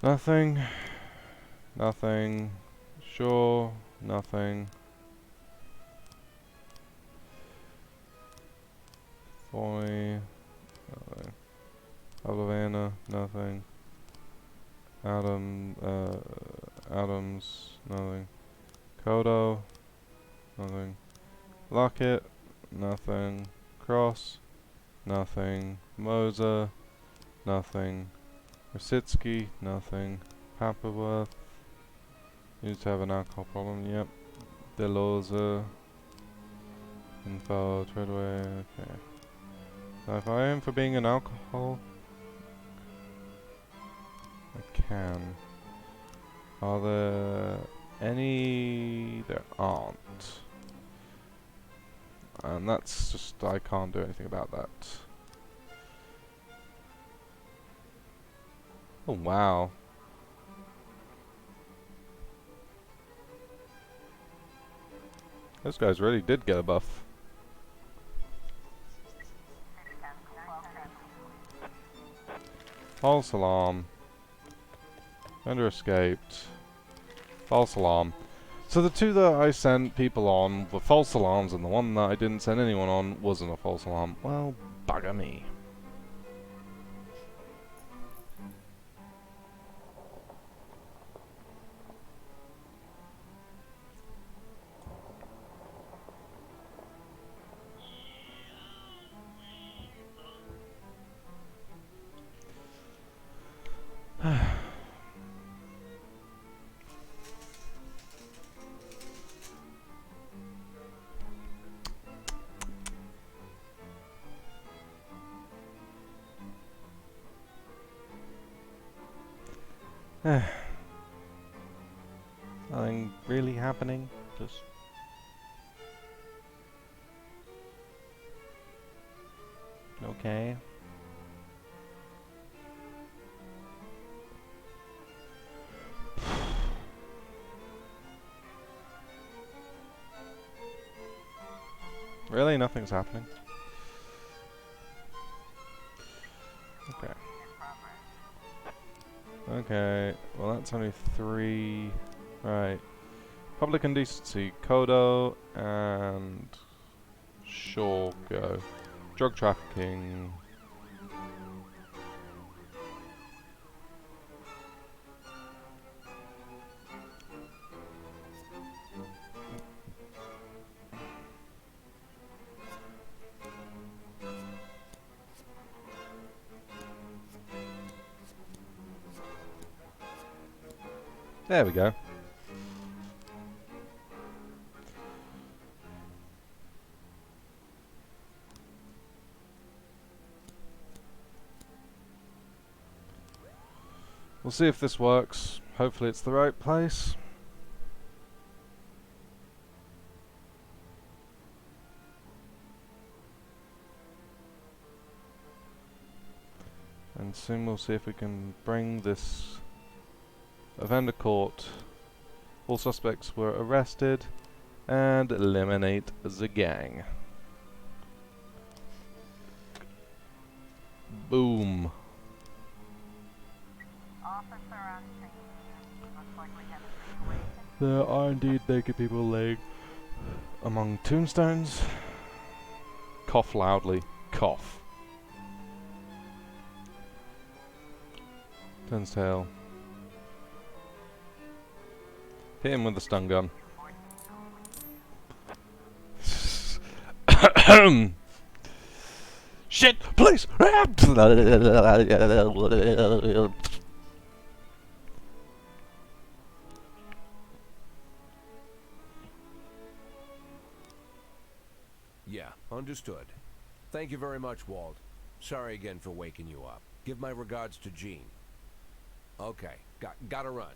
Nothing. Nothing. Sure. Nothing. Foy. Nothing. Havana. Nothing. Adams. Nothing. Kodo. Nothing. Lockett. Nothing. Cross. Nothing. Moser. Nothing. Rositsky. Nothing. Papaworth. Needs to have an alcohol problem. Yep. Deloza. Info. Treadway. Okay. So if I aim for being an alcohol, I can. Are there any? There aren't. And that's just, I can't do anything about that. Oh wow. Those guys really did get a buff. False alarm. Vendor escaped. False alarm. So the two that I sent people on were false alarms, and the one that I didn't send anyone on wasn't a false alarm. Well, bugger me. Nothing really happening, just okay. Really, nothing's happening. Okay. Okay, well that's only 3. Right. Public indecency, Kodo, and Shaw go. Drug trafficking. There we go. We'll see if this works. Hopefully it's the right place. And soon we'll see if we can bring this event to court. All suspects were arrested and eliminate the gang. Boom. There are indeed naked people laying among tombstones. Cough loudly. Cough. Turns tail. Hit him with the stun gun. Shit! Please! Yeah, understood. Thank you very much, Walt. Sorry again for waking you up. Give my regards to Jean. Okay, gotta run.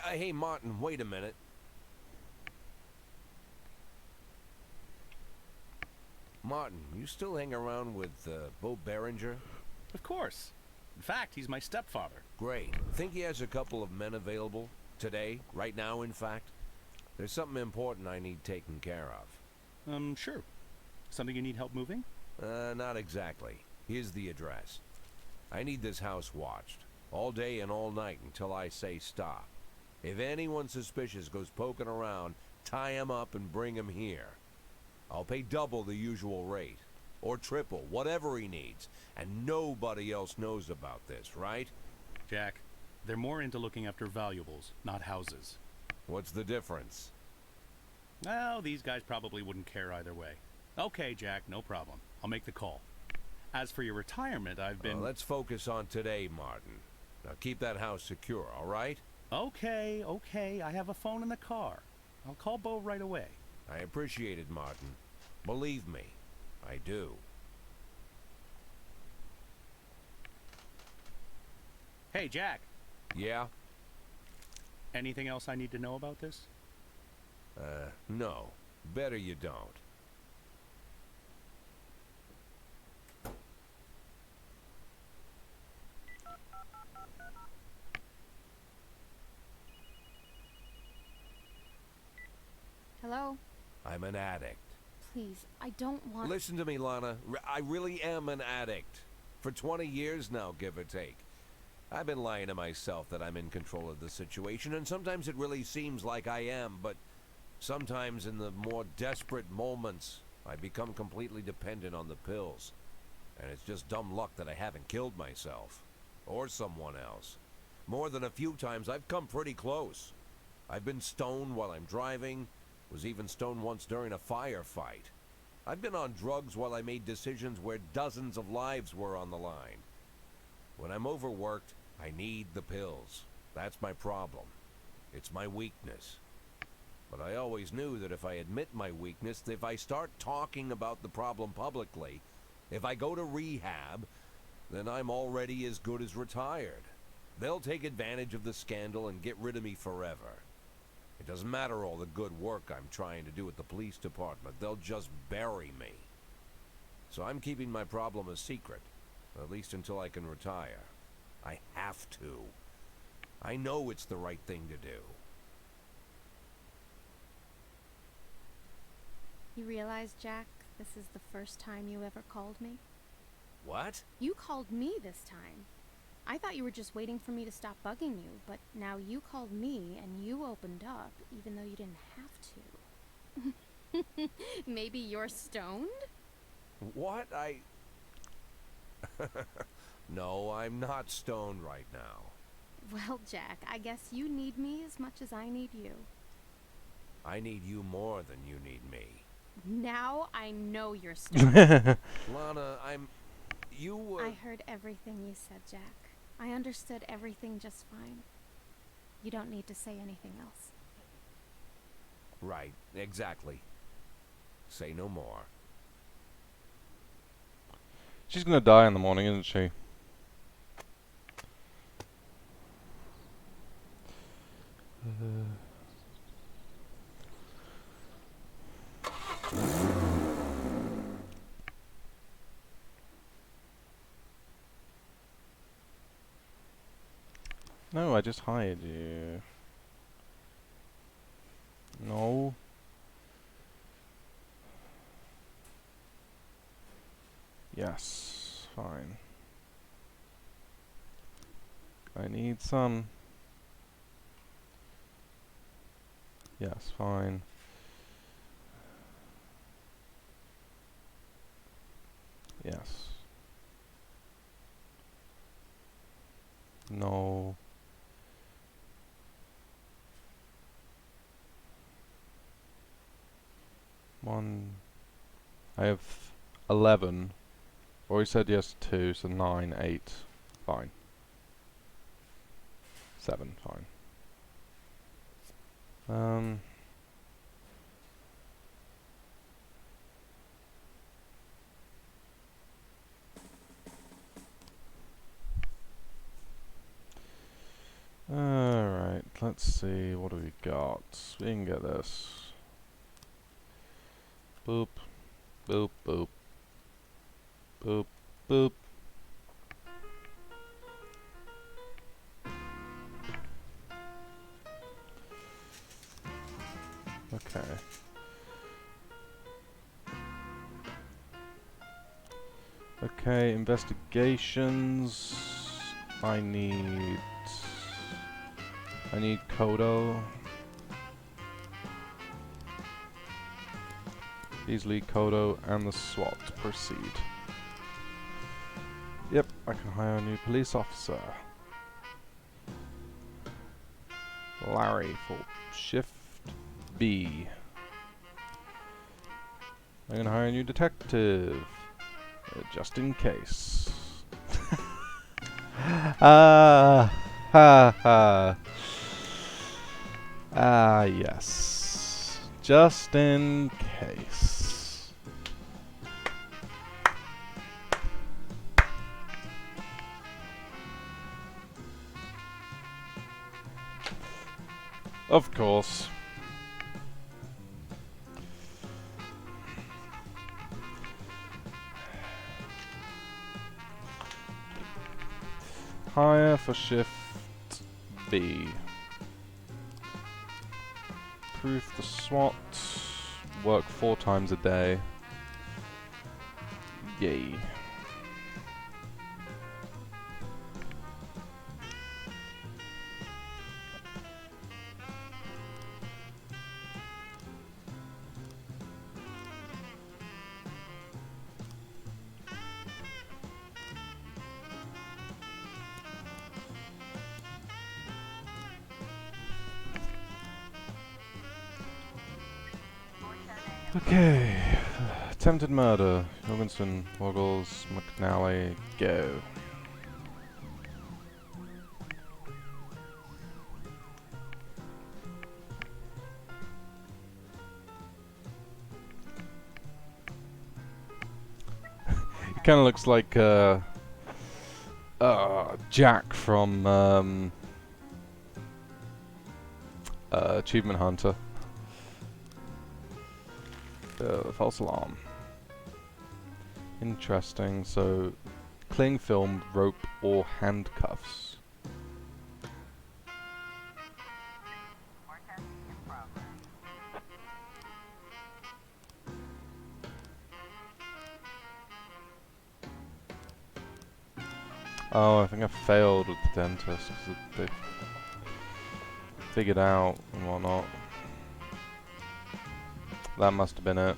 Hey, Martin, wait a minute. Martin, you still hang around with Bo Berenger? Of course. In fact, he's my stepfather. Great. Think he has a couple of men available? Today? Right now, in fact? There's something important I need taken care of. Sure. Something you need help moving? Not exactly. Here's the address. I need this house watched. All day and all night until I say stop. If anyone suspicious goes poking around, tie him up and bring him here. I'll pay double the usual rate. Or triple, whatever he needs. And nobody else knows about this, right? Jack, they're more into looking after valuables, not houses. What's the difference? Well, these guys probably wouldn't care either way. Okay, Jack, no problem. I'll make the call. As for your retirement, I've been... Let's focus on today, Martin. Now keep that house secure, all right? Okay. I have a phone in the car. I'll call Bo right away. I appreciate it, Martin. Believe me, I do. Hey, Jack. Yeah? Anything else I need to know about this? No. Better you don't. Hello? I'm an addict. Please, I don't want... Listen to me, Lana. I really am an addict. For 20 years now, give or take. I've been lying to myself that I'm in control of the situation, and sometimes it really seems like I am, but sometimes in the more desperate moments, I become completely dependent on the pills. And it's just dumb luck that I haven't killed myself. Or someone else. More than a few times, I've come pretty close. I've been stoned while I'm driving, was even stoned once during a firefight. I've been on drugs while I made decisions where dozens of lives were on the line. When I'm overworked, I need the pills. That's my problem. It's my weakness. But I always knew that if I admit my weakness, if I start talking about the problem publicly, if I go to rehab, then I'm already as good as retired. They'll take advantage of the scandal and get rid of me forever. It doesn't matter all the good work I'm trying to do at the police department. They'll just bury me. So I'm keeping my problem a secret, at least until I can retire. I have to. I know it's the right thing to do. You realize, Jack, this is the first time you ever called me? What? You called me this time. I thought you were just waiting for me to stop bugging you, but now you called me and you opened up, even though you didn't have to. Maybe you're stoned? What? No, I'm not stoned right now. Well, Jack, I guess you need me as much as I need you. I need you more than you need me. Now I know you're stoned. Lana, I heard everything you said, Jack. I understood everything just fine. You don't need to say anything else. Right, exactly. Say no more. She's gonna die in the morning, isn't she? No, I just hired you. No. Yes, fine. I need some. Yes, fine. Yes. No. One. I have 11. Or he said yes to 2, so 9, 8. Fine. 7, fine. Alright, let's see, what do we got? We can get this. Boop, boop, boop. Boop, boop. Okay. Okay, investigations. I need Kodo. Beasley, Kodo, and the SWAT to proceed. Yep, I can hire a new police officer. Larry for shift B. I'm gonna hire a new detective, just in case. Ha ha. Yes. Just in case. Of course. Hire for shift B. Proof the SWAT. Work 4 times a day. Yay. Okay. Attempted murder. Jorgensen, Woggles, McNally, go. He kind of looks like Jack from Achievement Hunter. False alarm. Interesting. So, cling film, rope, or handcuffs. Oh, I think I failed with the dentist because they figured out and whatnot. That must have been it.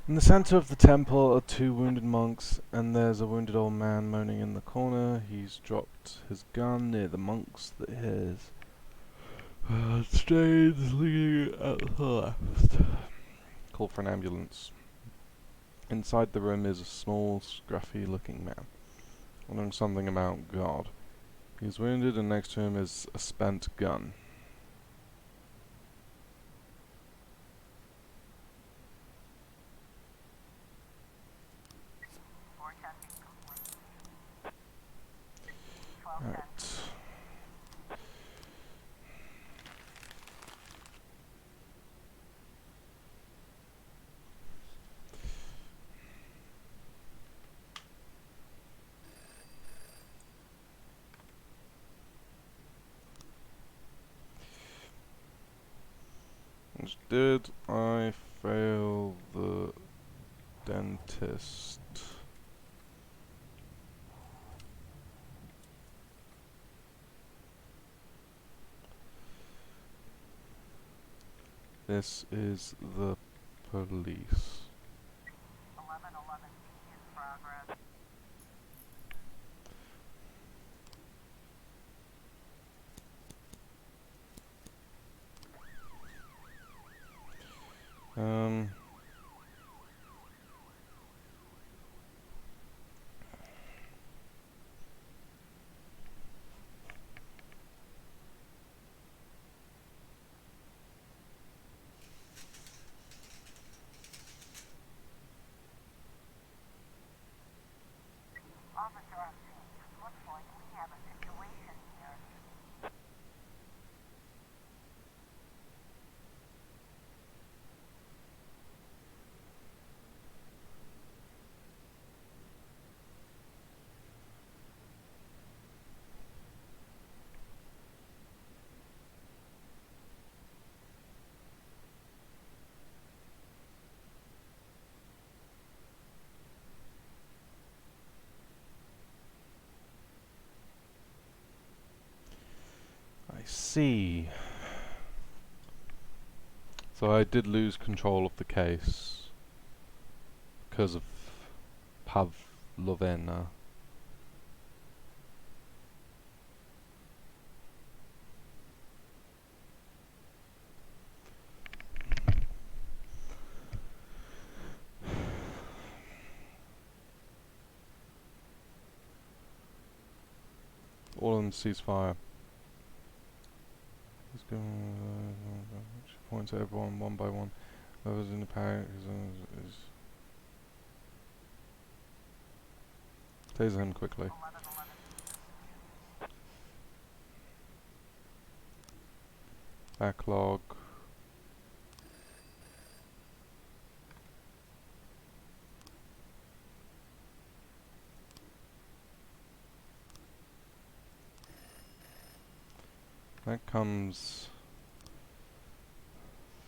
In the center of the temple are 2 wounded monks, and there's a wounded old man moaning in the corner. He's dropped his gun near the monks that his stains leading at the left. Call for an ambulance. Inside the room is a small, scruffy-looking man, wondering something about God. He's wounded, and next to him is a spent gun. Did I fail the dentist? This is the police. 1111B in progress. Um. Officer on scene. Looks like we have a situation here. I see. So I did lose control of the case because of Pavlovena. All in ceasefire. Let's go. She points at everyone one by one. Whoever's in the pack is taser him quickly. Backlog. That comes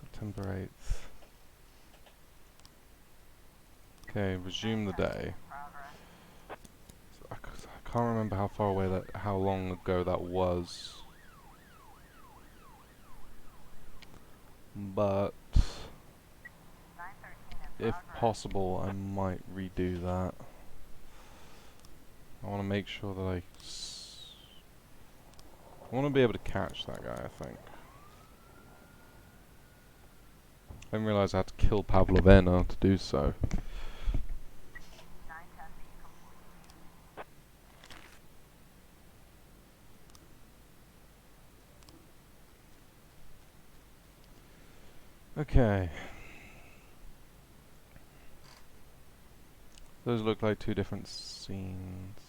September 8th. Okay, resume the day. So I can't remember how far away how long ago that was. But if possible, I might redo that. I want to make sure that I want to be able to catch that guy, I think. I didn't realize I had to kill Pavlovena to do so. Okay. Those look like two different scenes.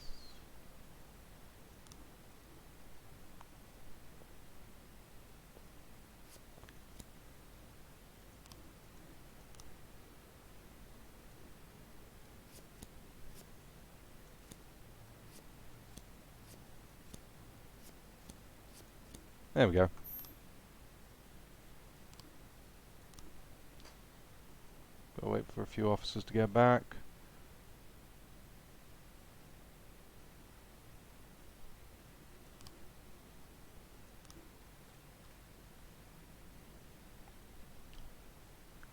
There we go. Gotta wait for a few officers to get back.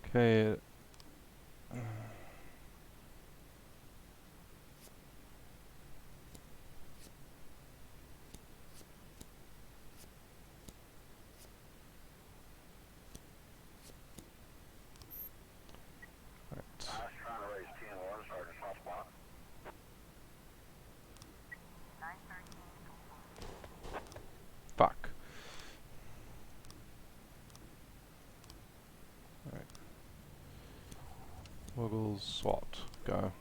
Okay. Fuck. Alright. Wiggles, SWAT, go.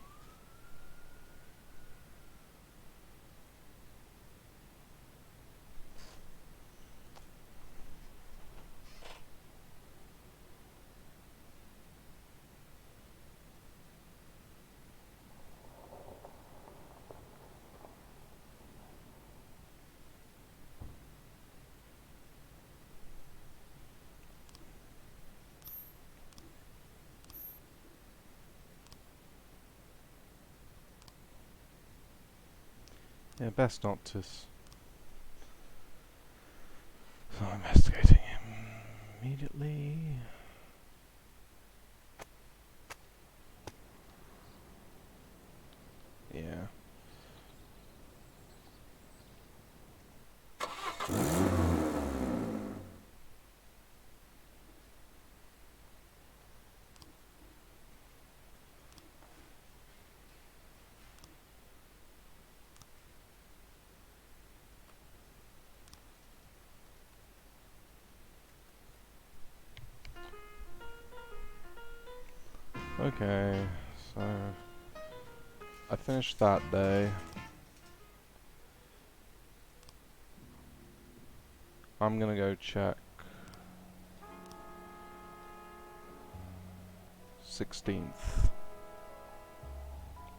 Yeah, best not to start investigating immediately. Yeah. Okay, so I finished that day. I'm gonna go check 16th,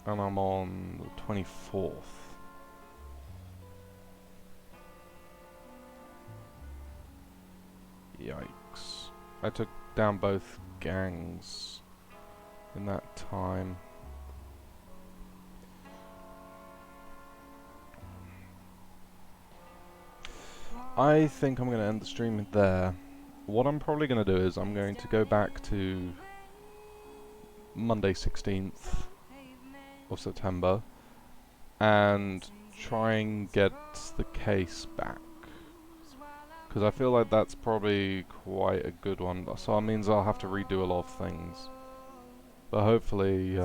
and I'm on the 24th. Yikes. I took down both gangs in that time. I think I'm going to end the stream there. What I'm probably going to do is I'm going to go back to Monday 16th of September and try and get the case back, because I feel like that's probably quite a good one. So that means I'll have to redo a lot of things, but hopefully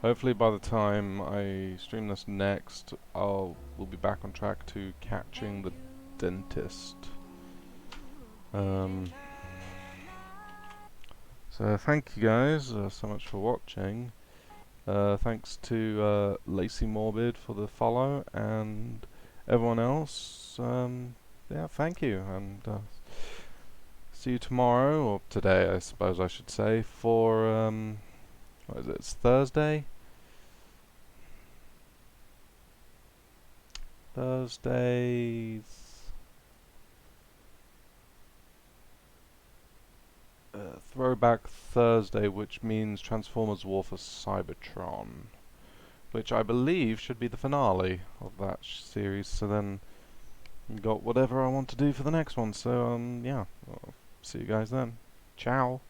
hopefully by the time I stream this next, we'll be back on track to catching the dentist. So thank you guys so much for watching. Thanks to Lacey Morbid for the follow, and everyone else. Yeah, thank you, and see you tomorrow, or today I suppose I should say, for what is it? It's Thursday. Throwback Thursday, which means Transformers War for Cybertron, which I believe should be the finale of that series. So then, got whatever I want to do for the next one. So yeah, I'll see you guys then. Ciao.